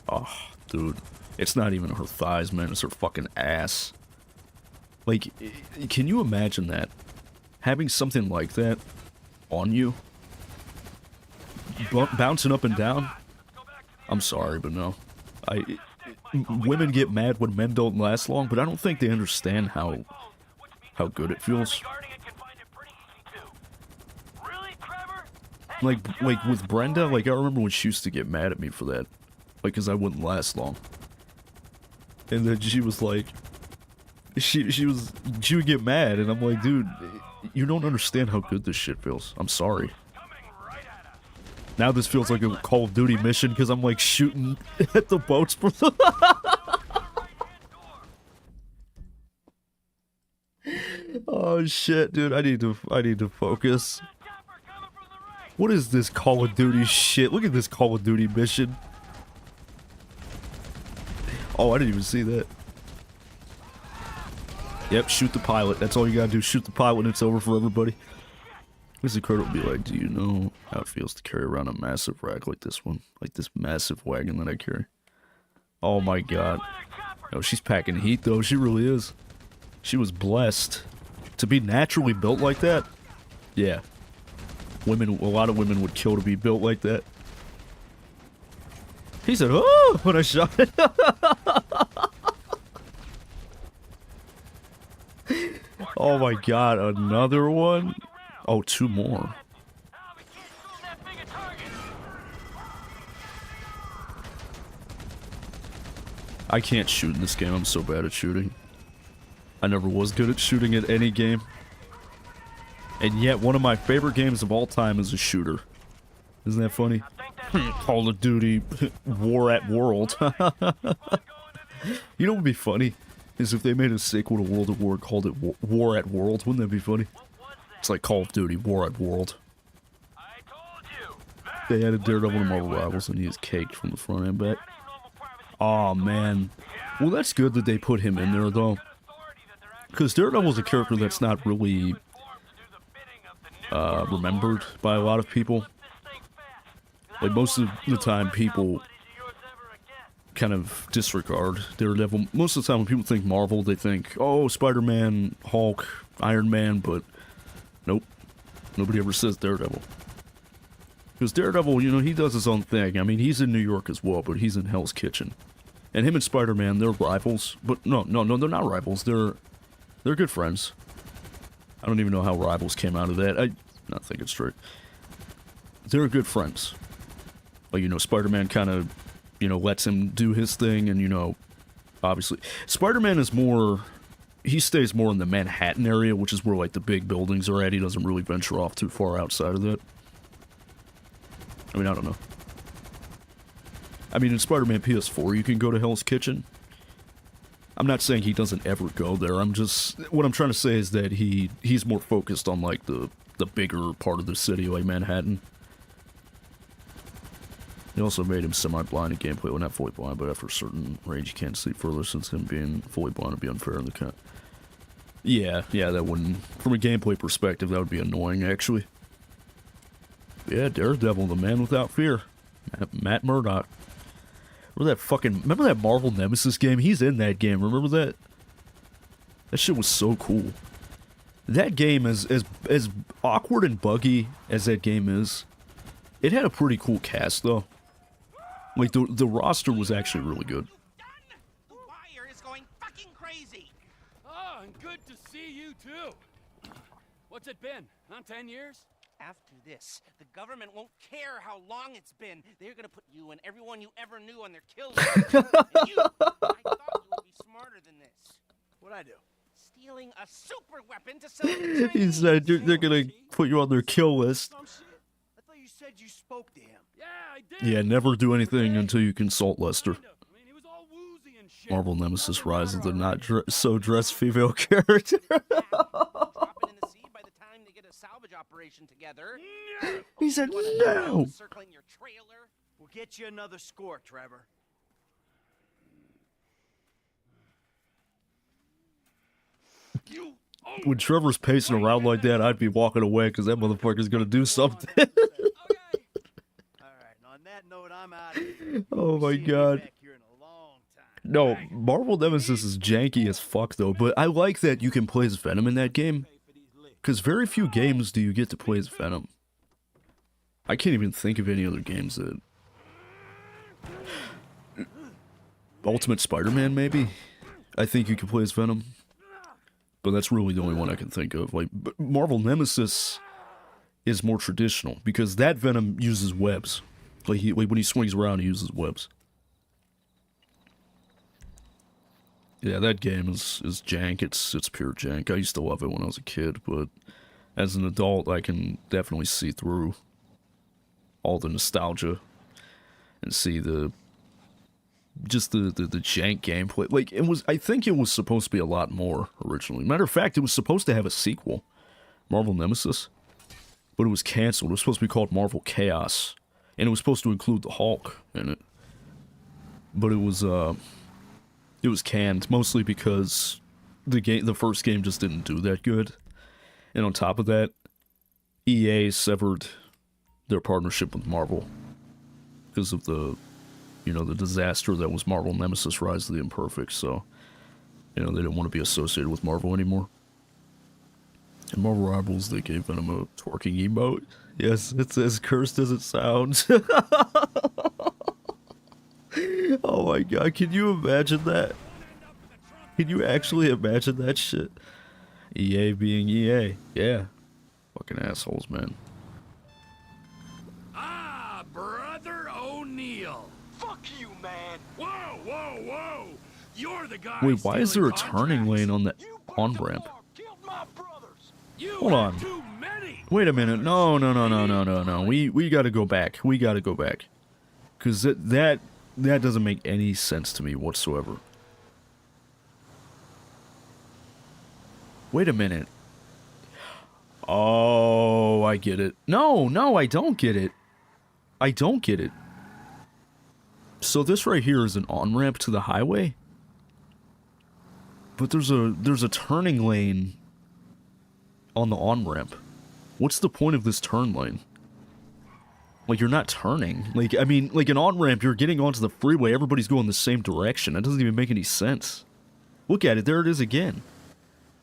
Oh, dude. It's not even her thighs, man. It's her fucking ass. Like, can you imagine that? Having something like that on you? Bouncing up and down? I'm sorry, but no. Women get mad when men don't last long, but I don't think they understand how good it feels. Like with Brenda, like I remember when she used to get mad at me for that, like, cause I wouldn't last long. And then she was like, she would get mad, and I'm like, dude, you don't understand how good this shit feels. I'm sorry. Now this feels like a Call of Duty mission because I'm like shooting at the boats for the Oh shit, dude, I need to focus. What is this Call of Duty shit? Look at this Call of Duty mission. Oh, I didn't even see that. Yep, shoot the pilot. That's all you gotta do. Shoot the pilot and it's over for everybody. Mr. Carter will be like, do you know how it feels to carry around a massive rack like this one? Like this massive wagon that I carry? Oh my god. Oh, she's packing heat though. She really is. She was blessed. To be naturally built like that? Yeah. A lot of women would kill to be built like that. He said, oh, when I shot it. Oh my god, another one? Oh, two more. I can't shoot in this game, I'm so bad at shooting. I never was good at shooting at any game. And yet, one of my favorite games of all time is a shooter. Isn't that funny? Call of Duty, War at World. You know what would be funny? Is if they made a sequel to World at War called it War at World. Wouldn't that be funny? It's like Call of Duty, War at World. They added Daredevil to Marvel Rivals and he is caked from the front and back. Aw, man. Well, that's good that they put him in there, though. Because Daredevil's a character that's not really remembered by a lot of people. Like, most of the time, people kind of disregard Daredevil. Most of the time, when people think Marvel, they think, oh, Spider-Man, Hulk, Iron Man, but nope. Nobody ever says Daredevil. Because Daredevil, you know, he does his own thing. I mean, he's in New York as well, but he's in Hell's Kitchen. And him and Spider-Man, they're rivals. But no, they're not rivals. They're good friends. I don't even know how Rivals came out of that. I not think it's straight. They're good friends. Like, you know, Spider-Man kind of, you know, lets him do his thing, and, you know, obviously. Spider-Man is more, he stays more in the Manhattan area, which is where, like, the big buildings are at. He doesn't really venture off too far outside of that. I mean, I don't know. I mean, in Spider-Man PS4, you can go to Hell's Kitchen. I'm not saying he doesn't ever go there. What I'm trying to say is that he's more focused on like the bigger part of the city, like Manhattan. He also made him semi-blind in gameplay. Well, not fully blind, but after a certain range, you can't see further, since him being fully blind would be unfair in the count. Yeah, that wouldn't... From a gameplay perspective, that would be annoying, actually. Yeah, Daredevil, the man without fear. Matt Murdock. Remember that Marvel Nemesis game? He's in that game, remember that? That shit was so cool. That game, as awkward and buggy as that game is, it had a pretty cool cast, though. Like, the roster was actually really good. The wire is going fucking crazy. Oh, and good to see you too. What's it been? Not 10 years? After this, the government won't care how long it's been. They're gonna put you and everyone you ever knew on their kill list. And you, I thought you would be smarter than this. What'd I do? Stealing a super weapon to sell to the He Chinese. said they're gonna put you on their kill list. Some shit. I thought you said you spoke to him. Yeah, I did. Yeah, never do anything until you consult Lester. Kind of. I mean, he was all woozy and shit. Marvel Nemesis Rise of the not-so-dressed female character. Drop it in the sea by the time they get a salvage operation together. He said You wanna know no! circling your trailer? We'll get you another score, Trevor. When Trevor's pacing around like that, I'd be walking away because that motherfucker's gonna do something. All right, and on that note, I'm out of here. Oh my See you god. back here in a long time. No, Marvel Nemesis is janky as fuck though, but I like that you can play as Venom in that game. Because very few games do you get to play as Venom. I can't even think of any other games that... Ultimate Spider-Man, maybe? I think you can play as Venom. But that's really the only one I can think of. Like, but Marvel Nemesis is more traditional, because that Venom uses webs. Like, when he swings around, he uses webs. Yeah, that game is jank. It's pure jank. I used to love it when I was a kid, but as an adult, I can definitely see through all the nostalgia and see the jank gameplay. Like, I think it was supposed to be a lot more originally. Matter of fact, it was supposed to have a sequel, Marvel Nemesis, but it was canceled. It was supposed to be called Marvel Chaos, and it was supposed to include the Hulk in it, but it was canned, mostly because the first game just didn't do that good. And on top of that, EA severed their partnership with Marvel because of the disaster that was Marvel Nemesis Rise of the Imperfect. So, they didn't want to be associated with Marvel anymore. And Marvel Rivals, they gave Venom a twerking emote. Yes, it's as cursed as it sounds. Oh my god, can you imagine that? Can you actually imagine that shit? EA being EA. Yeah. Fucking assholes, man. Ah, Brother O'Neill. Fuck you, man. Whoa, whoa, whoa. You're the guy. Wait, why is there a stealing turning contracts. lane on the You put on-ramp? the war, killed my brothers. You Hold had on. too many. Wait a minute. No. We gotta go back. We gotta go back. Because that doesn't make any sense to me whatsoever. Wait a minute. Oh, I get it. No, I don't get it. I don't get it. So this right here is an on-ramp to the highway? But there's a turning lane on the on-ramp. What's the point of this turn lane? Like, you're not turning. Like, I mean, like an on-ramp, you're getting onto the freeway, everybody's going the same direction. That doesn't even make any sense. Look at it, there it is again.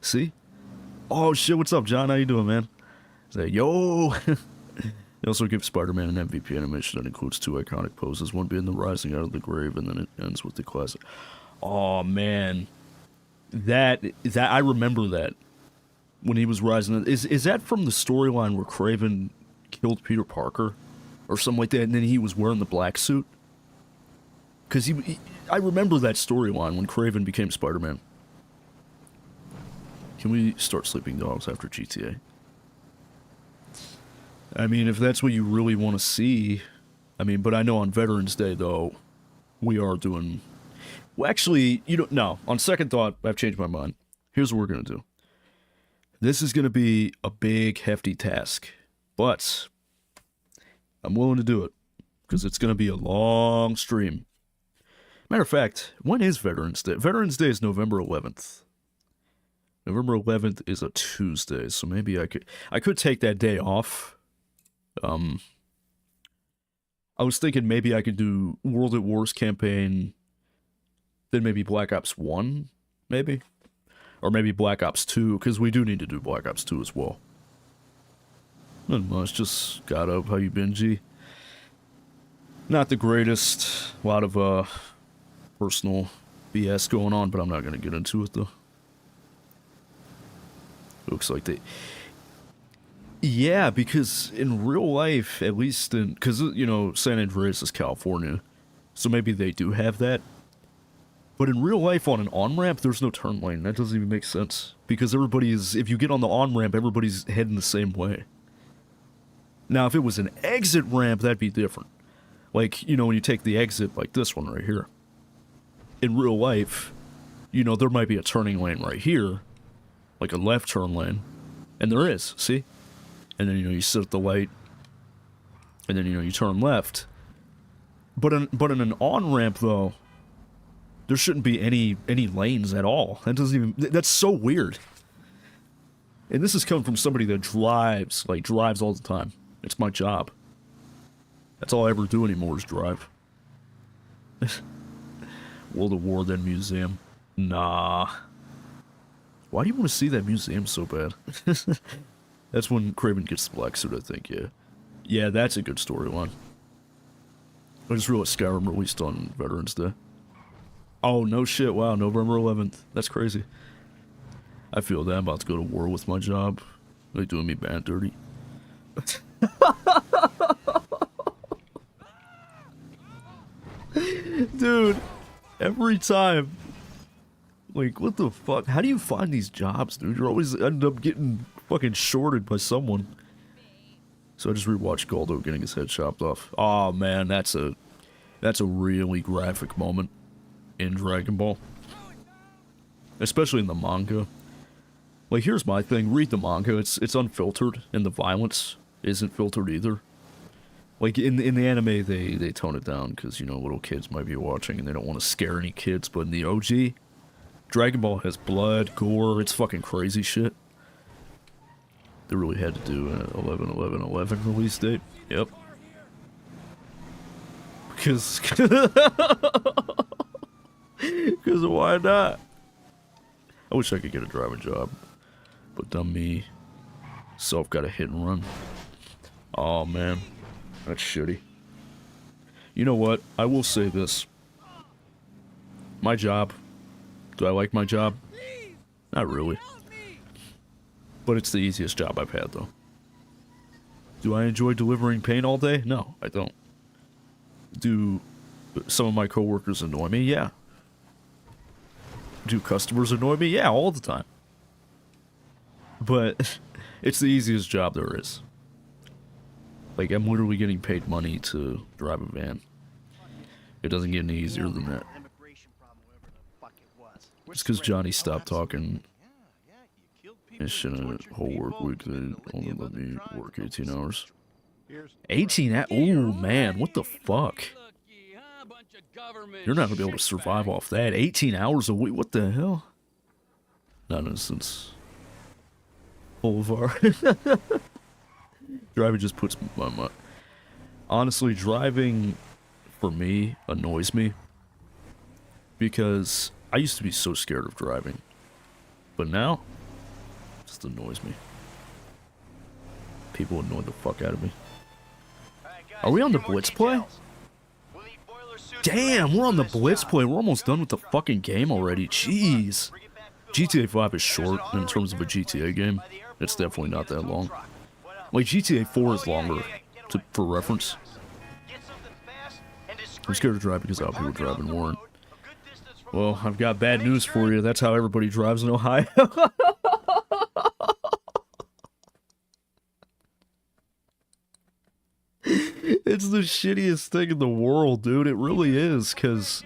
See? Oh shit, what's up, John? How you doing, man? Say, yo! They also give Spider-Man an MVP animation that includes 2 iconic poses, one being the rising out of the grave, and then it ends with the classic. Oh man. That I remember that. When he was rising. Is that from the storyline where Kraven killed Peter Parker? Or something like that, and then he was wearing the black suit? Because I remember that storyline when Kraven became Spider-Man. Can we start Sleeping Dogs after GTA? I mean, if that's what you really want to see... I mean, but I know on Veterans Day, though, we are doing... Well, actually, you don't. No, on second thought, I've changed my mind. Here's what we're gonna do. This is gonna be a big, hefty task, but I'm willing to do it because it's gonna be a long stream. Matter of fact, when is Veterans Day? Veterans Day is November 11th. November 11th is a Tuesday, so maybe I could take that day off. I was thinking maybe I could do World at War's campaign, then maybe Black Ops 1, maybe? Or maybe Black Ops 2, because we do need to do Black Ops 2 as well. Nothing much, just got up. How you been, G? Not the greatest. A lot of, personal BS going on, but I'm not going to get into it, though. Looks like they... Yeah, because in real life, at least in... Because, you know, San Andreas is California, so maybe they do have that. But in real life, on an on-ramp, there's no turn lane. That doesn't even make sense. Because everybody is... If you get on the on-ramp, everybody's heading the same way. Now, if it was an exit ramp, that'd be different. Like, you know, when you take the exit, like this one right here. In real life, you know, there might be a turning lane right here. Like a left turn lane. And there is, see? And then, you know, you sit at the light. And then, you know, you turn left. But in an on-ramp, though, there shouldn't be any lanes at all. That doesn't even... That's so weird. And this is coming from somebody that drives all the time. It's my job. That's all I ever do anymore is drive. World of War, then museum. Nah. Why do you want to see that museum so bad? That's when Kraven gets the black suit, I think, yeah. Yeah, that's a good storyline. I just realized Skyrim released on Veterans Day. Oh, no shit, wow, November 11th. That's crazy. I feel that I'm about to go to war with my job. They're doing me bad dirty. Dude, every time. Like, what the fuck? How do you find these jobs, dude? You're always end up getting fucking shorted by someone. So I just rewatched Goldo getting his head chopped off. Oh man, that's a really graphic moment in Dragon Ball. Especially in the manga. Like, here's my thing, read the manga, it's unfiltered, and the violence isn't filtered either. Like, in the anime, they tone it down, because, you know, little kids might be watching, and they don't want to scare any kids, but in the OG, Dragon Ball has blood, gore, it's fucking crazy shit. They really had to do an 11/11/11 release date. Yep. Because... Because why not? I wish I could get a driving job. But dumb me. Self got a hit and run. Oh man. That's shitty. You know what? I will say this. My job. Do I like my job? Not really. But it's the easiest job I've had, though. Do I enjoy delivering pain all day? No, I don't. Do some of my coworkers annoy me? Yeah. Do customers annoy me? Yeah, all the time. But it's the easiest job there is. Like, I'm literally getting paid money to drive a van. It doesn't get any easier than that. Just because Johnny stopped talking and shit in a whole work week, they only let me work 18 hours. 18 hours? Oh, man, what the fuck? You're not going to be able to survive off that. 18 hours a week? What the hell? Not in a sense. Boulevard. Driving just puts my mind. Honestly, driving for me annoys me. Because I used to be so scared of driving. But now, it just annoys me. People annoy the fuck out of me. Are we on the Blitz play? Damn, we're on the Blitz play. We're almost done with the fucking game already. Jeez. GTA 5 is short in terms of a GTA game. It's definitely not that long. Like, GTA 4 is longer, for reference. I'm scared to drive because of how people drive in Warren. Well, I've got bad news for you. That's how everybody drives in Ohio. It's the shittiest thing in the world, dude. It really is, because...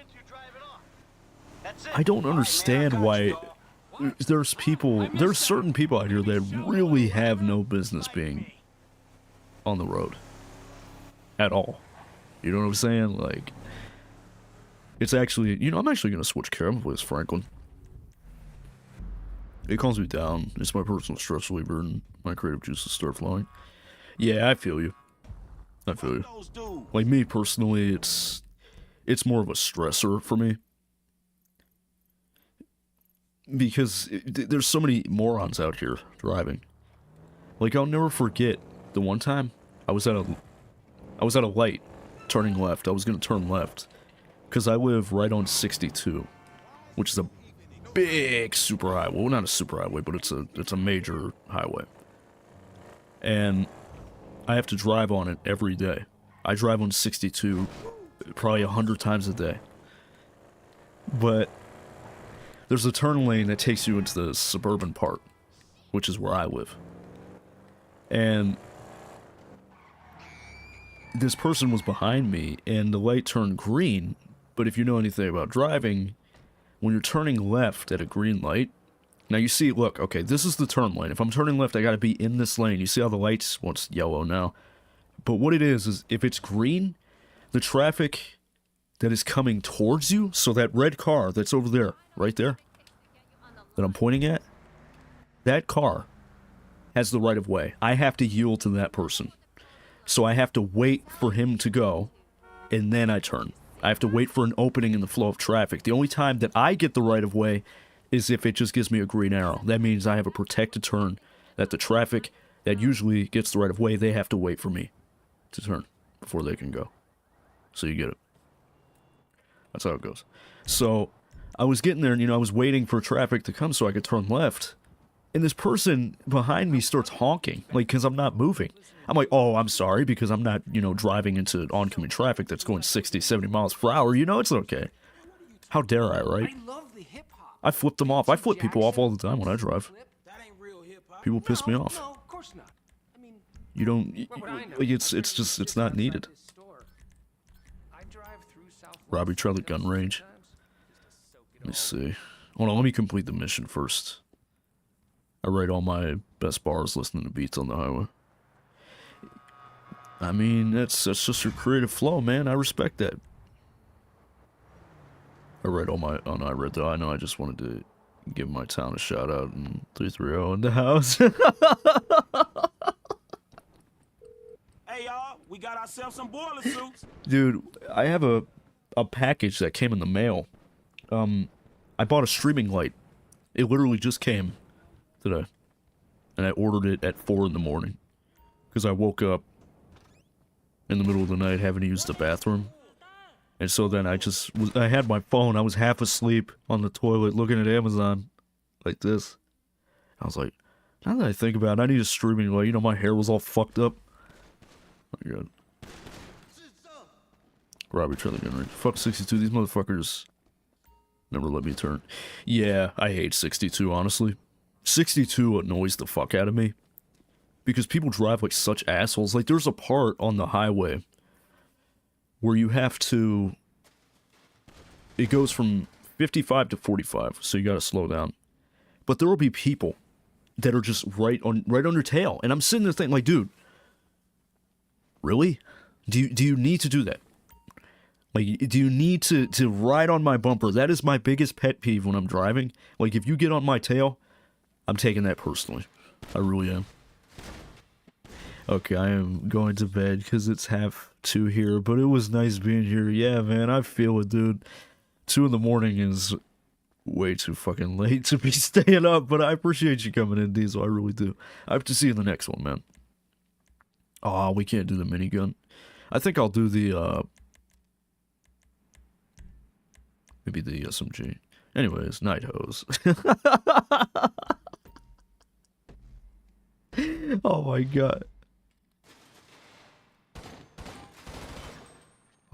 I don't understand why there's certain people out here that really have no business being on the road at all. You know what I'm saying? Like, it's actually, you know, I'm actually gonna switch camera, Franklin. It calms me down. It's my personal stress reliever, and my creative juices start flowing. Yeah, I feel you. I feel you. Like, me personally, it's more of a stressor for me. Because there's so many morons out here driving. Like, I'll never forget the one time I was at a light, turning left. I was gonna turn left, because I live right on 62, which is a big super highway. Well, not a super highway, but it's a major highway. And I have to drive on it every day. I drive on 62 probably 100 times a day. But there's a turn lane that takes you into the suburban part, which is where I live. And this person was behind me, and the light turned green. But if you know anything about driving, when you're turning left at a green light, now you see, look, okay, this is the turn lane. If I'm turning left, I gotta be in this lane. You see how the light's, well, it's yellow now. But what it is if it's green, the traffic that is coming towards you, so that red car that's over there, right there, that I'm pointing at, that car has the right of way. I have to yield to that person. So I have to wait for him to go, and then I turn. I have to wait for an opening in the flow of traffic. The only time that I get the right of way is if it just gives me a green arrow. That means I have a protected turn, that the traffic that usually gets the right of way, they have to wait for me to turn before they can go. So you get it. That's how it goes. So I was getting there, and, you know, I was waiting for traffic to come so I could turn left. And this person behind me starts honking, like, because I'm not moving. I'm like, oh, I'm sorry, because I'm not, you know, driving into oncoming traffic that's going 60, 70 miles per hour. You know, it's okay. How dare I, right? I flip them off. I flip people off all the time when I drive. People piss me off. You don't, like, it's not needed. Robbie, try the gun range. Let me see. Hold on, let me complete the mission first. I write all my best bars listening to beats on the highway. I mean, that's just your creative flow, man. I respect that. I write all my... Oh, no, I read that. I know, I just wanted to give my town a shout-out, and 330 in the house. Hey, y'all, we got ourselves some boiler suits. Dude, I have a package that came in the mail. I bought a streaming light. It literally just came today. And I ordered it at 4 in the morning. Because I woke up in the middle of the night having to use the bathroom. And so then I had my phone. I was half asleep on the toilet looking at Amazon like this. I was like, now that I think about it, I need a streaming light. You know, my hair was all fucked up. Oh my god. Robbie, try the gun range. Fuck 62. These motherfuckers never let me turn. Yeah, I hate 62, honestly. 62 annoys the fuck out of me. Because people drive like such assholes. Like, there's a part on the highway where you have to... It goes from 55 to 45, so you gotta slow down. But there will be people that are just right on your tail. And I'm sitting there thinking, like, dude, really? Do you need to do that? Like, do you need to ride on my bumper? That is my biggest pet peeve when I'm driving. Like, if you get on my tail, I'm taking that personally. I really am. Okay, I am going to bed because it's 1:30 here, but it was nice being here. Yeah, man, I feel it, dude. 2 in the morning is way too fucking late to be staying up, but I appreciate you coming in, Diesel. I really do. I have to see you in the next one, man. Oh, we can't do the minigun. I think I'll do the, maybe the SMG. Anyways, Night Hose. Oh my god.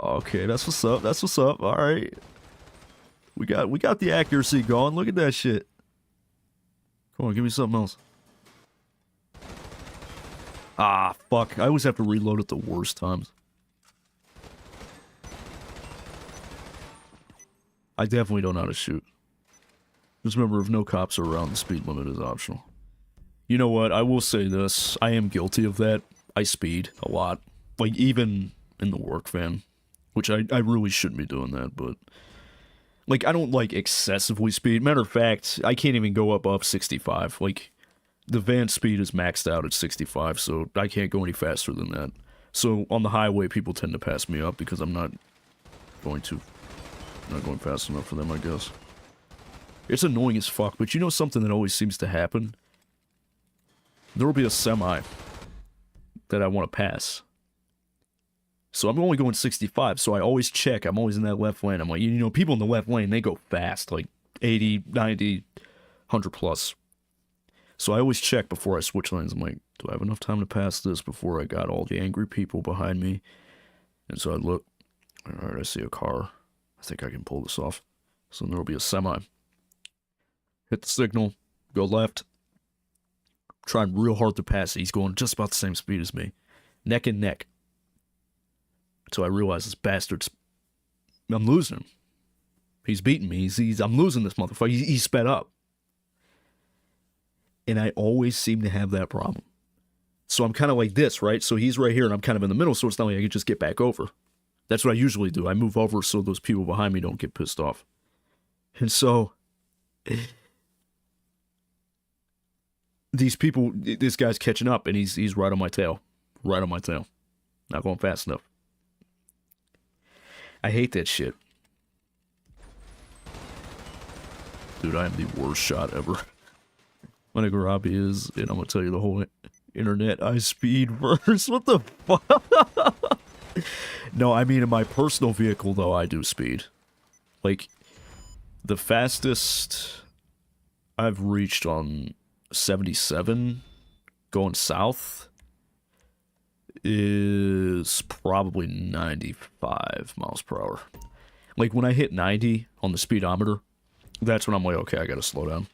Okay, that's what's up. That's what's up. All right. We got the accuracy going. Look at that shit. Come on, give me something else. Ah, fuck. I always have to reload at the worst times. I definitely don't know how to shoot. Just remember, if no cops are around, the speed limit is optional. You know what? I will say this. I am guilty of that. I speed a lot. Like, even in the work van. Which I really shouldn't be doing that, but... Like, I don't, like, excessively speed. Matter of fact, I can't even go above 65. Like, the van speed is maxed out at 65, so I can't go any faster than that. So, on the highway, people tend to pass me up because I'm not going fast enough for them, I guess. It's annoying as fuck, but you know something that always seems to happen? There will be a semi that I want to pass. So I'm only going 65, so I always check. I'm always in that left lane. I'm like, you know, people in the left lane, they go fast, like 80, 90, 100 plus. So I always check before I switch lanes. I'm like, do I have enough time to pass this before I got all the angry people behind me? And so I look, alright, I see a car. I think I can pull this off. So then there'll be a semi. Hit the signal, go left. Trying real hard to pass it. He's going just about the same speed as me. Neck and neck. So I realize this bastard's... I'm losing him. He's beating me. I'm losing this motherfucker. He's sped up. And I always seem to have that problem. So I'm kind of like this, right? So he's right here and I'm kind of in the middle, so it's not like I can just get back over. That's what I usually do. I move over so those people behind me don't get pissed off. And so... These people... This guy's catching up and he's right on my tail. Right on my tail. Not going fast enough. I hate that shit. Dude, I am the worst shot ever. My nigga Robbie is, and I'm gonna tell you the whole internet, I speed verse. What the fuck? No, I mean in my personal vehicle though, I do speed. Like, the fastest I've reached on 77 going south is probably 95 miles per hour. Like, when I hit 90 on the speedometer, that's when I'm like, okay, I gotta slow down.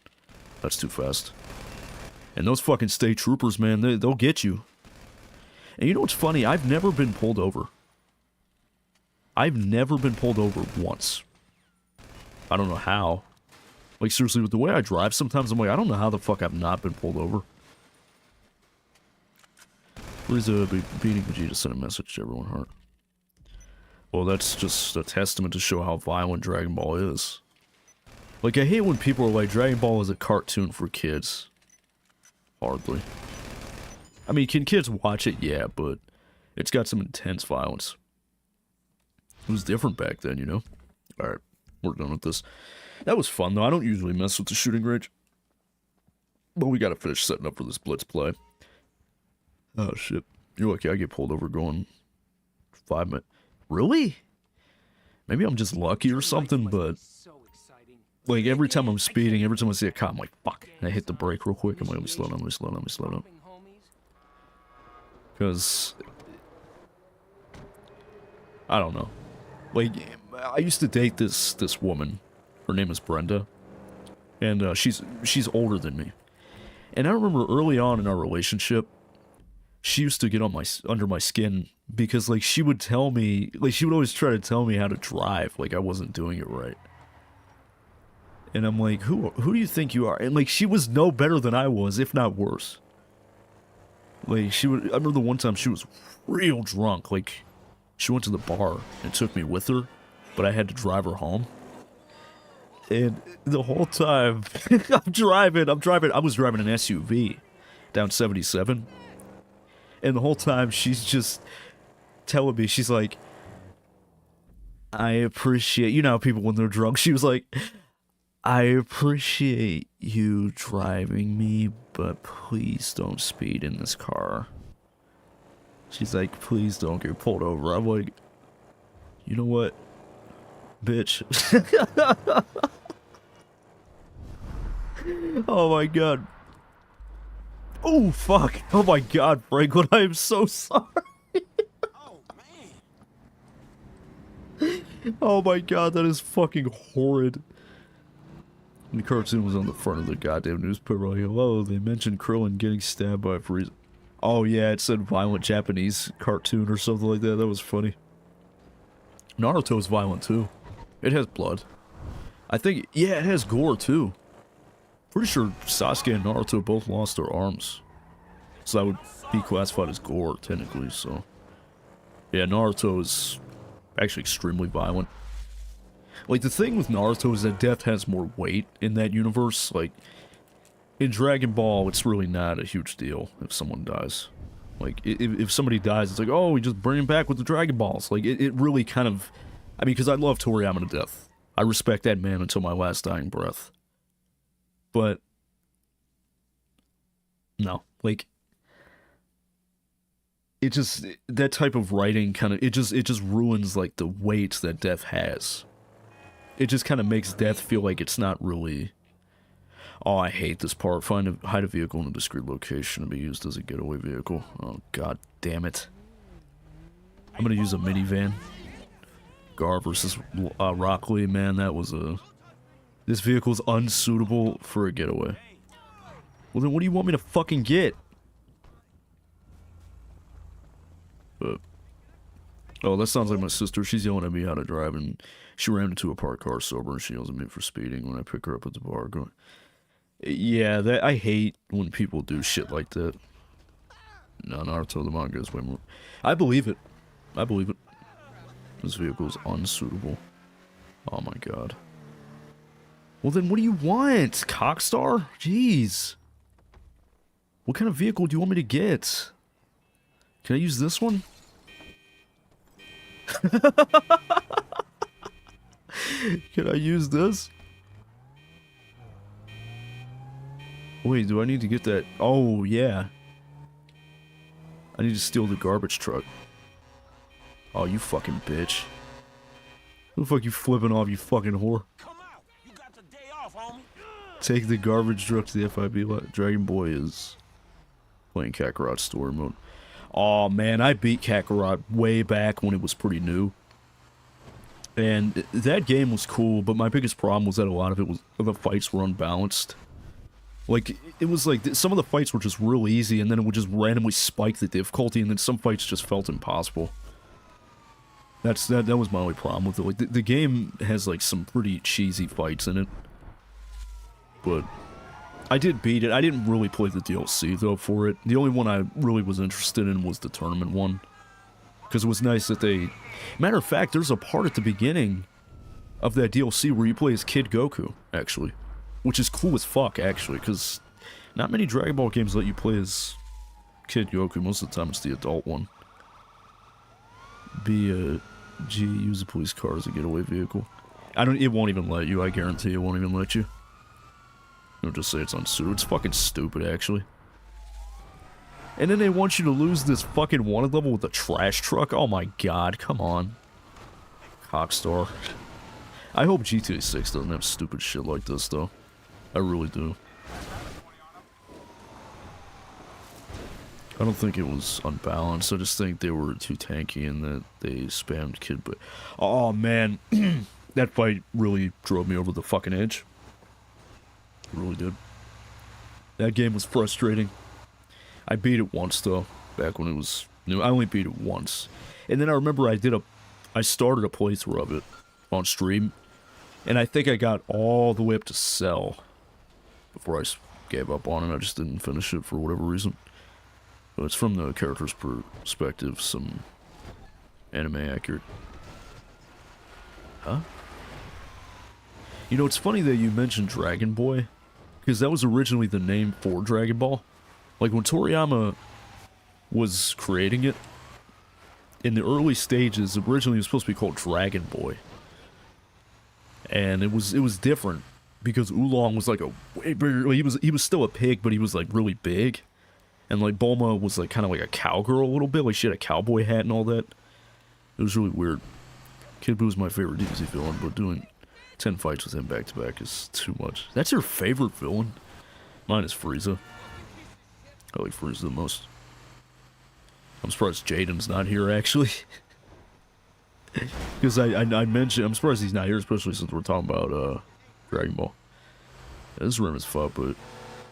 That's too fast. And those fucking state troopers, man, they'll get you. And you know what's funny? I've never been pulled over. I've never been pulled over once. I don't know how. Like, seriously, with the way I drive, sometimes I'm like, I don't know how the fuck I've not been pulled over. Please be beating Vegeta sent a message to everyone, Heart. Well, that's just a testament to show how violent Dragon Ball is. Like, I hate when people are like, Dragon Ball is a cartoon for kids. Hardly. I mean, can kids watch it? Yeah, but it's got some intense violence. It was different back then, you know? Alright, we're done with this. That was fun, though. I don't usually mess with the shooting range. But we gotta finish setting up for this Blitz play. Oh, shit. You're lucky I get pulled over going 5 minutes. Really? Maybe I'm just lucky or something, but... Like, every time I'm speeding, every time I see a cop, I'm like, fuck. And I hit the brake real quick. I'm like, let me slow down, let me slow down, let me slow down. Because... I don't know. Like, I used to date this woman. Her name is Brenda. And she's older than me. And I remember early on in our relationship, she used to get on under my skin because, like, she would tell me, like, she would always try to tell me how to drive, like I wasn't doing it right. And I'm like, who do you think you are? And, like, she was no better than I was, if not worse. Like, I remember the one time she was real drunk, like, she went to the bar and took me with her, but I had to drive her home. And the whole time, I'm driving, I was driving an SUV down 77. And the whole time, she's just telling me, she's like, I appreciate, you know how people when they're drunk, she was like, I appreciate you driving me, but please don't speed in this car. She's like, please don't get pulled over. I'm like, you know what, bitch. Oh my god. Oh fuck. Oh my god, Franklin, I am so sorry. Oh, man. Oh my god, that is fucking horrid. The cartoon was on the front of the goddamn newspaper. Like, hello, they mentioned Krillin getting stabbed by a Frieza. Oh yeah, it said violent Japanese cartoon or something like that. That was funny. Naruto's violent too. It has blood. I think, yeah, it has gore too. Pretty sure Sasuke and Naruto both lost their arms. So that would be classified as gore, technically, so. Yeah, Naruto is actually extremely violent. Like, the thing with Naruto is that death has more weight in that universe. Like, in Dragon Ball, it's really not a huge deal if someone dies. Like, if somebody dies, it's like, oh, we just bring him back with the Dragon Balls. Like, it really kind of... I mean, because I love Toriyama to death. I respect that man until my last dying breath. But... no. Like... it just... that type of writing kind of... it just ruins, like, the weight that death has. It just kind of makes death feel like it's not really... oh, I hate this part. Hide a vehicle in a discrete location to be used as a getaway vehicle. Oh, god damn it. I'm gonna use a minivan. Gar versus Rock Lee, man, that was a... this vehicle's unsuitable for a getaway. Well, then what do you want me to fucking get? Oh, that sounds like my sister. She's yelling at me how to drive, and she ran into a parked car sober, and she yells at me for speeding when I pick her up at the bar. Going, yeah, I hate when people do shit like that. No, Naruto the manga is way more... I believe it. I believe it. This vehicle is unsuitable. Oh my god. Well then, what do you want? Cockstar? Jeez. What kind of vehicle do you want me to get? Can I use this one? Can I use this? Wait, do I need to get that? Oh, yeah. I need to steal the garbage truck. Oh, you fucking bitch. Who the fuck you flipping off, you fucking whore? Come out. You got the day off, homie. Take the garbage truck to the FIB lot. Dragon Boy is playing Kakarot story mode. Oh man, I beat Kakarot way back when it was pretty new. And that game was cool, but my biggest problem was that a lot of it was the fights were unbalanced. Like, it was like, some of the fights were just real easy, and then it would just randomly spike the difficulty, and then some fights just felt impossible. That was my only problem with it. Like, the game has, like, some pretty cheesy fights in it. But I did beat it. I didn't really play the DLC, though, for it. The only one I really was interested in was the tournament one. Because it was nice that they... matter of fact, there's a part at the beginning of that DLC where you play as Kid Goku, actually. Which is cool as fuck, actually, because not many Dragon Ball games let you play as Kid Goku. Most of the time it's the adult one. G, use a police car as a getaway vehicle. It won't even let you, I guarantee it won't even let you. It'll just say it's unsuited. It's fucking stupid, actually. And then they want you to lose this fucking wanted level with a trash truck? Oh my god, come on. Cockstar. I hope GTA 6 doesn't have stupid shit like this, though. I really do. I don't think it was unbalanced. I just think they were too tanky and that they spammed Kid. But oh man, that fight really drove me over the fucking edge. It really did. That game was frustrating. I beat it once though, back when it was new. I only beat it once, and then I remember I started a playthrough of it on stream, and I think I got all the way up to Cell before I gave up on it. I just didn't finish it for whatever reason. But it's from the character's perspective, some anime accurate. Huh? You know, it's funny that you mentioned Dragon Boy, because that was originally the name for Dragon Ball. Like, when Toriyama was creating it, in the early stages, originally it was supposed to be called Dragon Boy. And it was different, because Oolong was like a way bigger, he was still a pig, but he was like really big. And like Bulma was like kind of like a cowgirl a little bit, like she had a cowboy hat and all that. It was really weird. Kid Buu is my favorite DBZ villain, but doing 10 fights with him back to back is too much. That's your favorite villain? Mine is Frieza. I like Frieza the most. I'm surprised Jaden's not here, actually. Because I mentioned, I'm surprised he's not here, especially since we're talking about Dragon Ball. Yeah, this room is fun, but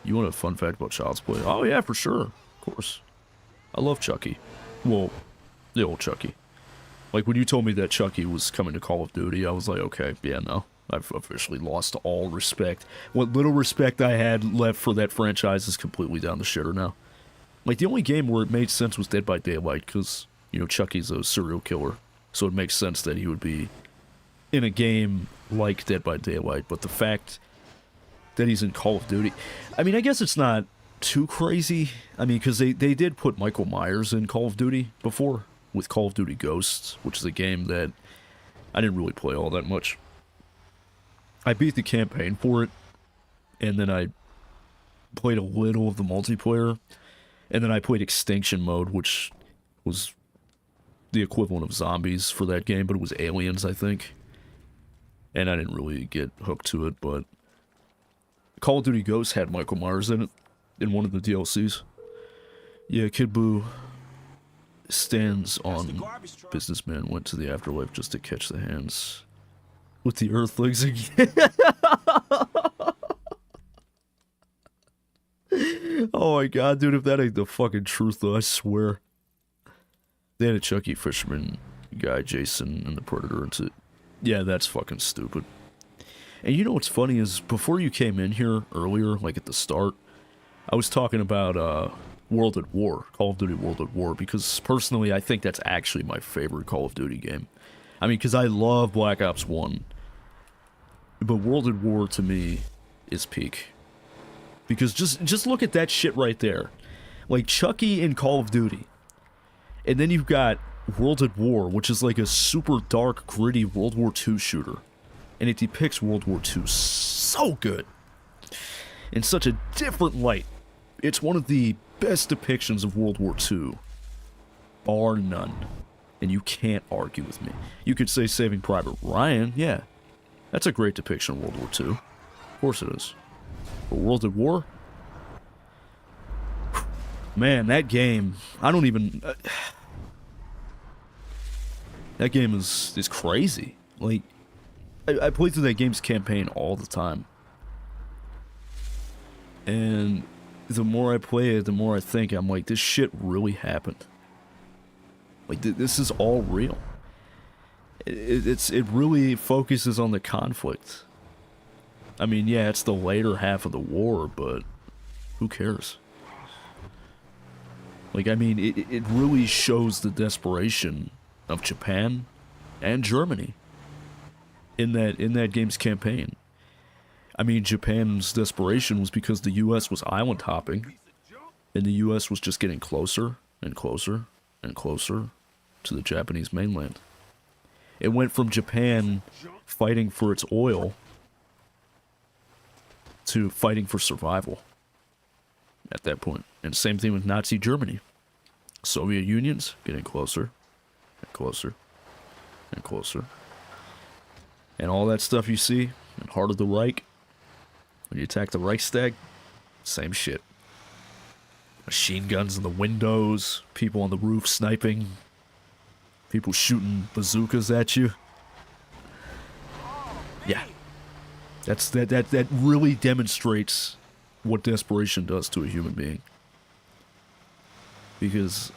you want a fun fact about Child's Play? Oh yeah, for sure. Of course. I love Chucky. Well, the old Chucky. Like, when you told me that Chucky was coming to Call of Duty, I was like, okay, yeah, no. I've officially lost all respect. What little respect I had left for that franchise is completely down the shitter now. Like, the only game where it made sense was Dead by Daylight, because, you know, Chucky's a serial killer, so it makes sense that he would be in a game like Dead by Daylight, but the fact that he's in Call of Duty, I mean, I guess it's not too crazy. I mean, because they did put Michael Myers in Call of Duty before, with Call of Duty Ghosts, which is a game that I didn't really play all that much. I beat the campaign for it, and then I played a little of the multiplayer, and then I played Extinction Mode, which was the equivalent of zombies for that game, but it was aliens, I think. And I didn't really get hooked to it, but Call of Duty Ghosts had Michael Myers in it, in one of the DLCs. Yeah, Kid Buu stands on businessman went to the afterlife just to catch the hands with the Earthlings again. Oh my god, dude, if that ain't the fucking truth, though, I swear. They had a Chucky Fisherman guy, Jason, and the Predator into... Yeah, that's fucking stupid. And you know what's funny is, before you came in here earlier, like at the start, I was talking about, World at War, Call of Duty World at War, because personally I think that's actually my favorite Call of Duty game. I mean, because I love Black Ops 1, but World at War to me is peak. Because just look at that shit right there. Like Chucky in Call of Duty, and then you've got World at War, which is like a super dark, gritty World War II shooter, and it depicts World War II so good, in such a different light. It's one of the best depictions of World War II, bar none. And you can't argue with me. You could say Saving Private Ryan, yeah. That's a great depiction of World War II. Of course it is. But World at War? Man, that game, I don't even... that game is crazy. Like, I play through that game's campaign all the time. And the more I play it, the more I think, I'm like, this shit really happened. Like, this is all real. It really focuses on the conflict. I mean, yeah, it's the later half of the war, but who cares? Like, I mean, it really shows the desperation of Japan and Germany in that game's campaign. I mean, Japan's desperation was because the U.S. was island hopping, and the U.S. was just getting closer and closer and closer to the Japanese mainland. It went from Japan fighting for its oil to fighting for survival at that point. And same thing with Nazi Germany. Soviet Union's getting closer and closer and closer. And all that stuff you see in Heart of the Reich, when you attack the Reichstag, same shit. Machine guns in the windows, people on the roof sniping, people shooting bazookas at you. Yeah. That really demonstrates what desperation does to a human being. Because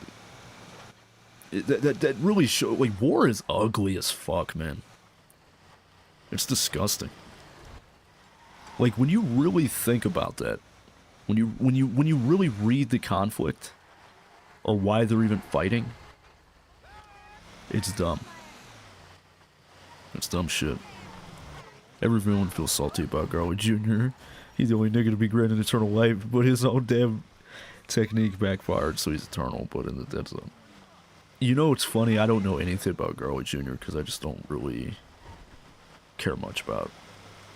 that really shows, like, war is ugly as fuck, man. It's disgusting. Like, when you really think about that, when you really read the conflict, or why they're even fighting, it's dumb. It's dumb shit. Everyone feels salty about Garlic Jr. He's the only nigga to be granted eternal life, but his own damn technique backfired, so he's eternal, but in the dead zone. You know, it's funny, I don't know anything about Garlic Jr. because I just don't really care much about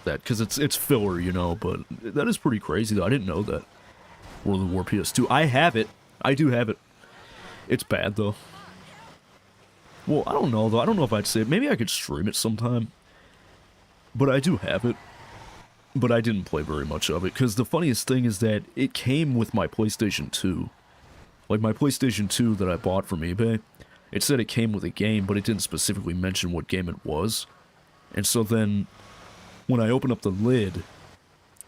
that, because it's filler, you know, but that is pretty crazy, though. I didn't know that. World of War PS2. I have it. I do have it. It's bad, though. Well, I don't know, though. I don't know if I'd say it. Maybe I could stream it sometime. But I do have it. But I didn't play very much of it, because the funniest thing is that it came with my PlayStation 2. Like, my PlayStation 2 that I bought from eBay, it said it came with a game, but it didn't specifically mention what game it was. And so then, when I opened up the lid,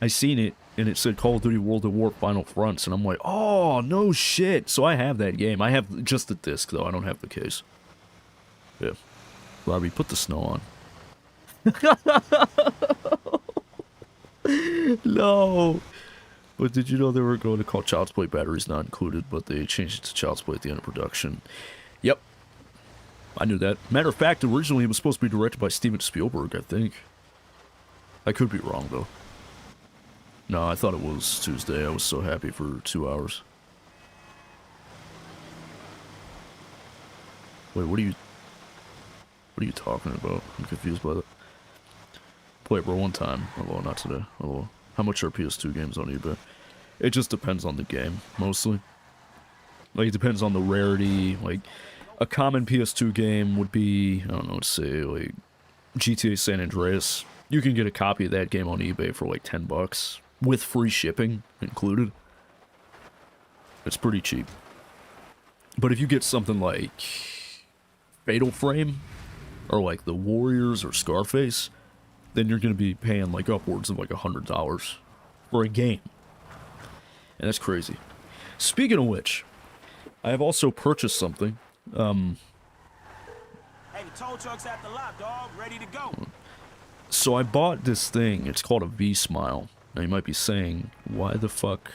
I seen it, and it said Call of Duty World at War Final Fronts, and I'm like, oh, no shit. So I have that game. I have just the disc, though. I don't have the case. Yeah. Robbie, put the snow on. No. But did you know they were going to call Child's Play batteries not included, but they changed it to Child's Play at the end of production? Yep. I knew that. Matter of fact, originally it was supposed to be directed by Steven Spielberg, I think. I could be wrong, though. No, I thought it was Tuesday. I was so happy for 2 hours. Wait, what are you talking about? I'm confused by that. Play it, bro, one time. Hello, not today. Hello. How much are PS2 games on eBay? It just depends on the game, mostly. Like, it depends on the rarity. Like, a common PS2 game would be, I don't know, let's say, like, GTA San Andreas. You can get a copy of that game on eBay for, like, $10, with free shipping included. It's pretty cheap. But if you get something like Fatal Frame, or like The Warriors or Scarface, then you're going to be paying like upwards of like $100 for a game. And that's crazy. Speaking of which, I have also purchased something. Hey, the tow truck's at the lot, dog. Ready to go. So I bought this thing. It's called a V-Smile. Now you might be saying, why the fuck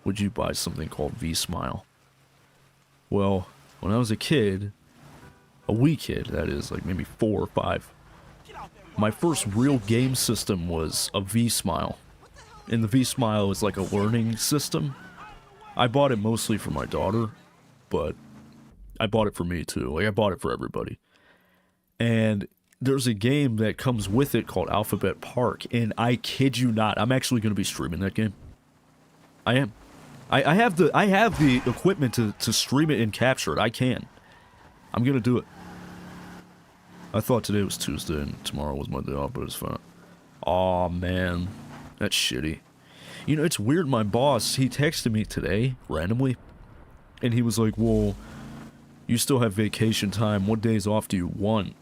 would you buy something called V-Smile? Well, when I was a kid, a wee kid, that is, like maybe 4 or 5, my first real game system was a V-Smile. And the V-Smile is like a learning system. I bought it mostly for my daughter, but I bought it for me too. Like, I bought it for everybody. And there's a game that comes with it called Alphabet Park, and I kid you not, I'm actually going to be streaming that game. I am. I have the equipment to stream it and capture it. I can. I'm going to do it. I thought today was Tuesday and tomorrow was my day off, but it's fine. Aw, man. That's shitty. You know, it's weird, my boss, he texted me today, randomly, and he was like, well, you still have vacation time, what days off do you want?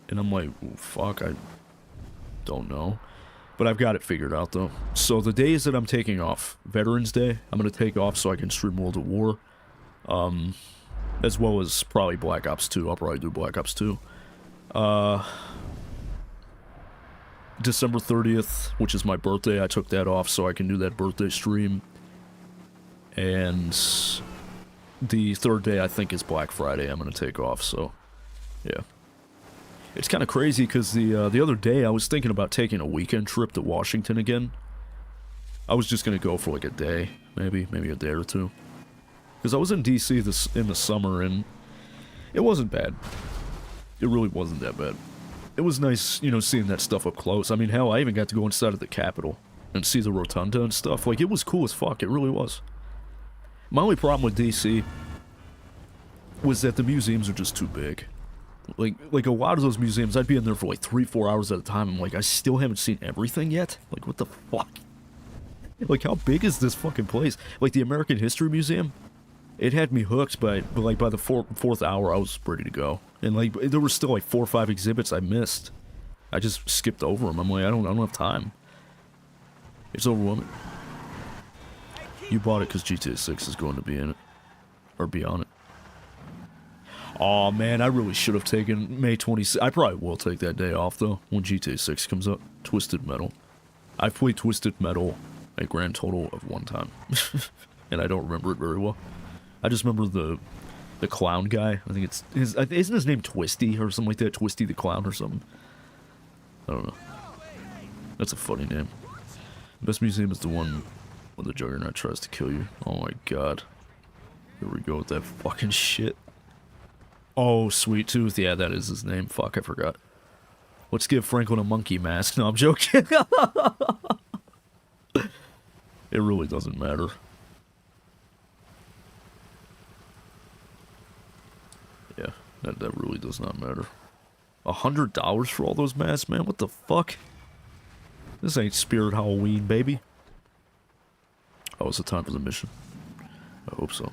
And I'm like, well, fuck, I don't know. But I've got it figured out, though. So the days that I'm taking off, Veterans Day, I'm going to take off so I can stream World at War. As well as probably Black Ops 2. I'll probably do Black Ops 2. December 30th, which is my birthday, I took that off so I can do that birthday stream. And the third day, I think, is Black Friday. I'm going to take off, so yeah. It's kind of crazy because the other day I was thinking about taking a weekend trip to Washington again. I was just going to go for like a day, maybe a day or two. Because I was in DC in the summer and it wasn't bad. It really wasn't that bad. It was nice, you know, seeing that stuff up close. I mean, hell, I even got to go inside of the Capitol and see the rotunda and stuff. Like, it was cool as fuck. It really was. My only problem with DC was that the museums are just too big. Like a lot of those museums, I'd be in there for like 3-4 hours at a time. I'm like, I still haven't seen everything yet? Like, what the fuck? Like, how big is this fucking place? Like, the American History Museum, it had me hooked, but like by the fourth hour, I was ready to go. And like, there were still like 4 or 5 exhibits I missed. I just skipped over them. I'm like, I don't have time. It's overwhelming. You bought it because GTA 6 is going to be in it. Or be on it. Aw, man, I really should have taken May 26th. I probably will take that day off, though, when GTA 6 comes up. Twisted Metal. I've played Twisted Metal a grand total of 1 time. And I don't remember it very well. I just remember the clown guy. I think it's... isn't his name Twisty or something like that? Twisty the Clown or something? I don't know. That's a funny name. The best museum is the one where the Juggernaut tries to kill you. Oh my god. Here we go with that fucking shit. Oh, Sweet Tooth. Yeah, that is his name. Fuck, I forgot. Let's give Franklin a monkey mask. No, I'm joking. It really doesn't matter. Yeah, that really does not matter. $100 for all those masks, man? What the fuck? This ain't Spirit Halloween, baby. Oh, is it time for the mission? I hope so.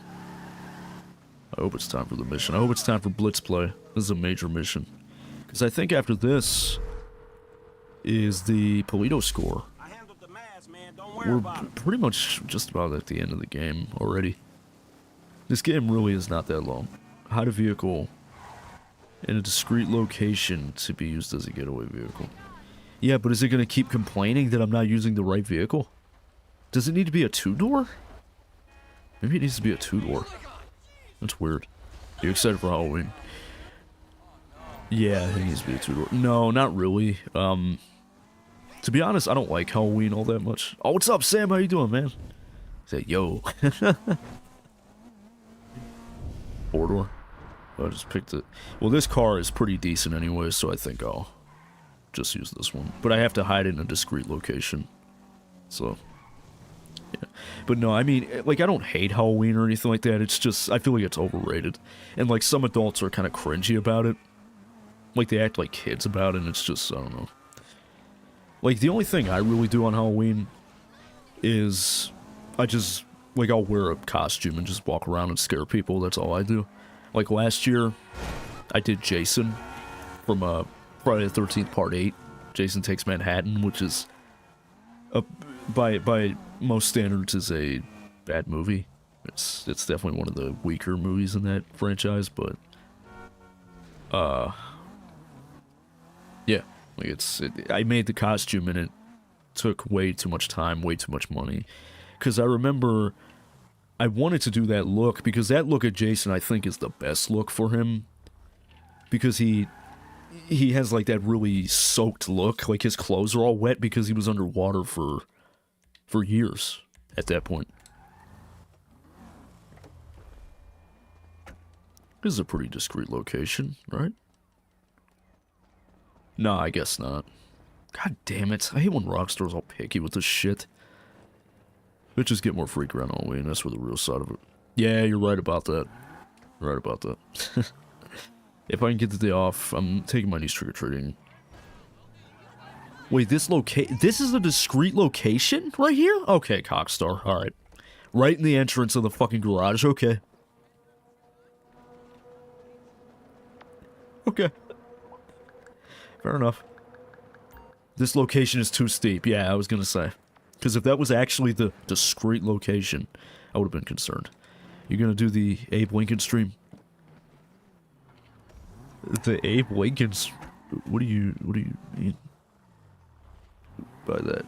I hope it's time for the mission. I hope it's time for Blitz Play. This is a major mission. Because I think after this is the Polito score. I handled the mask, man. Don't worry about it. Pretty much just about at the end of the game already. This game really is not that long. Hide a vehicle in a discrete location to be used as a getaway vehicle. Yeah, but is it going to keep complaining that I'm not using the right vehicle? Does it need to be a 2-door? Maybe it needs to be a 2-door. That's weird. Are you excited for Halloween? Yeah, it needs to be a 2-door. No, not really. To be honest, I don't like Halloween all that much. Oh, what's up, Sam? How you doing, man? Say, yo. 4-door? I just picked it. Well, this car is pretty decent anyway, so I think I'll just use this one. But I have to hide it in a discreet location. So, yeah. But no, I mean, like, I don't hate Halloween or anything like that. It's just, I feel like it's overrated. And, like, some adults are kind of cringy about it. Like, they act like kids about it, and it's just, I don't know. Like, the only thing I really do on Halloween is I just, like, I'll wear a costume and just walk around and scare people. That's all I do. Like, last year, I did Jason from Friday the 13th Part 8. Jason Takes Manhattan, which is, by most standards, is a bad movie. It's definitely one of the weaker movies in that franchise, but, yeah. Like, I made the costume, and it took way too much time, way too much money. Because I remember I wanted to do that look, because that look at Jason, I think, is the best look for him. Because he has, like, that really soaked look. Like, his clothes are all wet because he was underwater for years at that point. This is a pretty discreet location, right? No, I guess not. God damn it. I hate when Rockstar's all picky with this shit. Bitches get more freak around Halloween, that's where the real side of it. Yeah, you're right about that. You're right about that. If I can get the day off, I'm taking my niece trick-or-treating. Wait, this is a discreet location right here? Okay, Cockstar, alright. Right in the entrance of the fucking garage, okay. Okay. Fair enough. This location is too steep, yeah, I was gonna say. Because if that was actually the discreet location, I would have been concerned. You gonna do the Abe Lincoln stream? The Abe Lincoln... What do you mean by that?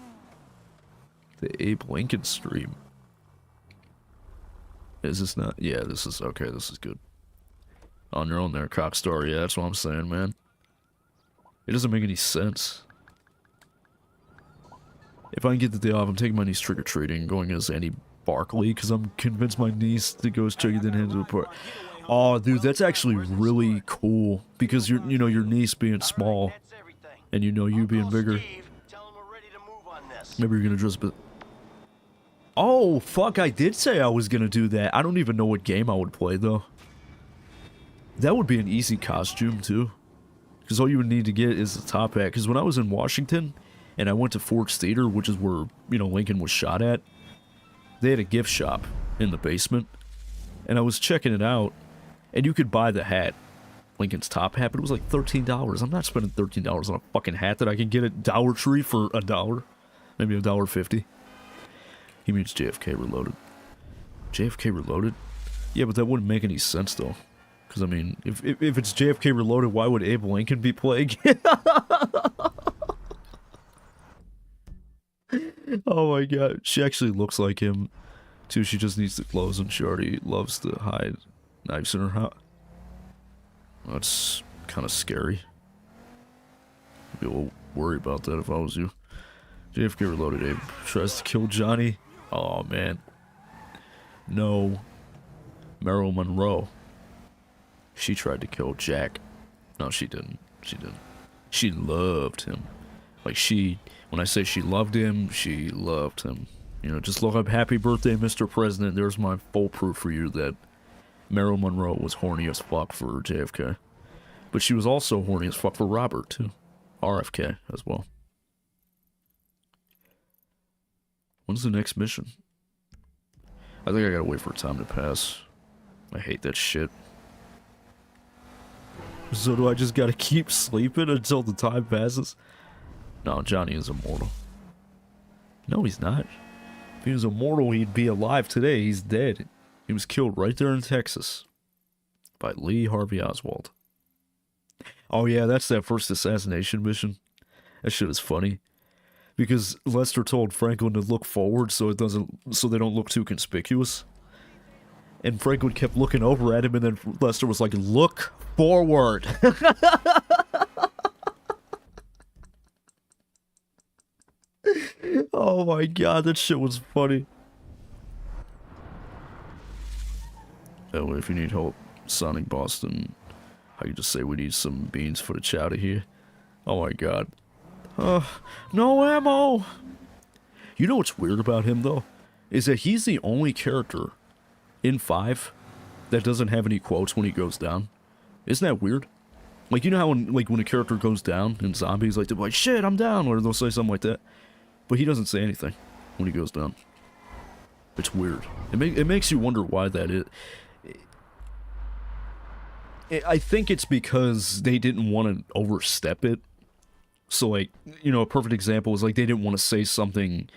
The Abe Lincoln stream. Is this not... Yeah, this is... Okay, this is good. On your own there, Cockstar. Yeah, that's what I'm saying, man. It doesn't make any sense. If I can get the day off, I'm taking my niece trick-or-treating, going as Annie Barkley, because I'm convinced my niece to go as Chucky then hands it apart. Oh, dude, that's actually really cool, because you know your niece being small, and you know you being bigger. Maybe you're gonna dress a bit... Oh, fuck, I did say I was gonna do that. I don't even know what game I would play, though. That would be an easy costume, too. Because all you would need to get is the top hat. Because when I was in Washington, and I went to Ford's Theater, which is where, you know, Lincoln was shot at, they had a gift shop in the basement. And I was checking it out, and you could buy the hat, Lincoln's top hat, but it was like $13. I'm not spending $13 on a fucking hat that I can get at Dollar Tree for $1. Maybe $1.50. He means JFK Reloaded. JFK Reloaded? Yeah, but that wouldn't make any sense, though. Because, I mean, if it's JFK Reloaded, why would Abe Lincoln be playing? Oh my god. She actually looks like him, too. She just needs the clothes, and she already loves to hide knives in her house. That's kind of scary. I'd be a little worried about that if I was you. JFK Reloaded, Abe tries to kill Johnny. Oh, man. No. Marilyn Monroe. She tried to kill Jack. No, she didn't. She didn't. She loved him. Like, when I say she loved him, she loved him. You know, just look up Happy Birthday, Mr. President. There's my full proof for you that Marilyn Monroe was horny as fuck for JFK. But she was also horny as fuck for Robert, too. RFK as well. When's the next mission? I think I gotta wait for time to pass. I hate that shit. So do I just gotta keep sleeping until the time passes? No, Johnny is immortal. No, he's not. If he was immortal, he'd be alive today. He's dead. He was killed right there in Texas by Lee Harvey Oswald. Oh yeah, that's that first assassination mission. That shit is funny. Because Lester told Franklin to look forward so they don't look too conspicuous. And Franklin kept looking over at him, and then Lester was like, "Look forward." Oh my god, that shit was funny. Oh, if you need help sounding Boston, I can just say we need some beans for the chowder here. Oh my god. No ammo! You know what's weird about him, though? Is that he's the only character in 5 that doesn't have any quotes when he goes down. Isn't that weird? Like, you know how when a character goes down in zombies, like, they're like, "Shit, I'm down," or they'll say something like that. But he doesn't say anything when he goes down. It's weird. It makes you wonder why that is. I think it's because they didn't want to overstep it. So, like, you know, a perfect example is, like, they didn't want to say something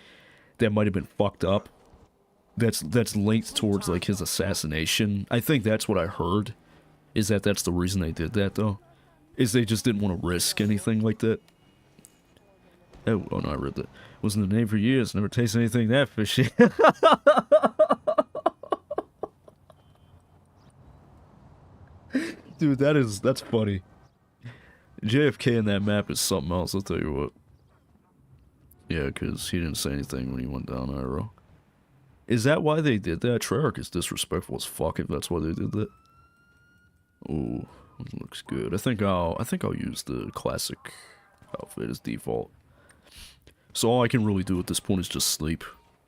that might have been fucked up that's linked towards, like, his assassination. I think that's what I heard, is that that's the reason they did that, though. Is they just didn't want to risk anything like that. Oh no, I read that. Was in the name for years, never tasted anything that fishy. Dude, that's funny. JFK in that map is something else, I'll tell you what. Yeah, because he didn't say anything when he went down Arrow. Is that why they did that? Treyarch is disrespectful as fuck if that's why they did that. Ooh, it looks good. I think I'll use the classic outfit as default. So all I can really do at this point is just sleep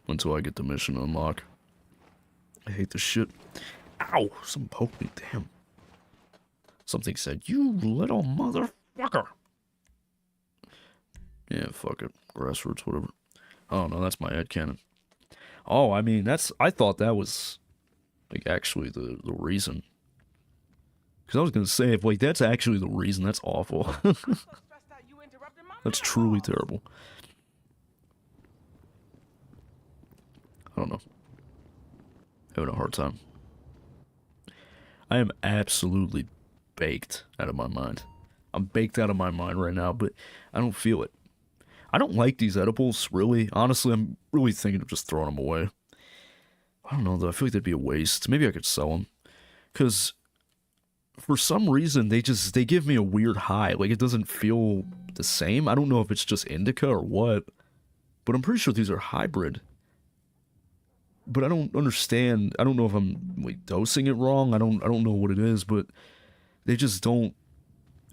until I get the mission unlock. I hate this shit. Ow! Someone poked me, damn. Something said, "You little motherfucker." Yeah, fuck it. Grassroots, whatever. Oh no, that's my headcanon. Oh, I mean, I thought that was, like, actually the reason. Because I was gonna say, if, like, that's actually the reason, that's awful. That's truly terrible. I don't know. Having a hard time. I am absolutely baked out of my mind. I'm baked out of my mind right now, but I don't feel it. I don't like these edibles, really. Honestly, I'm really thinking of just throwing them away. I don't know, though. I feel like that'd be a waste. Maybe I could sell them. Because for some reason, they give me a weird high. Like, it doesn't feel the same. I don't know if it's just indica or what. But I'm pretty sure these are hybrid. But I don't understand. I don't know if I'm, like, dosing it wrong. I don't know what it is, but they just don't.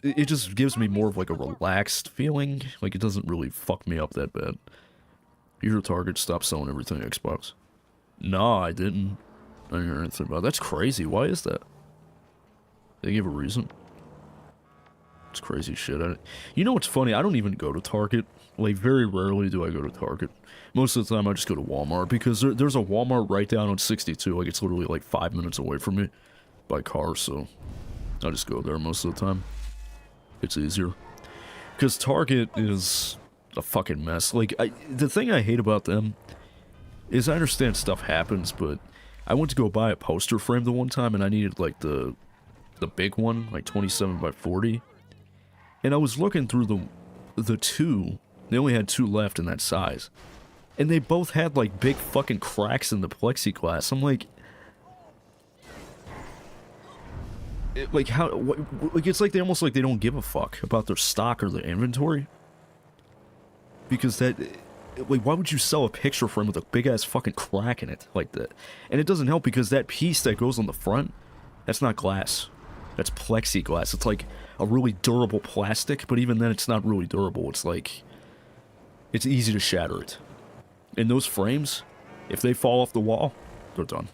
It just gives me more of, like, a relaxed feeling. Like, it doesn't really fuck me up that bad. You're a Target. Stop selling everything Xbox. No, I didn't. I didn't hear anything about it. That's crazy. Why is that? They give a reason. It's crazy shit. You know what's funny? I don't even go to Target. Like, very rarely do I go to Target. Most of the time, I just go to Walmart, because there's a Walmart right down on 62. Like, it's literally, like, 5 minutes away from me by car, so I just go there most of the time. It's easier. Because Target is a fucking mess. Like, the thing I hate about them is I understand stuff happens, but I went to go buy a poster frame the one time, and I needed, like, the big one, like 27 by 40. And I was looking through the two. They only had 2 left in that size. And they both had, like, big fucking cracks in the plexiglass. I'm like... Like, how... Like, it's like they almost, like, they don't give a fuck about their stock or their inventory. Because that... Like, why would you sell a picture frame with a big-ass fucking crack in it like that? And it doesn't help because that piece that goes on the front, that's not glass. That's plexiglass. It's like a really durable plastic, but even then it's not really durable. It's like... It's easy to shatter it. And those frames, if they fall off the wall, they're done.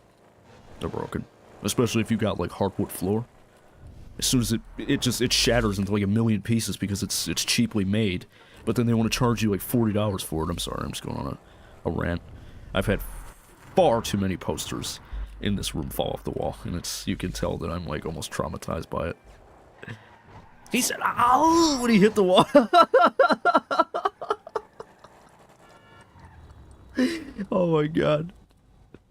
They're broken. Especially if you got, like, hardwood floor. As soon as it shatters into, like, a million pieces because it's cheaply made. But then they want to charge you, like, $40 for it. I'm sorry, I'm just going on a rant. I've had far too many posters in this room fall off the wall. And you can tell that I'm, like, almost traumatized by it. He said, "Ow!" when he hit the wall. Oh my god.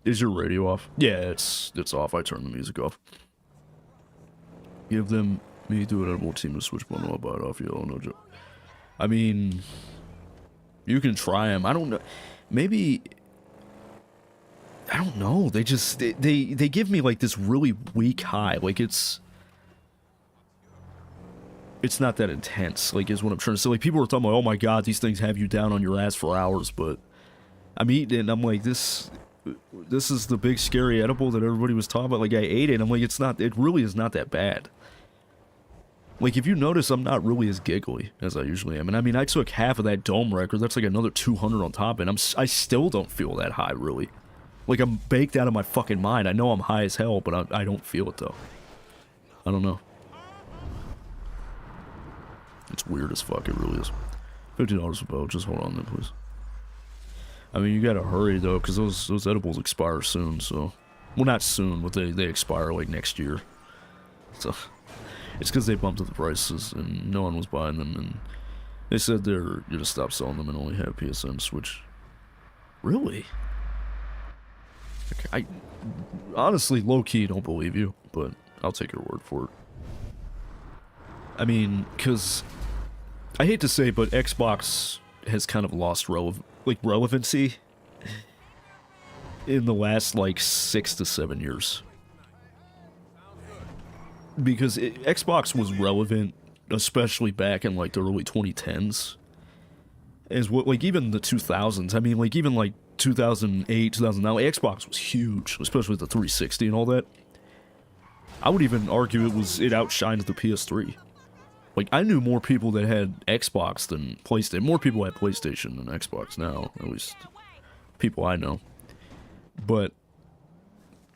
Is your radio off? Yeah, it's off. I turned the music off. Give them Me do an edible team to switch bundle, I'll buy it off you. Oh, no joke. I mean, you can try them. I don't know. Maybe, I don't know. They just, they give me like this really weak high. Like it's not that intense, like is what I'm trying to say. Like people are talking about, oh my god, these things have you down on your ass for hours, but I'm eating it and I'm like, this is the big scary edible that everybody was talking about. Like I ate it and I'm like, it really is not that bad. Like if you notice, I'm not really as giggly as I usually am. And I mean, I took half of that dome record, that's like another 200 on top, and I still don't feel that high, really. Like I'm baked out of my fucking mind. I know I'm high as hell, but I don't feel it though. I don't know. It's weird as fuck, it really is. $50 a boat, just hold on there, please. I mean, you gotta hurry though, because those edibles expire soon, so... Well, not soon, but they expire like next year. So, it's because they bumped up the prices, and no one was buying them, and they said they're gonna stop selling them and only have PSN Switch. Really? Okay, I honestly, low-key, don't believe you, but I'll take your word for it. I mean, because... I hate to say, but Xbox has kind of lost relevancy in the last, like, 6 to 7 years. Because Xbox was relevant, especially back in, like, the early 2010s. As what, like, even the 2000s. I mean, like, even, like, 2008, 2009, Xbox was huge, especially with the 360 and all that. I would even argue it outshined the PS3. Like, I knew more people that had Xbox than PlayStation. More people had PlayStation than Xbox now, at least people I know. But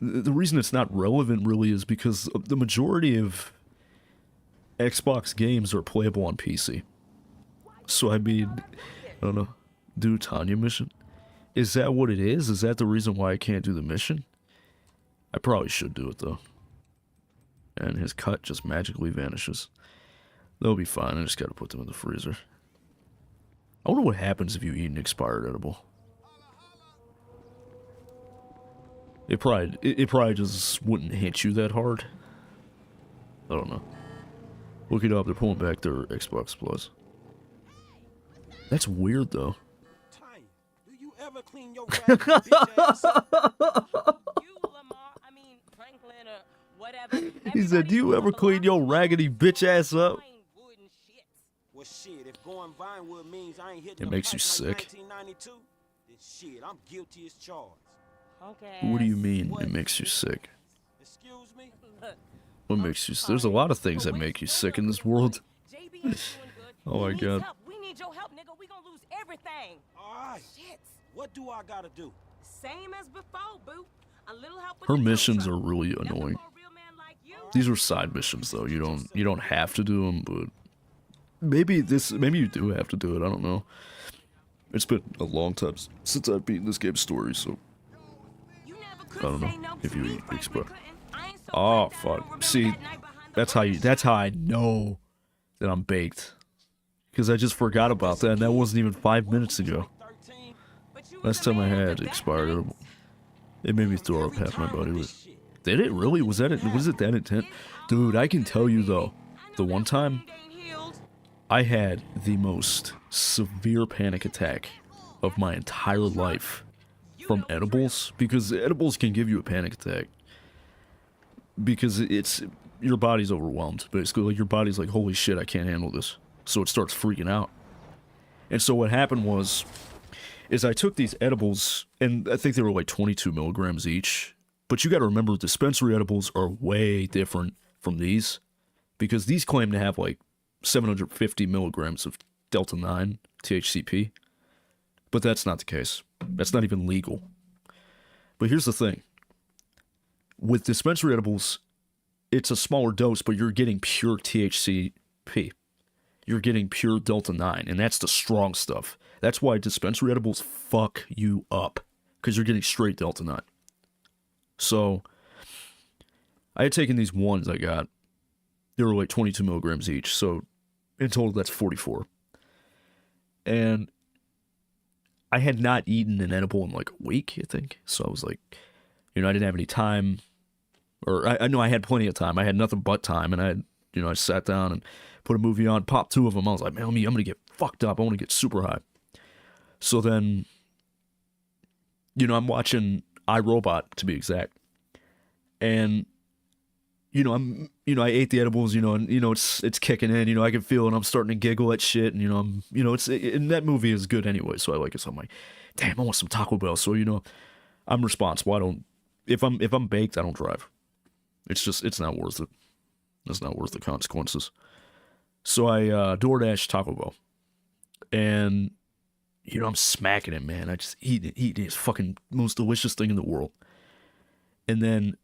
the reason it's not relevant really is because the majority of Xbox games are playable on PC. So, I mean, I don't know, do Tanya mission? Is that what it is? Is that the reason why I can't do the mission? I probably should do it, though. And his cut just magically vanishes. They'll be fine, I just gotta put them in the freezer. I wonder what happens if you eat an expired edible. It probably just wouldn't hit you that hard. I don't know. Look it up, they're pulling back their Xbox Plus. That's weird, though. Do you ever clean your bitch ass up? You, Lamar, I mean, Franklin, or whatever. He said, do you ever clean your raggedy bitch ass up? Well, shit, if going Vinewood means I ain't hitting it makes you sick. 1992, then shit, I'm guilty as charged. Okay. What do you mean it makes you sick? Excuse me? What makes you sick? There's a lot of things that make you sick in this world. Oh my god. We need your help, nigga. We gonna lose everything. Alright. Shit. What do I gotta do? Same as before, boo. A little help with Her the missions intro. are really Nothing annoying. for a real man like you. These are side missions though. You don't have to do them, but maybe you do have to do it. I don't know. It's been a long time since I've beaten this game's story, so I don't know if you expect. Oh fuck! See, that's how I know that I'm baked, because I just forgot about that, and that wasn't even 5 minutes ago. Last time I had expired, it made me throw up half my body. Did it really? Was it that intense? Dude, I can tell you though, the one time I had the most severe panic attack of my entire life from edibles, because edibles can give you a panic attack because your body's overwhelmed, basically. Like, your body's like, holy shit, I can't handle this, so it starts freaking out. And so what happened is I took these edibles, and I think they were like 22 milligrams each, but you gotta remember, dispensary edibles are way different from these, because these claim to have like 750 milligrams of Delta 9 THCP, but that's not the case. That's not even legal. But here's the thing. With dispensary edibles, it's a smaller dose, but you're getting pure THCP. You're getting pure Delta 9, and that's the strong stuff. That's why dispensary edibles fuck you up, because you're getting straight Delta 9. So, I had taken these ones I got. They were like 22 milligrams each, so in total that's 44. And I had not eaten an edible in like a week, I think. So I was like, I didn't have any time. Or I know I had plenty of time. I had nothing but time, and I had you know, I sat down and put a movie on, popped 2 of them. I was like, man, I'm gonna get fucked up. I want to get super high. So then, you know, I'm watching iRobot, to be exact. And, you know, I ate the edibles, you know, and, you know, it's kicking in, you know, I can feel it, I'm starting to giggle at shit, and, you know, and that movie is good anyway, so I like it, so I'm like, damn, I want some Taco Bell, so, you know, I'm responsible, if I'm baked, I don't drive. It's not worth it. It's not worth the consequences. So I, DoorDash Taco Bell, and, you know, I'm smacking it, man, I just eat it, it's fucking most delicious thing in the world, and then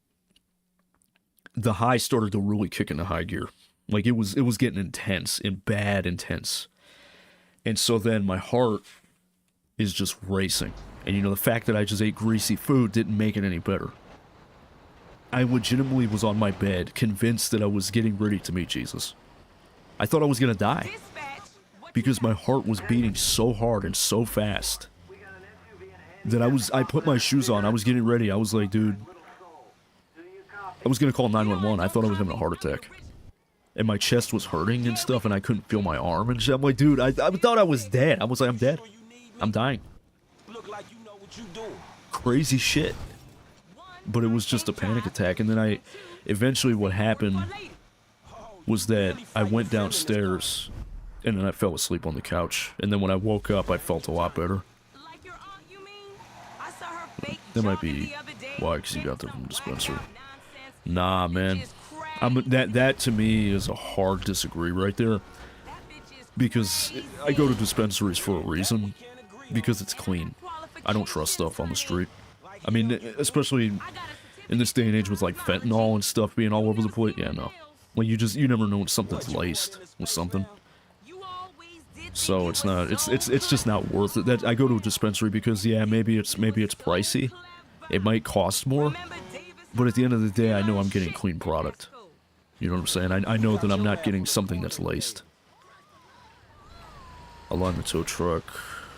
the high started to really kick into high gear. Like, it was getting intense, and bad intense. And so then my heart is just racing. And, you know, the fact that I just ate greasy food didn't make it any better. I legitimately was on my bed, convinced that I was getting ready to meet Jesus. I thought I was gonna die. Because my heart was beating so hard and so fast that I put my shoes on, I was getting ready, I was like, dude, I was gonna call 911. I thought I was having a heart attack. And my chest was hurting and stuff, and I couldn't feel my arm and shit. I'm like, dude, I thought I was dead. I was like, I'm dead. I'm dying. Crazy shit. But it was just a panic attack. And then eventually what happened was that I went downstairs, and then I fell asleep on the couch. And then when I woke up, I felt a lot better. That might be why, because you got there from the dispensary. Nah, man. That to me is a hard disagree right there. Because I go to dispensaries for a reason. Because it's clean. I don't trust stuff on the street. I mean, especially in this day and age with like fentanyl and stuff being all over the place. Yeah, no. Like, you never know when something's laced with something. So it's just not worth it. That I go to a dispensary because, yeah, maybe it's pricey. It might cost more. But at the end of the day, I know I'm getting clean product. You know what I'm saying? I know that I'm not getting something that's laced. Align the tow truck.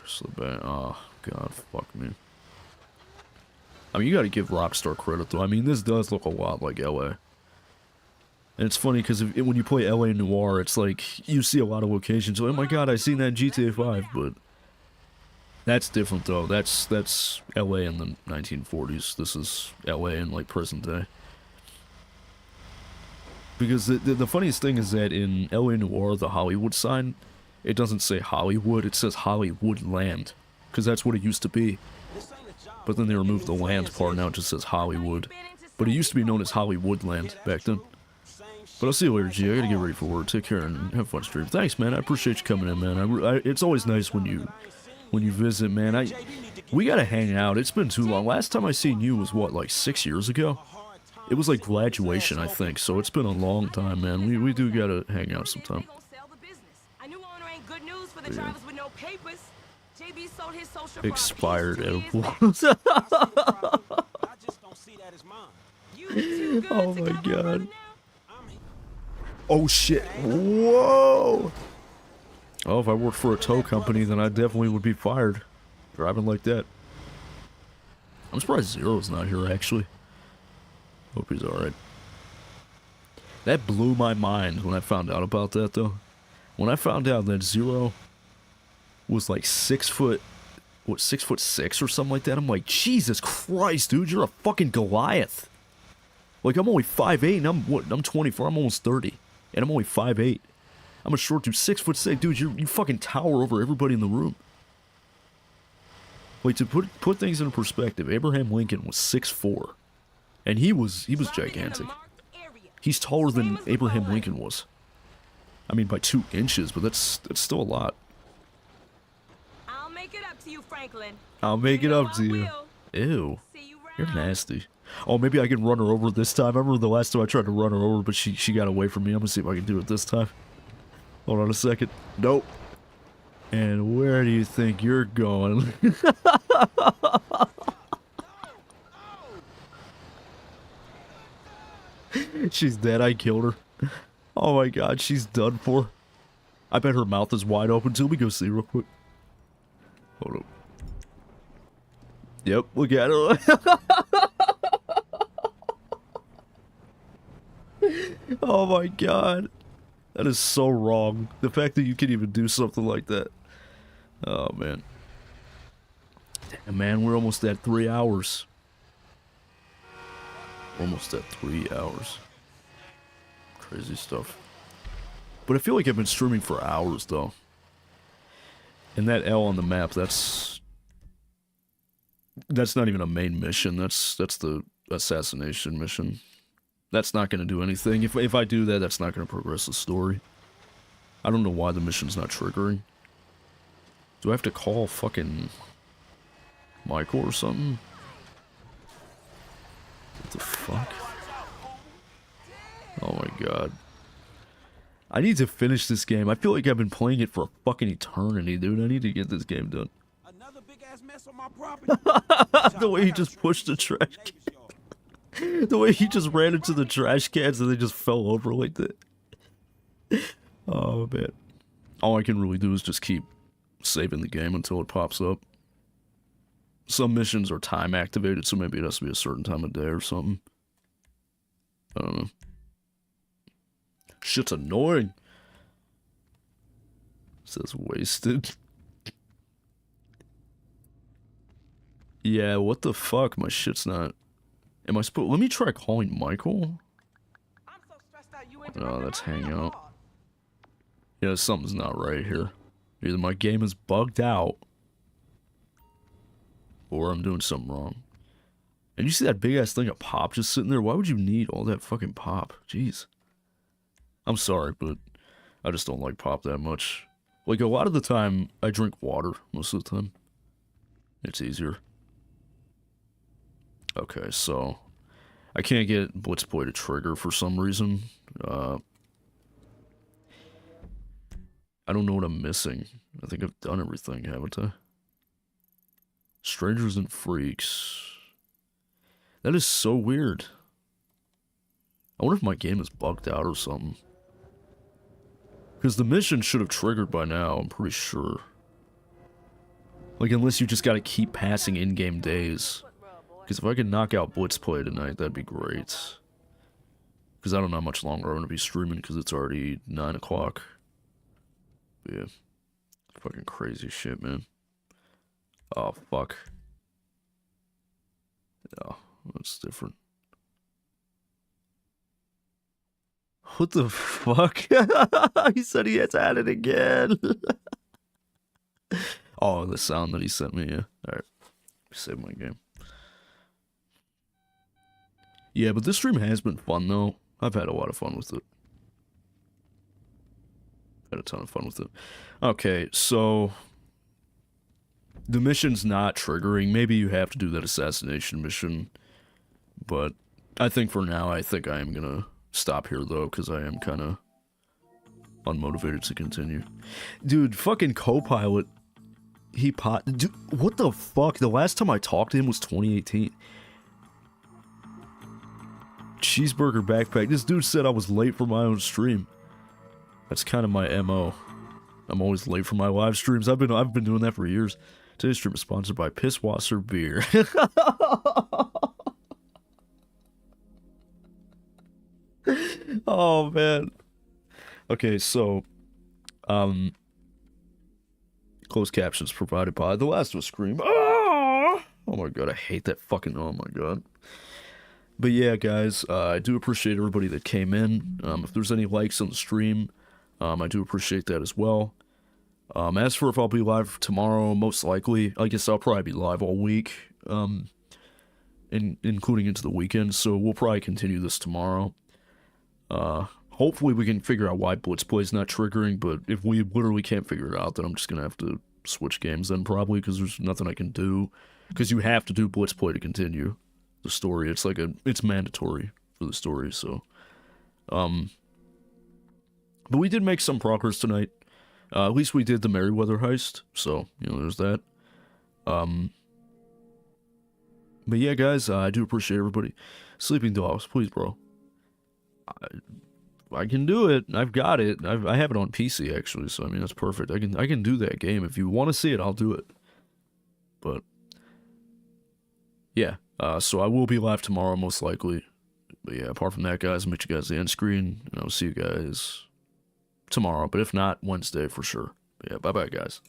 Slip back. Oh, God, fuck me. I mean, you gotta give Rockstar credit, though. I mean, this does look a lot like LA. And it's funny, because when you play LA Noire, it's like, you see a lot of locations. Oh my God, I seen that in GTA 5, but... That's different, though. That's LA in the 1940s. This is LA in, like, present day. Because the funniest thing is that in LA Noire, the Hollywood sign, it doesn't say Hollywood, it says Hollywood Land. Because that's what it used to be. But then they removed the land part, now it just says Hollywood. But it used to be known as Hollywood Land back then. But I'll see you later, G. I gotta get ready for work. Take care and have fun stream. Thanks, man. I appreciate you coming in, man. It's always nice when you visit, man. We gotta hang out. It's been too long. Last time I seen you was, what, like 6 years ago? It was like graduation, I think, so it's been a long time, man. We do gotta hang out sometime. Yeah. Expired edibles. Oh my God. Oh shit. Whoa. Oh, if I worked for a tow company, then I definitely would be fired. Driving like that. I'm surprised Zero's not here, actually. Hope he's alright. That blew my mind when I found out about that, though. When I found out that Zero was like 6 foot... What, 6'6" or something like that? I'm like, Jesus Christ, dude, you're a fucking Goliath. Like, I'm only 5'8", and I'm 24, I'm almost 30. And I'm only 5'8". I'm a short dude, 6'6", dude, you fucking tower over everybody in the room. Like, to put things in perspective, Abraham Lincoln was 6'4". And he was gigantic. He's taller than Abraham Lincoln was. I mean, by 2 inches, but that's still a lot. I'll make it up to you, Franklin. I'll make it up to you. Ew. You're nasty. Oh, maybe I can run her over this time. I remember the last time I tried to run her over, but she got away from me. I'm gonna see if I can do it this time. Hold on a second. Nope. And where do you think you're going? She's dead. I killed her. Oh my God, she's done for. I bet her mouth is wide open too. Let me go see real quick. Hold up. Yep, look at her. Oh my God. That is so wrong. The fact that you can even do something like that. Oh, man. Damn, man, we're almost at 3 hours. Almost at 3 hours. Crazy stuff. But I feel like I've been streaming for hours, though. And that L on the map, that's not even a main mission. That's the assassination mission. That's not going to do anything. If I do that, that's not going to progress the story. I don't know why the mission's not triggering. Do I have to call fucking Michael or something? What the fuck? Oh my god. I need to finish this game. I feel like I've been playing it for a fucking eternity, dude. I need to get this game done. Another big ass mess on my property. The way he just pushed the trash can. The way he just ran into the trash cans and they just fell over like that. Oh, man. All I can really do is just keep saving the game until it pops up. Some missions are time activated, so maybe it has to be a certain time of day or something. I don't know. Shit's annoying. It says wasted. Yeah, what the fuck? My shit's not... Am I supposed... Let me try calling Michael. No, that's Hangout. Yeah, something's not right here. Either my game is bugged out, or I'm doing something wrong. And you see that big-ass thing of pop just sitting there? Why would you need all that fucking pop? Jeez. I'm sorry, but I just don't like pop that much. Like, a lot of the time, I drink water most of the time. It's easier. Okay, so... I can't get Blitzboy to trigger for some reason. I don't know what I'm missing. I think I've done everything, haven't I? Strangers and Freaks. That is so weird. I wonder if my game is bugged out or something. Because the mission should have triggered by now, I'm pretty sure. Like, unless you just gotta keep passing in-game days. Because if I could knock out Blitzplay tonight, that'd be great. Because I don't know how much longer I'm gonna be streaming, because it's already 9 o'clock. Yeah. Fucking crazy shit, man. Oh, fuck. Yeah, that's different. What the fuck? He said he had to add it again. Oh, the sound that he sent me, yeah. Alright. Save my game. Yeah, but this stream has been fun, though. I've had a lot of fun with it. Had a ton of fun with it. Okay, so... The mission's not triggering. Maybe you have to do that assassination mission. But I think for now, I think I am gonna stop here, though, because I am kind of unmotivated to continue. Dude, fucking Copilot, dude, what the fuck? The last time I talked to him was 2018. Cheeseburger backpack. This dude said I was late for my own stream. That's kind of my MO. I'm always late for my live streams. I've been doing that for years. Today's stream is sponsored by Pisswasser Beer. Oh man. Okay, so closed captions provided by The Last of Us Scream. Oh my god, I hate that fucking, oh my god. But yeah, guys, I do appreciate everybody that came in. If there's any likes on the stream, I do appreciate that as well. As for if I'll be live tomorrow, most likely, I guess I'll probably be live all week, including into the weekend, so we'll probably continue this tomorrow. Hopefully we can figure out why Blitzplay is not triggering, but if we literally can't figure it out, then I'm just gonna have to switch games then, probably, because there's nothing I can do. Because you have to do Blitzplay to continue the story. It's like it's mandatory for the story, so. But we did make some progress tonight. At least we did the MERRYWEATHER heist, so, you know, there's that. But yeah, guys, I do appreciate everybody. Sleeping Dogs, please, bro. I can do it. I've got it. I have it on PC, actually, so, I mean, that's perfect. I can do that game. If you want to see it, I'll do it. But, yeah, so I will be live tomorrow, most likely. But yeah, apart from that, guys, I'll meet you guys at the end screen, and I'll see you guys tomorrow, but if not, Wednesday for sure. Yeah, bye-bye, guys.